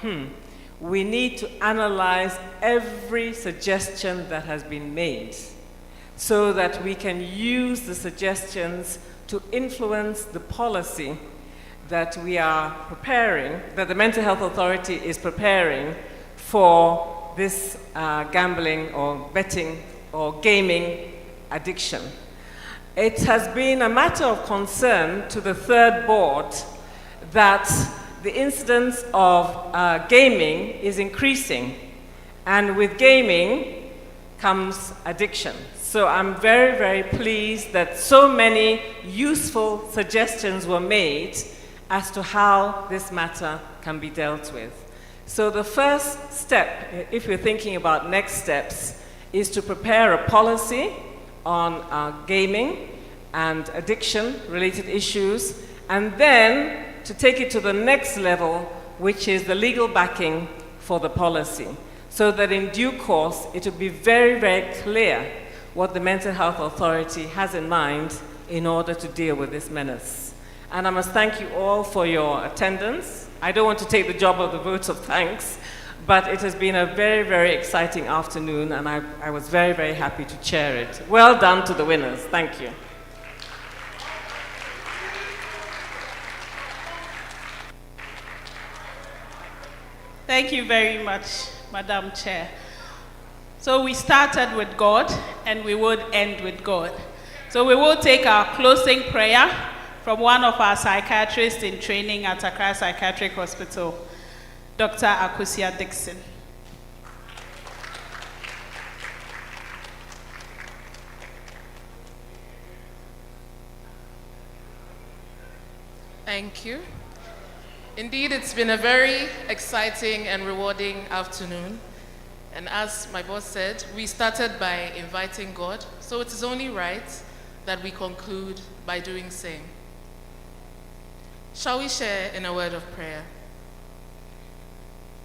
we need to analyze every suggestion that has been made so that we can use the suggestions to influence the policy that we are preparing, that the Mental Health Authority is preparing for this gambling or betting or gaming addiction. It has been a matter of concern to the third board that the incidence of gaming is increasing, and with gaming comes addiction. So I'm very, very pleased that so many useful suggestions were made as to how this matter can be dealt with. So the first step, if you're thinking about next steps, is to prepare a policy on gaming and addiction-related issues, and then to take it to the next level, which is the legal backing for the policy, so that in due course it will be very, very clear what the Mental Health Authority has in mind in order to deal with this menace. And I must thank you all for your attendance. I don't want to take the job of the vote of thanks, but it has been a very, very exciting afternoon, and I was very, very happy to chair it. Well done to the winners. Thank you. Thank you very much, Madam Chair. So we started with God, and we would end with God. So we will take our closing prayer from one of our psychiatrists in training at Accra Psychiatric Hospital, Dr. Akusia Dixon. Thank you. Indeed, it's been a very exciting and rewarding afternoon. And as my boss said, we started by inviting God, so it is only right that we conclude by doing same. Shall we share in a word of prayer?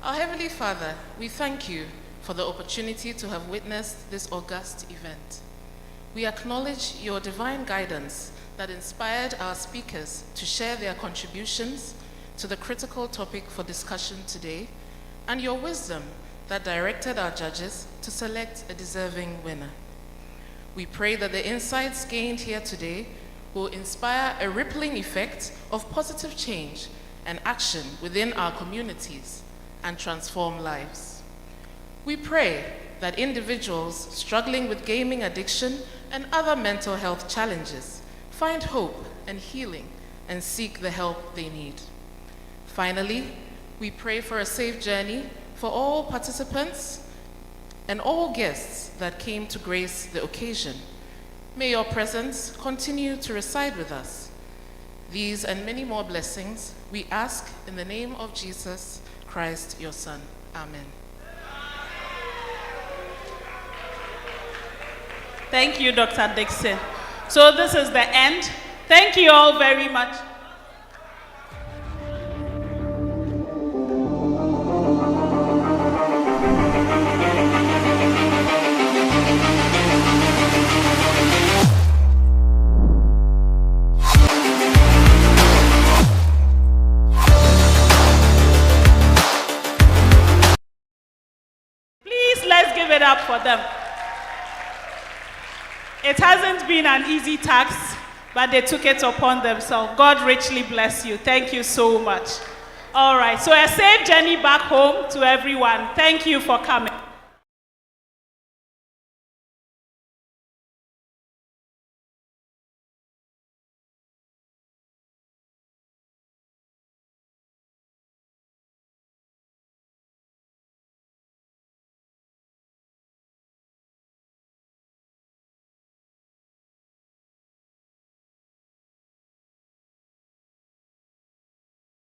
Our Heavenly Father, we thank you for the opportunity to have witnessed this august event. We acknowledge your divine guidance that inspired our speakers to share their contributions to the critical topic for discussion today, and your wisdom that directed our judges to select a deserving winner. We pray that the insights gained here today will inspire a rippling effect of positive change and action within our communities and transform lives. We pray that individuals struggling with gaming addiction and other mental health challenges find hope and healing and seek the help they need. Finally, we pray for a safe journey for all participants and all guests that came to grace the occasion. May your presence continue to reside with us. These and many more blessings we ask in the name of Jesus Christ, your Son. Amen. Thank you, Dr. Dixon. So this is the end. Thank you all very much. Up for them. It hasn't been an easy task, but they took it upon themselves. God richly bless you. Thank you so much. All right, so a safe journey back home to everyone. Thank you for coming.